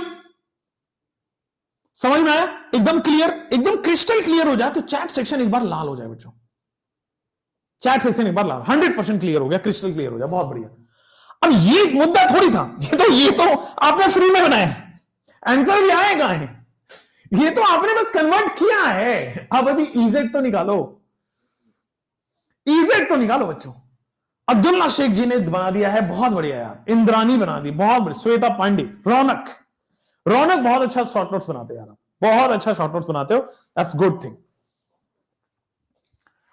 समझ में आया? एकदम क्लियर, एकदम क्रिस्टल क्लियर हो जाए तो चैट सेक्शन एक बार लाल हो जाए बच्चों। चैट सेक्शन एक बार लाल, 100% क्लियर हो गया, क्रिस्टल क्लियर हो जाए। बहुत बढ़िया। अब ये मुद्दा थोड़ी था, ये तो आपने फ्री में बनाया है, आंसर भी आएगा है। ये तो आपने बस कन्वर्ट किया है। अब अभी इजेड तो निकालो, इजेड तो निकालो बच्चों। अब्दुल्ला शेख जी ने बना दिया है, बहुत बढ़िया यार। इंद्रानी बना दी, बहुत बढ़िया। श्वेता पांडे, रौनक बहुत अच्छा शॉर्ट नोट्स बनाते यार, बहुत अच्छा शॉर्ट नोट्स बनाते हो, दैट्स गुड थिंग,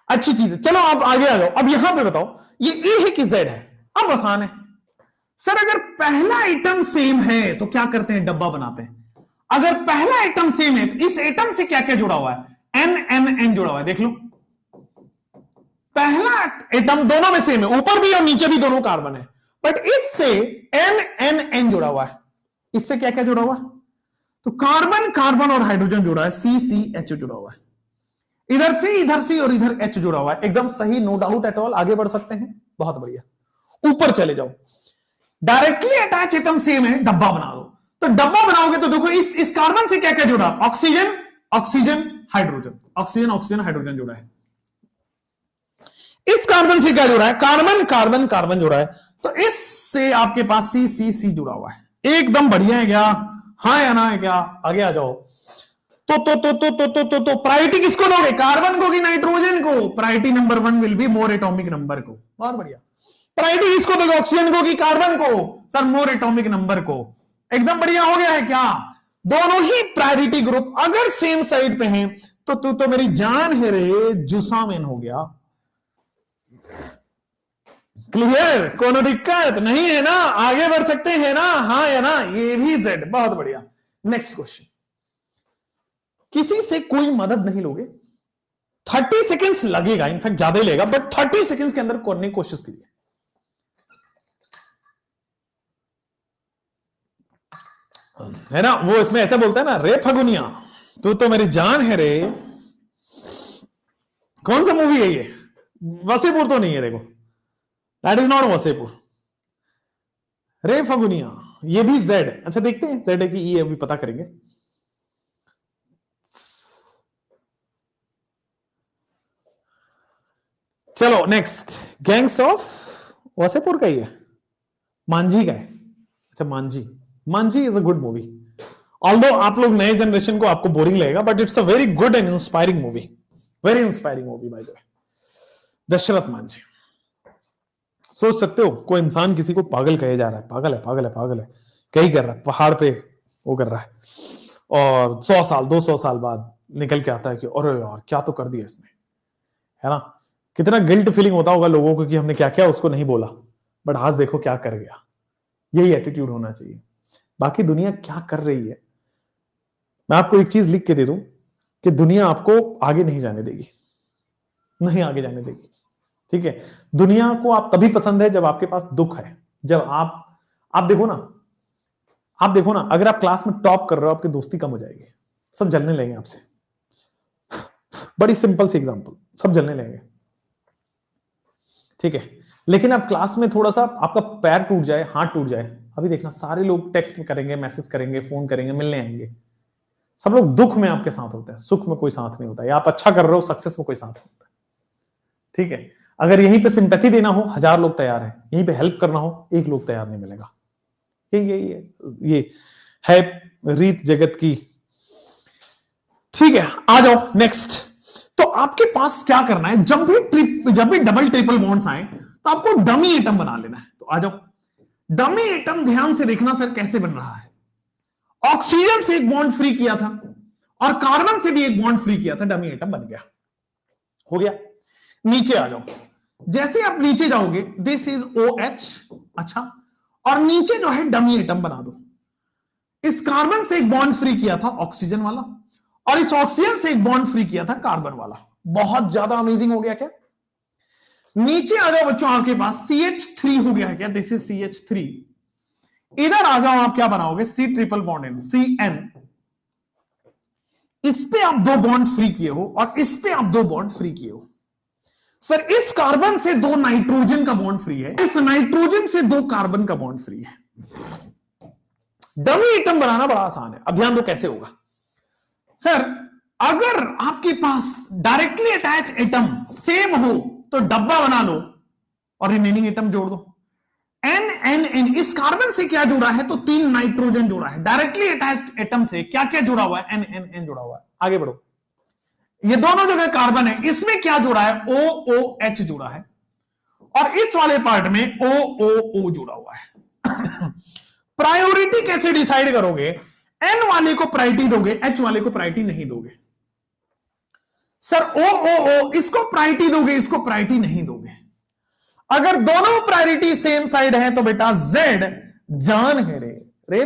अच्छी चीज है। चलो आप आगे आ जाओ। अब यहां पे बताओ ये ए है कि जेड है? अब आसान है सर। अगर पहला आइटम सेम है तो क्या करते हैं? डब्बा बनाते हैं। अगर पहला आइटम सेम है तो इस एटम से क्या क्या जुड़ा हुआ है? एन एन एन जुड़ा हुआ है। देख लो, पहला एटम दोनों में सेम है, ऊपर भी और नीचे भी दोनों कार्बन है, बट इससे एन एन एन जुड़ा हुआ है। इससे क्या क्या जुड़ा हुआ है? तो कार्बन कार्बन और हाइड्रोजन जुड़ा है, सी सी एच जुड़ा हुआ है। इधर सी और इधर एच जुड़ा हुआ है। एकदम सही, नो डाउट एट ऑल। आगे बढ़ सकते हैं, बहुत बढ़िया। ऊपर चले जाओ, डायरेक्टली अटैच एटम सेम है, डब्बा बना दो। तो डब्बा बनाओगे तो देखो इस कार्बन से क्या क्या जुड़ा? Oxygen oxygen hydrogen, oxygen oxygen hydrogen जुड़ा है। इस कार्बन से क्या जुड़ा है? कार्बन कार्बन कार्बन जुड़ा है। तो इससे आपके पास सी सी सी जुड़ा हुआ है। एकदम बढ़िया है क्या? हाँ या ना है क्या? आगे आ जाओ। तो प्रायोरिटी किसको दोगे? कार्बन को कि नाइट्रोजन को? Priority number 1 will be more atomic number को। बहुत बढ़िया। प्रायोरिटी किसको दोगे? ऑक्सीजन को कि कार्बन को? सर मोर एटॉमिक नंबर को। एकदम बढ़िया हो गया है क्या? दोनों ही प्रायोरिटी ग्रुप अगर सेम साइड पे हैं तो तू तो मेरी जान है रे, जुसामेन हो गया। क्लियर? कोनो दिक्कत नहीं है ना? आगे बढ़ सकते हैं ना? हाँ या ना? ये भी जेड। बहुत बढ़िया। Next question. किसी से कोई मदद नहीं लोगे, 30 सेकेंड्स लगेगा, इनफैक्ट ज्यादा ही लगेगा, बट 30 सेकेंड्स के अंदर करने की कोशिश कीजिए। है ना? वो इसमें ऐसा बोलता है ना, रे फगुनिया तू तो मेरी जान है रे। कौन सा मूवी है ये? वसेपुर तो नहीं है, देखो दैट इज नॉट वसेपुर। रे फगुनिया, ये भी जेड। अच्छा देखते हैं जेड है कि ई, अभी पता करेंगे। चलो नेक्स्ट, गैंग्स ऑफ वसेपुर का ही है, मांझी का है। अच्छा Manjhi, Manjhi is a good movie, although आप लोग नए जनरेशन को आपको बोरिंग लगेगा, but it's a very good and inspiring movie, very inspiring movie by the way. Dashrath Manjhi. सोच सकते हो कोई इंसान किसी को पागल कहे जा रहा है, पागल है पागल है पागल है, क्या ही कर रहा है, पहाड़ पे वो कर रहा है, और 100 साल 200 साल बाद निकल के आता है कि अरे यार क्या तो कर दिया इसने, है ना। कितना गिल्ट फीलिंग होता होगा लोगों को कि हमने क्या क्या उसको नहीं बोला, बट आज देखो क्या कर गया। यही एटीट्यूड होना चाहिए। बाकी दुनिया क्या कर रही है, मैं आपको एक चीज लिख के दे दूं कि दुनिया आपको आगे नहीं जाने देगी, नहीं आगे जाने देगी, ठीक है। दुनिया को आप तभी पसंद है जब आपके पास दुख है, जब आप देखो ना, आप देखो ना, अगर आप क्लास में टॉप कर रहे हो आपकी दोस्ती कम हो जाएगी, सब जलने लगेंगे आपसे। बड़ी सिंपल सी एग्जांपल, सब जलने लगेंगे, ठीक है। लेकिन आप क्लास में थोड़ा सा आपका पैर टूट जाए, हाथ टूट जाए, अभी देखना सारे लोग टेक्स्ट करेंगे, मैसेज करेंगे, फोन करेंगे, मिलने आएंगे। सब लोग दुख में आपके साथ होते हैं, सुख में कोई साथ नहीं होता, या आप अच्छा कर रहे हो सक्सेस में कोई साथ नहीं होता, ठीक है। अगर यहीं पे सिंपैथी देना हो 1000 लोग तैयार हैं, यहीं पे हेल्प करना हो 1 लोग तैयार नहीं मिलेगा। ये है रीत जगत की, ठीक है। आ जाओ नेक्स्ट। तो आपके पास क्या करना है, जब भी डबल ट्रिपल बॉन्ड्स आए तो आपको डमी एटम बना लेना है। तो आ जाओ, डमी एटम ध्यान से देखना सर कैसे बन रहा है। ऑक्सीजन से एक बॉन्ड फ्री किया था और कार्बन से भी एक बॉन्ड फ्री किया था, डमी एटम बन गया, हो गया। नीचे आ जाओ, जैसे आप नीचे जाओगे दिस इज OH, अच्छा, और नीचे जो है डमी एटम बना दो। इस कार्बन से एक बॉन्ड फ्री किया था ऑक्सीजन वाला, और इस ऑक्सीजन से एक बॉन्ड फ्री किया था कार्बन वाला। बहुत ज्यादा अमेजिंग हो गया क्या। नीचे आ जाओ बच्चों, आपके पास CH3 हो गया है क्या, दिस इज CH3। इधर आ जाओ, आप क्या बनाओगे, C triple bond N, CN। इस पे आप 2 बॉन्ड फ्री किए हो और इस पे आप 2 बॉन्ड फ्री किए हो। सर इस कार्बन से 2 नाइट्रोजन का बॉन्ड फ्री है, इस नाइट्रोजन से 2 कार्बन का बॉन्ड फ्री है। डमी एटम बनाना बड़ा आसान है। अब ध्यान दो कैसे होगा। सर अगर आपके पास डायरेक्टली अटैच एटम सेम हो तो डब्बा बना लो और रिमेनिंग एटम जोड़ दो। N इस कार्बन से क्या जुड़ा है, तो 3 नाइट्रोजन जुड़ा है। डायरेक्टली अटैच्ड एटम से क्या क्या जुड़ा हुआ है, N जुड़ा हुआ है। आगे बढ़ो, ये दोनों जगह कार्बन है, इसमें क्या जुड़ा है, OOH जुड़ा है, और इस वाले पार्ट में OOO जुड़ा हुआ है। प्रायोरिटी कैसे डिसाइड करोगे, N वाले को प्रायोरिटी दोगे, H वाले को प्रायोरिटी नहीं दोगे। सर OOO इसको प्रायोरिटी दोगे, इसको प्रायोरिटी नहीं दोगे। अगर दोनों प्रायोरिटी सेम साइड है तो बेटा Z जान है रे, रे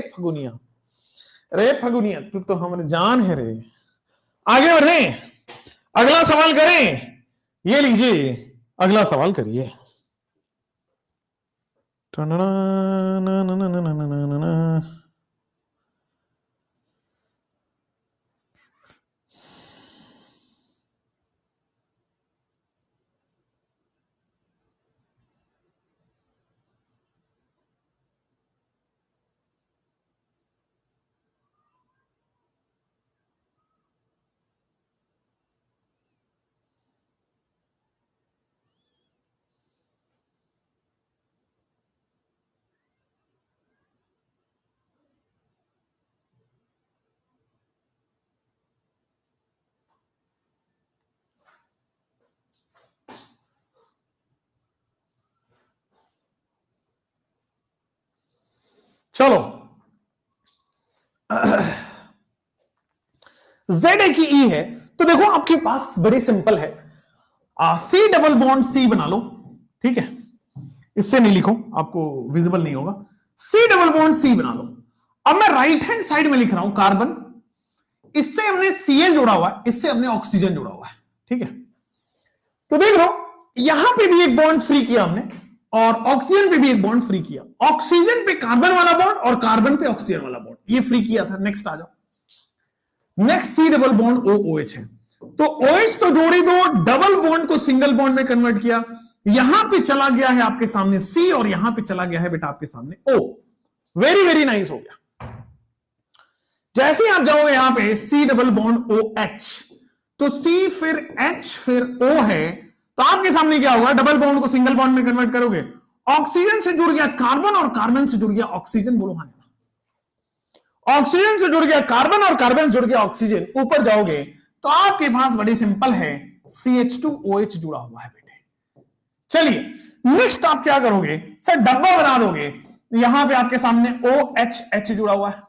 फगुनिया तू तो हमारे जान है रे। आगे बढ़े, अगला सवाल करें, ये लीजिए अगला सवाल करिए। चलो Z है कि E है, तो देखो आपके पास बड़ी सिंपल है, C डबल बॉन्ड C बना लो, ठीक है। इससे नहीं लिखो, आपको विजिबल नहीं होगा। C डबल बॉन्ड C बना लो। अब मैं राइट हैंड साइड में लिख रहा हूं कार्बन, इससे हमने Cl जोड़ा हुआ है, इससे हमने ऑक्सीजन जोड़ा हुआ है, ठीक है। तो देख लो यहां पे भी एक बॉन्ड फ्री किया हमने और ऑक्सीजन पे भी एक बॉन्ड फ्री किया। ऑक्सीजन पे कार्बन वाला बॉन्ड और कार्बन पे ऑक्सीजन वाला बॉन्ड, ये फ्री किया था। नेक्स्ट आ जाओ, next C double bond OOH है। तो OH तो जोड़ी दो, डबल बॉन्ड को सिंगल बॉन्ड में कन्वर्ट किया, यहां पे चला गया है आपके सामने C और यहां पे चला गया है बेटा आपके सामने O। वेरी वेरी नाइस हो गया। जैसे ही आप जाओगे यहां पे C डबल बॉन्ड OH, तो C फिर H फिर O है, तो आपके सामने क्या होगा, डबल बॉन्ड को सिंगल बॉन्ड में कन्वर्ट करोगे, ऑक्सीजन से जुड़ गया कार्बन और कार्बन से जुड़ गया ऑक्सीजन, बोलो हाँ। ऑक्सीजन से जुड़ गया कार्बन और कार्बन जुड़ गया ऑक्सीजन, ऊपर जाओगे तो आपके पास बड़ी सिंपल है CH2OH जुड़ा हुआ है बेटे। चलिए नेक्स्ट आप क्या करोगे सर, डब्बा बना दोगे, यहां पे आपके सामने OHH जुड़ा हुआ है,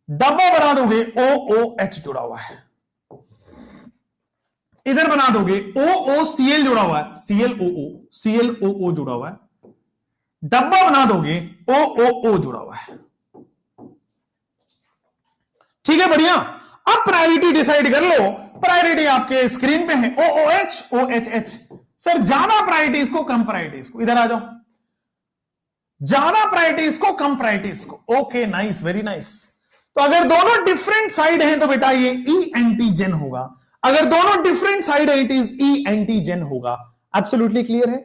डब्बा बना दोगे OOH जुड़ा हुआ है, इधर बना दोगे OOCl जुड़ा हुआ है, ClOO जुड़ा हुआ है, डब्बा बना दोगे OOO जुड़ा हुआ है। ठीक है, बढ़िया। अब प्रायोरिटी डिसाइड कर लो, प्रायोरिटी आपके स्क्रीन पे है OOH OHH। सर ज्यादा प्रायोरिटी इसको, कम प्रायोरिटी इसको, इधर आ जाओ, ज्यादा प्रायोरिटी इसको, कम प्रायोरिटी इसको। Okay nice, very nice. तो अगर दोनों डिफरेंट साइड हैं तो बेटा ये ई एंटीजन होगा, अगर दोनों डिफरेंट साइड है इट इज ई एंटीजन होगा। एब्सोल्युटली क्लियर है।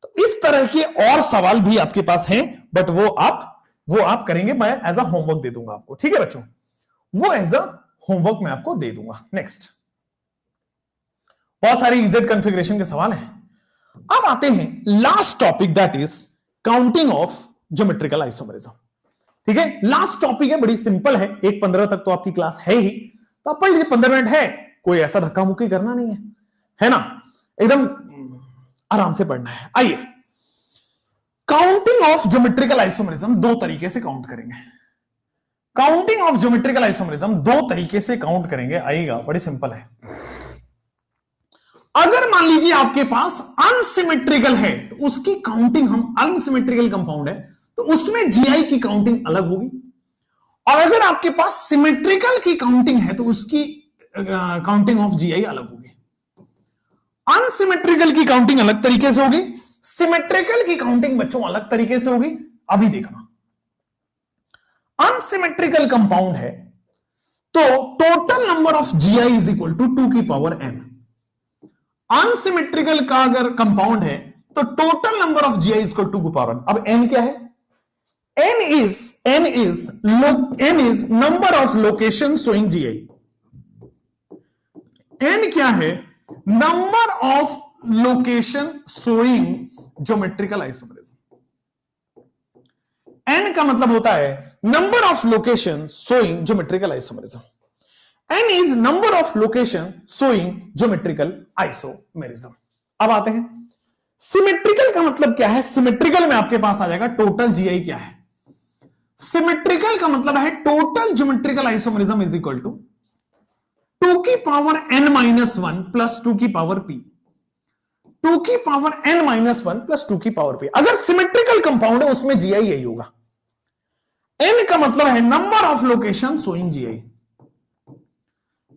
तो इस तरह के और सवाल भी आपके पास हैं, बट वो आप करेंगे, मैं एज अ होमवर्क दे दूंगा आपको। ठीक है बच्चों, वो एज अ होमवर्क मैं आपको दे दूंगा। नेक्स्ट, बहुत सारी इजेड कॉन्फ़िगरेशन के सवाल हैं। अब आते हैं last topic, that is counting of geometrical isomerism. ठीक है, लास्ट टॉपिक है, बड़ी सिंपल है, 1:15 तक तो आपकी क्लास है ही, तो आप पढ़ लीजिए, 15 मिनट है, कोई ऐसा धक्का मुक्की करना नहीं है ना, एकदम आराम से पढ़ना है। आइए, काउंटिंग ऑफ ज्योमेट्रिकल आइसोमेरिज्म दो तरीके से काउंट करेंगे। काउंटिंग ऑफ ज्योमेट्रिकल आइसोमेरिज्म दो तरीके से काउंट करेंगे, आइएगा, बड़ी सिंपल है। अगर मान लीजिए आपके पास अनसिमेट्रिकल है तो उसकी काउंटिंग हम, अनसिमेट्रिकल कंपाउंड है तो उसमें जीआई की काउंटिंग अलग होगी, और अगर आपके पास सिमेट्रिकल की काउंटिंग है तो उसकी काउंटिंग ऑफ जीआई अलग होगी। अनसिमेट्रिकल की काउंटिंग अलग तरीके से होगी, सिमेट्रिकल की काउंटिंग बच्चों अलग तरीके से होगी। अभी देखना, अनसिमेट्रिकल कंपाउंड है तो total number of GI is equal to 2 की पावर n। अनसिमेट्रिकल का अगर कंपाउंड है तो total number of GI is equal to 2 की पावर n। अब n क्या है, n is number of location showing GI. n क्या है, number of location showing geometrical isomerism. n का मतलब होता है number of location showing geometrical isomerism. n is number of location showing geometrical isomerism। अब आते हैं सिमेट्रिकल का मतलब क्या है। सिमेट्रिकल में आपके पास आ जाएगा टोटल जीआई क्या है। सिमेट्रिकल का मतलब है total geometrical isomerism is equal to 2 की पावर n माइनस 1 प्लस 2 की पावर p, 2 की पावर n माइनस 1 प्लस 2 की पावर p। अगर सिमेट्रिकल कंपाउंड है उसमें जीआई यही होगा। n का मतलब है number of location showing GI.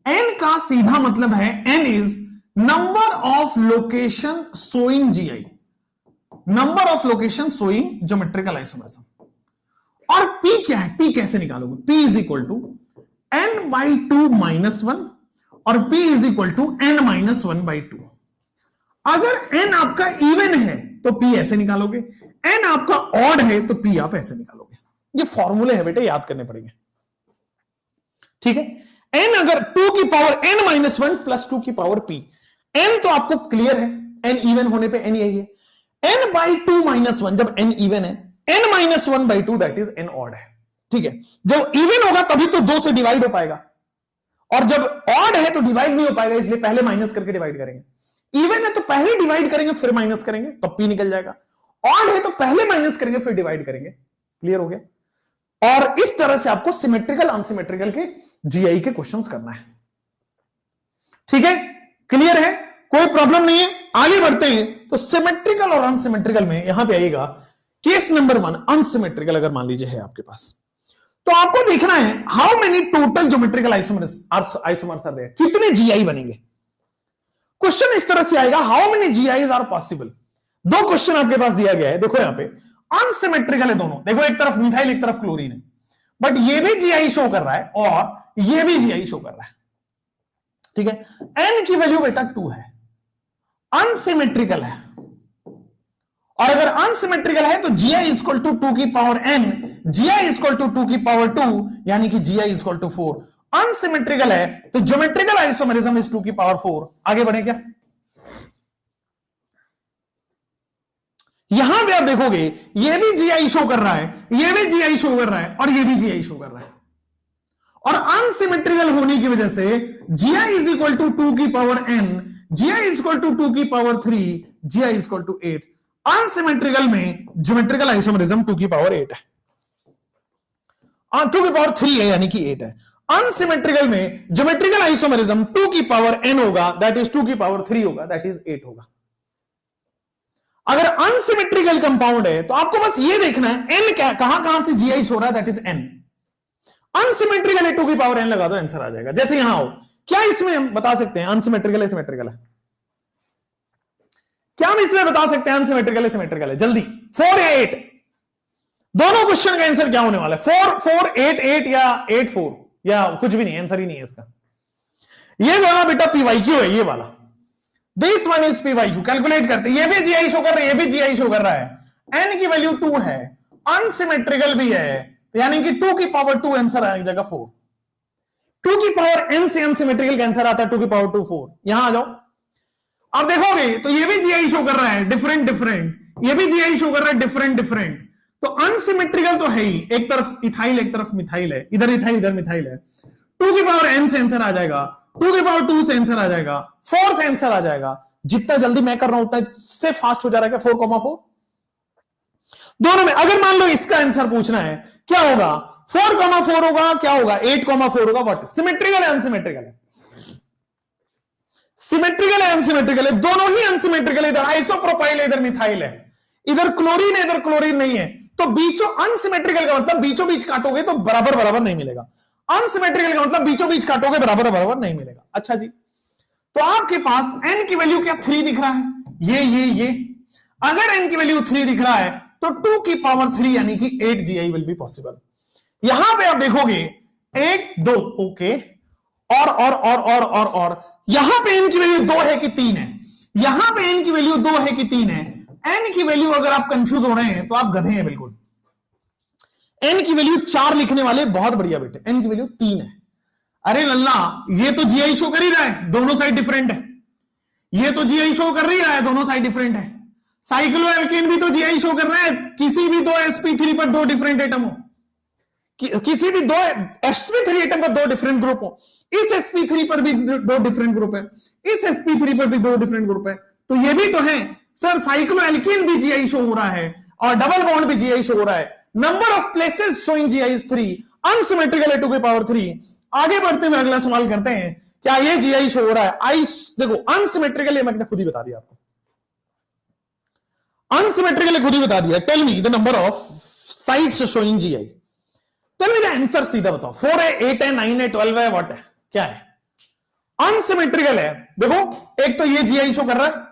n का सीधा मतलब है n is number of location showing GI, number of location showing geometrical isomerism. और p क्या है, p कैसे निकालोगे, p is equal to n by 2 minus 1 और p is equal to n minus 1 by 2। अगर n आपका इवन है तो p ऐसे निकालोगे, n आपका ऑड है तो p आप ऐसे निकालोगे। ये फॉर्मूले हैं बेटे, याद करने पड़ेंगे। ठीक है, n अगर 2 की पावर n माइनस 1 प्लस 2 की पावर p, n तो आपको क्लियर है, n इवन होने पे n यही है, n बाई 2 माइनस 1 जब n इवन है, n minus 1 by 2 that is n odd है। ठीक है, जब इवन होगा तभी तो 2 से डिवाइड हो पाएगा, और जब ऑड है तो डिवाइड नहीं हो पाएगा, इसलिए पहले माइनस करके डिवाइड करेंगे। इवन है तो पहले डिवाइड करेंगे फिर माइनस करेंगे, तब p निकल जाएगा। ऑड है तो पहले माइनस करेंगे फिर डिवाइड करेंगे। क्लियर हो गया। और इस तरह से आपको सिमेट्रिकल अनसिमेट्रिकल के जीआई के क्वेश्चंस करना है। ठीक है, क्लियर है, कोई प्रॉब्लम नहीं है। आगे बढ़ते हैं तो सिमेट्रिकल और अनसिमेट्रिकल में यहां पे आइएगा केस नंबर 1 अनसिमेट्रिकल अगर मान लीजिए है आपके पास, तो आपको देखना है how many total geometrical isomers are there, कितने जीआई बनेंगे। क्वेश्चन इस तरह से आएगा, how many GIs are possible. दो क्वेश्चन आपके पास दिया गया है, देखो यहां पे अनसिमेट्रिकल है दोनों, देखो एक तरफ मिथाइल एक तरफ क्लोरीन है, बट ये भी जीआई शो कर रहा है और ये भी जीआई शो कर रहा है। ठीक है, n की वैल्यू बेटा 2 है, अनसिमेट्रिकल है, और अगर अनसिमेट्रिकल है तो gi इक्वल टू 2 की power n, gi equal to 2 की पावर 2, यानी कि gi इक्वल टू 4। अनसिमेट्रिकल है तो ज्योमेट्रिकल आइसोमेरिज्म इज 2 की पावर 4। आगे बढ़े क्या? यहां पे आप देखोगे ये भी gi शो कर रहा है, ये भी gi शो कर रहा है, और ये भी gi शो कर रहा है, और अनसिमेट्रिकल होने की वजह से gi इज इक्वल टू 2 की power n, gi is equal to 2 की power 3, gi is equal to 8। Unsymmetrical में ज्योमेट्रिकल आइसोमेरिज्म 2 की पावर 8 है, 2 की पावर 3 है, यानी कि 8 है। अनसिमेट्रिकल में ज्योमेट्रिकल आइसोमेरिज्म 2 की पावर n होगा, दैट इज 2 की पावर 3 होगा, दैट इज 8 होगा। अगर अनसिमेट्रिकल कंपाउंड है तो आपको बस ये देखना है n क्या कहां से gi हो रहा है, दैट इज n। अनसिमेट्रिकल है 2 की पावर n लगा दो, आंसर आ जाएगा। जैसे यहां हो, क्या इसमें हम बता सकते हैं अनसिमेट्रिकल है सिमेट्रिकल है? क्या हम इसमें बता सकते हैं अनसिमेट्रिकल है सिमेट्रिकल है? जल्दी, 4 या 8, दोनों क्वेश्चन का आंसर क्या होने वाला है? 4 4 8 8 या 8 4, या कुछ भी नहीं, आंसर ही नहीं है इसका। ये वाला बेटा पीवाईक्यू है, ये वाला, this one is PYQ. Calculate करते, ये भी जीआई शो कर रहा है, ये भी जीआई शो कर रहा है। एन की वैल्यू 2 है, अनसिमेट्रिकल भी है, यानी कि 2 की पावर 2 आंसर आ जाएगा 4। 2 की पावर n से अनसिमेट्रिकल का आंसर आता है 2 की पावर 2 4। यहां आ जाओ, आप देखोगे तो ये भी जीआई शो कर रहा है डिफरेंट डिफरेंट, ये भी जीआई शो कर रहा है डिफरेंट डिफरेंट। तो अनसिमेट्रिकल तो है ही, एक तरफ इथाइल एक तरफ मिथाइल है, इधर इथाइल इधर मिथाइल है। 2 की पावर n से आंसर आ जाएगा, 2 की पावर 2 से आंसर आ जाएगा, 4 से आंसर आ जाएगा। जितना जल्दी मैं कर रहा हूं उतना से फास्ट हो जा रहा है। 4,4 दोनों में। अगर मान लो इसका आंसर पूछना है, क्या होगा? 4,4 होगा, क्या होगा? 8,4 होगा। व्हाट? सिमेट्रिकल है अनसिमेट्रिकल है? सिमेट्रिकल है अनसिमेट्रिकल है? दोनों ही अनसिमेट्रिकल है। इधर आइसोप्रोपाइल है, इधर मिथाइल है, इधर क्लोरीन है, इधर क्लोरीन नहीं है। तो बीचों अनसिमेट्रिकल का मतलब बीचों बीच काटोगे तो बराबर बराबर नहीं मिलेगा। अनसिमेट्रिकल का मतलब बीचों बीच काटोगे बराबर बराबर नहीं मिलेगा। अच्छा जी, तो आपके पास n की वैल्यू क्या 3 दिख रहा है? ये अगर n की वैल्यू 3 दिख रहा है तो 2 की पावर 3 यानी कि 8 GI विल बी पॉसिबल। यहां पे आप देखोगे 1 2 ओके, और यहां पे n की वैल्यू 2 है कि 3 है, यहां पे n की वैल्यू 2 है कि 3 है। n की वैल्यू अगर आप कंफ्यूज हो रहे हैं तो आप गधे हैं बिल्कुल। n की वैल्यू 4 लिखने वाले बहुत बढ़िया बेटे, n की वैल्यू 3 है। अरे लल्ला, ये तो जीआई शो कर ही रहा है, दोनों साइड डिफरेंट है। ये तो जीआई शो कर ही रहा है, दोनों साइड डिफरेंट है। साइक्लोएल्केन भी तो जीआई शो कर रहा है, किसी भी 2 sp3 पर 2 डिफरेंट एटम हो, किसी भी 2 sp3 एटम पर 2 डिफरेंट ग्रुप हो। इस sp3 पर भी 2 डिफरेंट ग्रुप है, इस sp3 पर भी 2 डिफरेंट ग्रुप है। तो ये भी तो है सर, साइक्लोएल्केन भी जीआई शो हो रहा है और डबल बॉन्ड भी जीआई शो हो रहा है। Number of places showing GI is 3, unsymmetrical है 2 की पावर 3। आगे बढ़ते हुए अगला सवाल करते हैं, क्या ये जीआई शो हो रहा है? देखो अनसिमेट्रिकल, ये मैंने खुद ही बता दिया आपको, अनसिमेट्रिकल खुद ही बता दिया। Tell me the number of sites showing GI, tell me the answer, सीधा बताओ। 4 है, 8 है, 9 है, 12 है, व्हाट है, क्या है? अनसिमेट्रिकल है। देखो एक तो ये जीआई शो कर रहा है,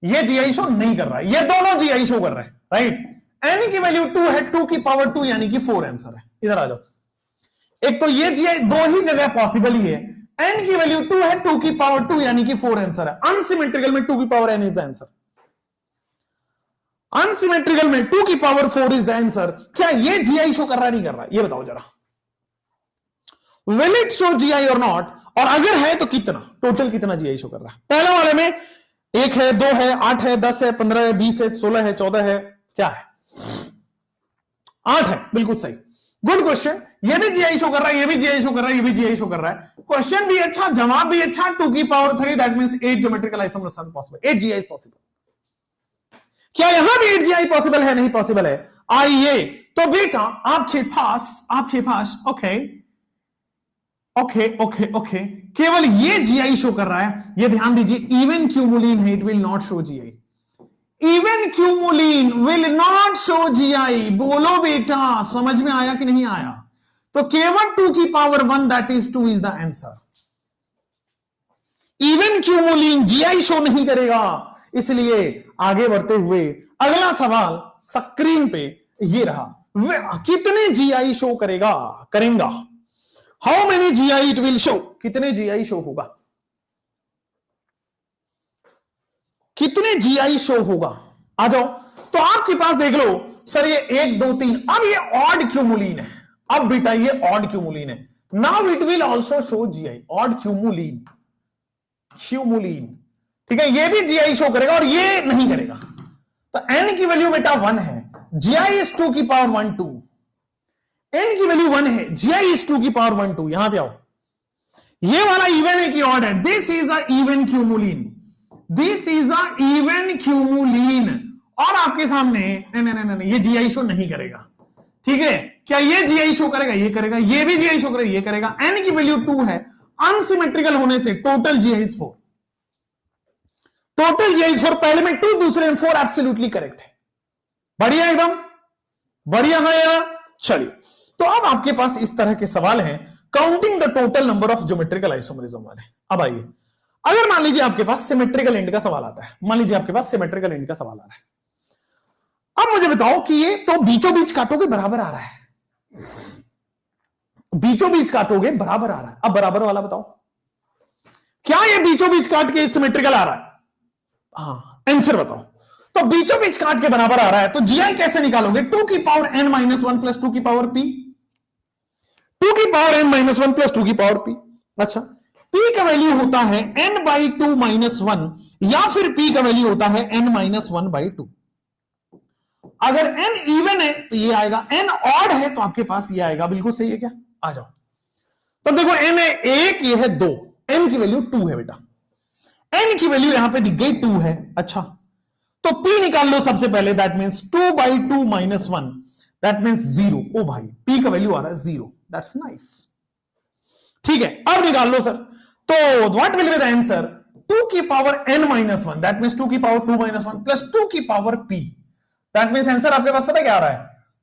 ये जीआई शो नहीं कर रहा है, ये दोनों जीआई शो कर रहे हैं, राइट। एन की वैल्यू 2 है, 2 की पावर 2 यानी कि 4 आंसर है। इधर आ जाओ, एक तो ये जीआई 2 ही जगह पॉसिबल ही है। n की वैल्यू 2 है, 2 की पावर 2 यानी कि 4 आंसर है। अनसिमेट्रिकल में 2 की power n is the answer, unsymmetrical में 2 की पावर 4 इज द आंसर। क्या ये जीआई शो कर रहा है, नहीं कर रहा? ये बताओ जरा, विल इट शो जीआई और नॉट? और अगर है तो कितना, टोटल कितना जीआई शो कर रहा है? पहले वाले में 1 है, 2 है, 8 है, 10 है, 15 है, 20 है, 16 है, 14 है, क्या है? 8 है, बिल्कुल सही, गुड क्वेश्चन। ये भी जीआई शो कर रहा है, ये भी जीआई शो कर रहा है, ये भी जीआई शो कर रहा है। क्वेश्चन भी अच्छा, जवाब भी अच्छा। 2 की power 3 that means 8 geometrical isomers are possible, 8 GI possible. क्या यहां भी 8 जीआई पॉसिबल है? नहीं पॉसिबल है। आइए तो बेटा आपके पास ओके ओके ओके ओके, केवल ये जीआई शो कर रहा है। ये ध्यान दीजिए, इवन क्यूमुलिन है, it will not show GI. Even cumulene will not show GI. बोलो बेटा, समझ में आया कि नहीं आया? तो केवल 2 की power 1 that is 2 is the answer. Even cumulene GI show नहीं करेगा। इसलिए आगे बढ़ते हुए अगला सवाल स्क्रीन पे ये रहा, कितने जीआई शो करेगा? How many GI it will show, कितने जीआई शो होगा, कितने जीआई शो होगा। आ जाओ, तो आपके पास देख लो सर ये 1 2 3, अब ये ऑड क्यूमुलिन है, अब बेटा ये ऑड क्यूमुलिन है, now it will also show GI, odd cumulene, cumulene, ठीक है, ये भी जीआई शो करेगा और ये नहीं करेगा। तो n की वैल्यू बेटा 1 है, जीआई इज 2 की पावर 1 2, n की वैल्यू 1 है, जीआई इज 2 की पावर 1 2, यहां पे आओ, ये वाला इवन है कि ऑड है, this is a even cumulene, this is a even cumulene, और आपके सामने नहीं, ये जीआई शो नहीं करेगा, ठीक है, क्या ये जीआई शो करेगा, ये करेगा, ये भी जीआई शो करेगा, ये करेगा, n की वैल्यू 2 है, अनसिमेट्रिकल होने से total GI is 4, total GI is 4, पहले में 2 दूसरे में 4, एब्सोल्युटली करेक्ट है, बढ़िया एकदम बढ़िया है यार। चलिए, तो अब आपके पास इस तरह के सवाल हैं counting the total number of geometrical isomerism वाले। अब आइए, अगर मान लीजिए आपके पास सिमेट्रिकल एंड का सवाल आता है, मान लीजिए आपके पास सिमेट्रिकल एंड का सवाल आ रहा है, अब मुझे बताओ कि ये तो बीचों बीच काटोगे बराबर आ रहा है, बीचों बीच काटोगे बराबर आ रहा है, अब बराबर वाला बताओ, क्या ये बीचों बीच काट के सिमेट्रिकल आ रहा है, हाँ आंसर बताओ। तो बीचों बीच काट के बराबर आ रहा है, तो जीआई कैसे निकालोगे, 2 की पावर n माइनस 1 प्लस 2 की पावर p, 2 की पावर n माइनस 1 प्लस 2 की पावर p। अच्छा, p का वैल्यू होता है n बाई 2 माइनस 1, या फिर p का वैल्यू होता है n माइनस 1 बाई 2। अगर n इवन है तो ये आएगा, n ऑड है तो आपके पास ये आएगा, बिल्कुल सही है क्या, आ जाओ। तो देखो n है 1, ये है 2, n की वैल्यू 2 है बेटा, n की वैल्यू यहां पे दिख गई 2 है। अच्छा, तो p निकाल लो सबसे पहले, that means 2 by 2 minus 1, that means 0। ओ भाई, p का वैल्यू आ रहा है 0, दैट्स नाइस, ठीक है, अब निकाल लो सर, तो what will be the answer, 2 की power n minus 1, that means 2 की पावर 2 माइनस 1 प्लस 2 की power p, that means answer आपके पास पता क्या आ रहा है,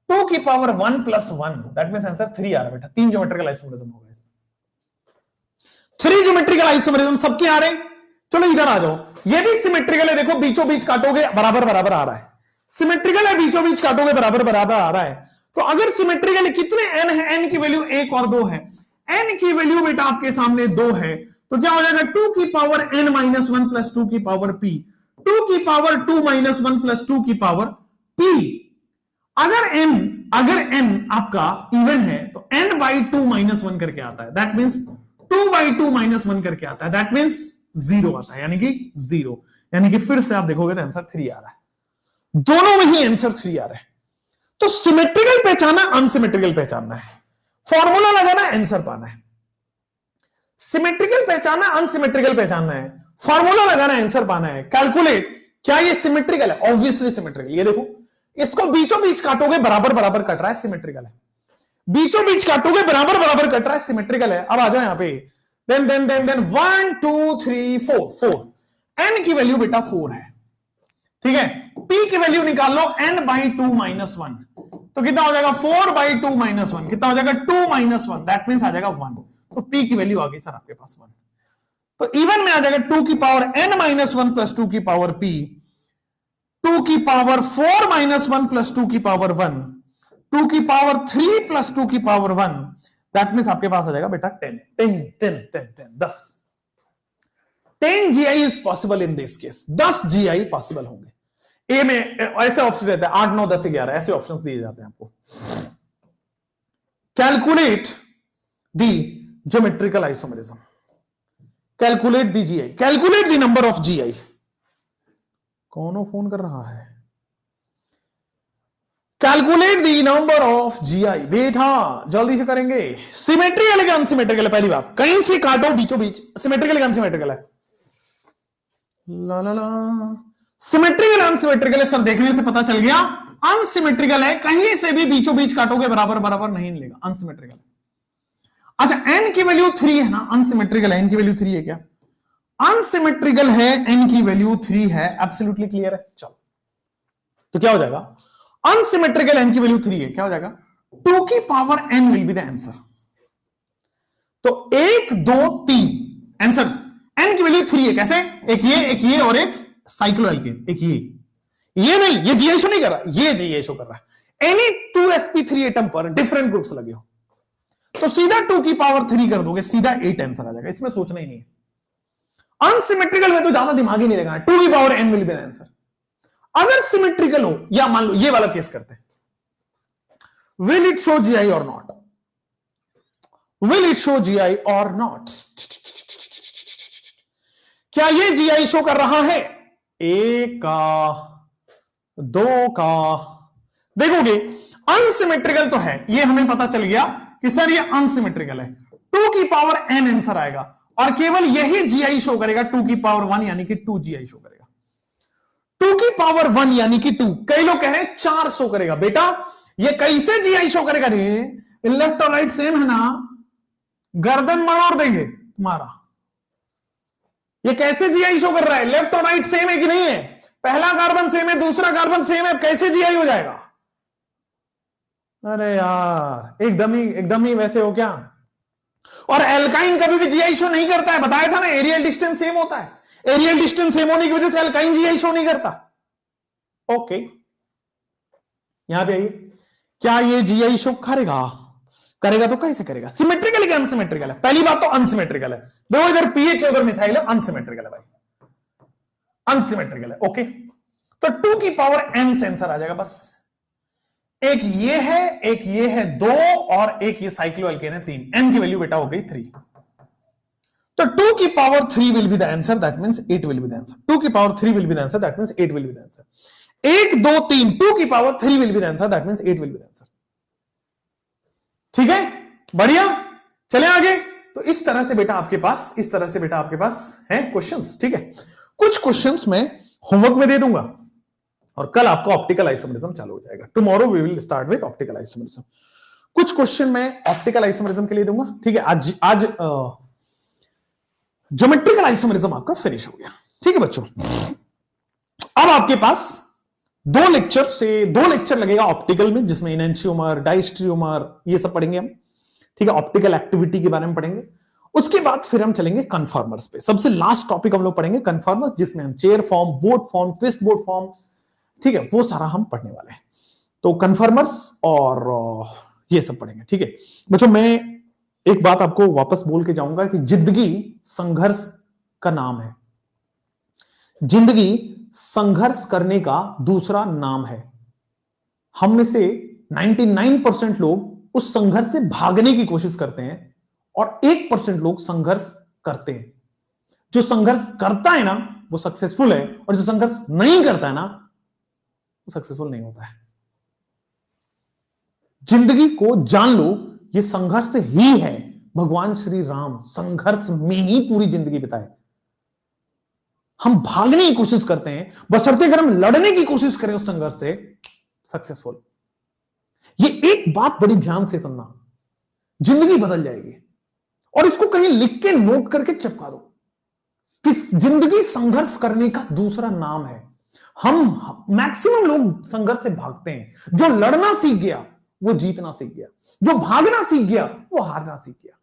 2 की power 1 plus 1, that means answer 3 आ रहा है बेटा। 3 ज्योमेट्रिकल आइसोमरिज्म हो गए, 3 ज्योमेट्रिकल आइसोमरिज्म सबके आ रहे हैं। चलो इधर आ जाओ, ये भी सिमेट्रिकल है, देखो बीचों बीच काटोगे बराबर बराबर आ रहा है, सिमेट्रिकल है, बीचों बीच काटोगे बराबर बराबर आ रहा है। तो अगर सिमेट्रिकल है, कितने n है, n की वैल्यू 1 और 2 है, n की वैल्यू बेटा आपके सामने 2 है, तो क्या हो जाएगा, 2 की पावर n माइनस 1 प्लस 2 की पावर p, 2 की पावर 2 माइनस 1 प्लस 2 की पावर p। अगर n आपका इवन है तो n बाई 2 माइनस 1 करके आता है, दैट मीन्स 2 बाई 2 माइनस 1 करके आता है, दैट मीन्स 0 आता है, यानी कि 0, यानी कि फिर से आप देखोगे तो आंसर 3 आ रहा है, दोनों में ही आंसर 3 आ रहा है। तो सिमेट्रिकल पहचाना, अनसिमेट्रिकल पहचानना है, फॉर्मूला लगाना है, आंसर पाना है। सिमेट्रिकल पहचाना, अनसिमेट्रिकल पहचानना है, फॉर्मूला लगाना है, आंसर पाना है। कैलकुलेट, क्या ये सिमेट्रिकल है, ऑब्वियसली सिमेट्रिकल। ये देखो, इसको बीचों बीच काटोगे बराबर बराबर कट रहा है, सिमेट्रिकल है, बीचों बीच काटोगे बराबर बराबर कट रहा है, सिमेट्रिकल है। अब आ जाओ यहां पे, देन 1 2 3 4, n की वैल्यू बेटा 4 है, ठीक है, p की वैल्यू निकाल लो, n बाई 2 माइनस 1, तो कितना हो जाएगा, 4 बाई 2 माइनस 1, कितना हो जाएगा, 2 माइनस 1, दैट मीन्स आ जाएगा 1। तो p की वैल्यू आ गई सर आपके पास 1, तो इवन में आ जाएगा 2 की पावर n माइनस 1 प्लस 2 की पावर p, 2 की पावर 4 माइनस 1 प्लस 2 की पावर 1, 2 की पावर 3 प्लस 2 की पावर 1, दैट मीन्स आपके पास आ जाएगा बेटा 10 GI is possible in this case, 10 GI possible होंगे। ए में ऐसे ऑप्शन रहते हैं 8 9 10 11, ऐसे ऑप्शंस दिए जाते हैं आपको। Calculate the geometrical isomerism, calculate the GI, calculate the number of GI। कौन फोन कर रहा है, calculate the number of GI, बेटा जल्दी से करेंगे। सिमेट्रिकल है अनसिमेट्रिकल है, पहली बात, कहीं से काटो बीचों बीच, सिमेट्रिकल है अनसिमेट्रिकल है, ला ला ला, सिमेट्रिकल अनसिमेट्रिकल है सर, देखने से पता चल गया अनसिमेट्रिकल है, कहीं से भी बीचों बीच काटोगे बराबर बराबर नहीं मिलेगा, अनसिमेट्रिकल। अच्छा, n की वैल्यू 3 है ना, अनसिमेट्रिकल है, n की वैल्यू 3 है क्या, अनसिमेट्रिकल है, n की वैल्यू 3 है, एब्सोल्युटली क्लियर है। चलो, तो क्या हो जाएगा, अनसिमेट्रिकल n की वैल्यू 3 है, क्या हो जाएगा, 2 की power n will be the answer. तो 1 2 3 आंसर, n की वैल्यू 3 है, कैसे, एक ये और एक साइक्लोएल्केन, एक ये नहीं, ये GI शो नहीं कर रहा, ये GI शो कर रहा है। एनी 2sp3 एटम पर डिफरेंट ग्रुप्स लगे हो, तो सीधा 2 की पावर 3 कर दोगे, सीधा 8 आंसर आ जाएगा, इसमें सोचना ही नहीं है। अनसिमेट्रिकल में तो ज्यादा दिमाग ही नहीं लगाना, 2 की power n will be the answer. अगर सिमेट्रिकल हो, या मान लो ये वाला केस करते हैं, विल इट शो GI और not, will it show GI और नॉट, क्या ये GI शो कर रहा है? 1 का 2 का, देखोगे अनसिमेट्रिकल तो है, ये हमें पता चल गया कि सर ये अनसिमेट्रिकल है, 2 की पावर n आंसर आएगा और केवल यही GI शो करेगा, 2 की पावर 1 यानी कि 2 GI शो करेगा। 2 की पावर 1 यानी कि 2, कई लोग कह रहे हैं 4 शो करेगा। बेटा ये कैसे GI शो करेगा? रे लेफ्ट और राइट सेम है ना, गर्दन मरोड़ देंगे तुम्हारा। ये कैसे GI शो कर रहा है? लेफ्ट और राइट सेम है कि नहीं है? पहला कार्बन सेम है, दूसरा कार्बन सेम है, कैसे GI हो जाएगा? अरे यार एकदम ही वैसे हो क्या? और एल्काइन कभी भी GI शो नहीं करता है, बताया था ना, एरियल डिस्टेंस सेम होता है, एरियल डिस्टेंस सेम होने की वजह से एल्काइन GI शो नहीं करता। ओके, यहां पे आइए, क्या ये GI शो करेगा? करेगा तो कैसे करेगा? सिमेट्रिकल है, अनसिमेट्रिकल है? पहली बात तो अनसिमेट्रिकल है, देखो इधर पीएच है उधर मिथाइल है, अनसिमेट्रिकल है भाई, अनसिमेट्रिकल है। ओके, तो 2 की पावर n से आंसर आ जाएगा बस। एक ये है 2 और एक ये साइक्लोएल्केन है 3, n की वैल्यू बेटा हो गई 3। तो 2 की power 3 will be the answer, that means 8 will be the answer. 2 की power 3 will be the answer, that means 8 will be the answer. 1 2 3, 2 की power 3 will be the answer, that means 8 will be the answer. ठीक है, बढ़िया, चले आगे। तो इस तरह से बेटा आपके पास है क्वेश्चंस। ठीक है, कुछ क्वेश्चंस मैं होमवर्क में दे दूंगा और कल आपको ऑप्टिकल आइसोमेरिज्म चालू हो जाएगा। Tomorrow we will start with optical isomerism. कुछ क्वेश्चन मैं ऑप्टिकल आइसोमेरिज्म के लिए दूंगा। ठीक है, आज ज्योमेट्रिकल आइसोमेरिज्म आपका फिनिश हो गया। ठीक है बच्चों, अब आपके पास 2 लेक्चर लगेगा ऑप्टिकल में, जिसमें इनेंशियोमर, डायस्ट्रियोमर ये सब पढ़ेंगे हम। ठीक है, ऑप्टिकल एक्टिविटी के बारे में पढ़ेंगे। उसके बाद फिर हम चलेंगे कन्फॉर्मर्स पे। सबसे लास्ट टॉपिक हम लोग पढ़ेंगे कन्फॉर्मर्स, जिसमें हम chair form, board form, twist board form, ठीक है, वो सारा हम पढ़ने वाले हैं। तो कन्फॉर्मर्स और ये सब पढ़ेंगे। ठीक है बच्चों, मैं एक बात आपको वापस बोल के जाऊंगा कि जिंदगी संघर्ष का नाम है। जिंदगी संघर्ष करने का दूसरा नाम है। हम में से 99% लोग उस संघर्ष से भागने की कोशिश करते हैं और 1% लोग संघर्ष करते हैं। जो संघर्ष करता है ना वो सक्सेसफुल है, और जो संघर्ष नहीं करता है ना वो सक्सेसफुल नहीं होता है। जिंदगी को जान लो, ये संघर्ष ही है। भगवान श्री राम संघर्ष में ही पूरी जिंदगी बिताए। हम भागने की कोशिश करते हैं, बशर्ते अगर हम लड़ने की कोशिश करें उस संघर्ष से, सक्सेसफुल। ये एक बात बड़ी ध्यान से सुनना, जिंदगी बदल जाएगी। और इसको कहीं लिख के नोट करके चिपका दो कि जिंदगी संघर्ष करने का दूसरा नाम है। हम मैक्सिमम लोग संघर्ष से भागते हैं। जो लड़ना सीख गया वो जीतना सीख गया, जो भागना सीख गया वो हारना सीख गया।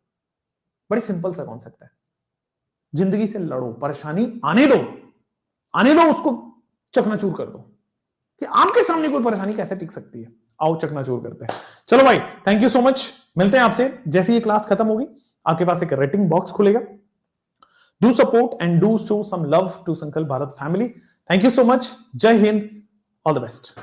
बड़ी सिंपल सा कॉन्सेप्ट है। जिंदगी से लड़ो, परेशानी आने दो, उसको चकनाचूर कर दो कि आपके सामने कोई परेशानी कैसे टिक सकती है। आओ चकनाचूर करते हैं। चलो भाई, थैंक यू सो मच। मिलते हैं आपसे जैसे ये क्लास खत्म होगी। आपके पास एक रेटिंग बॉक्स खुलेगा। Do support and do show some love to Sankalp Bharat family. Thank you so much. जय हिंद, ऑल द बेस्ट।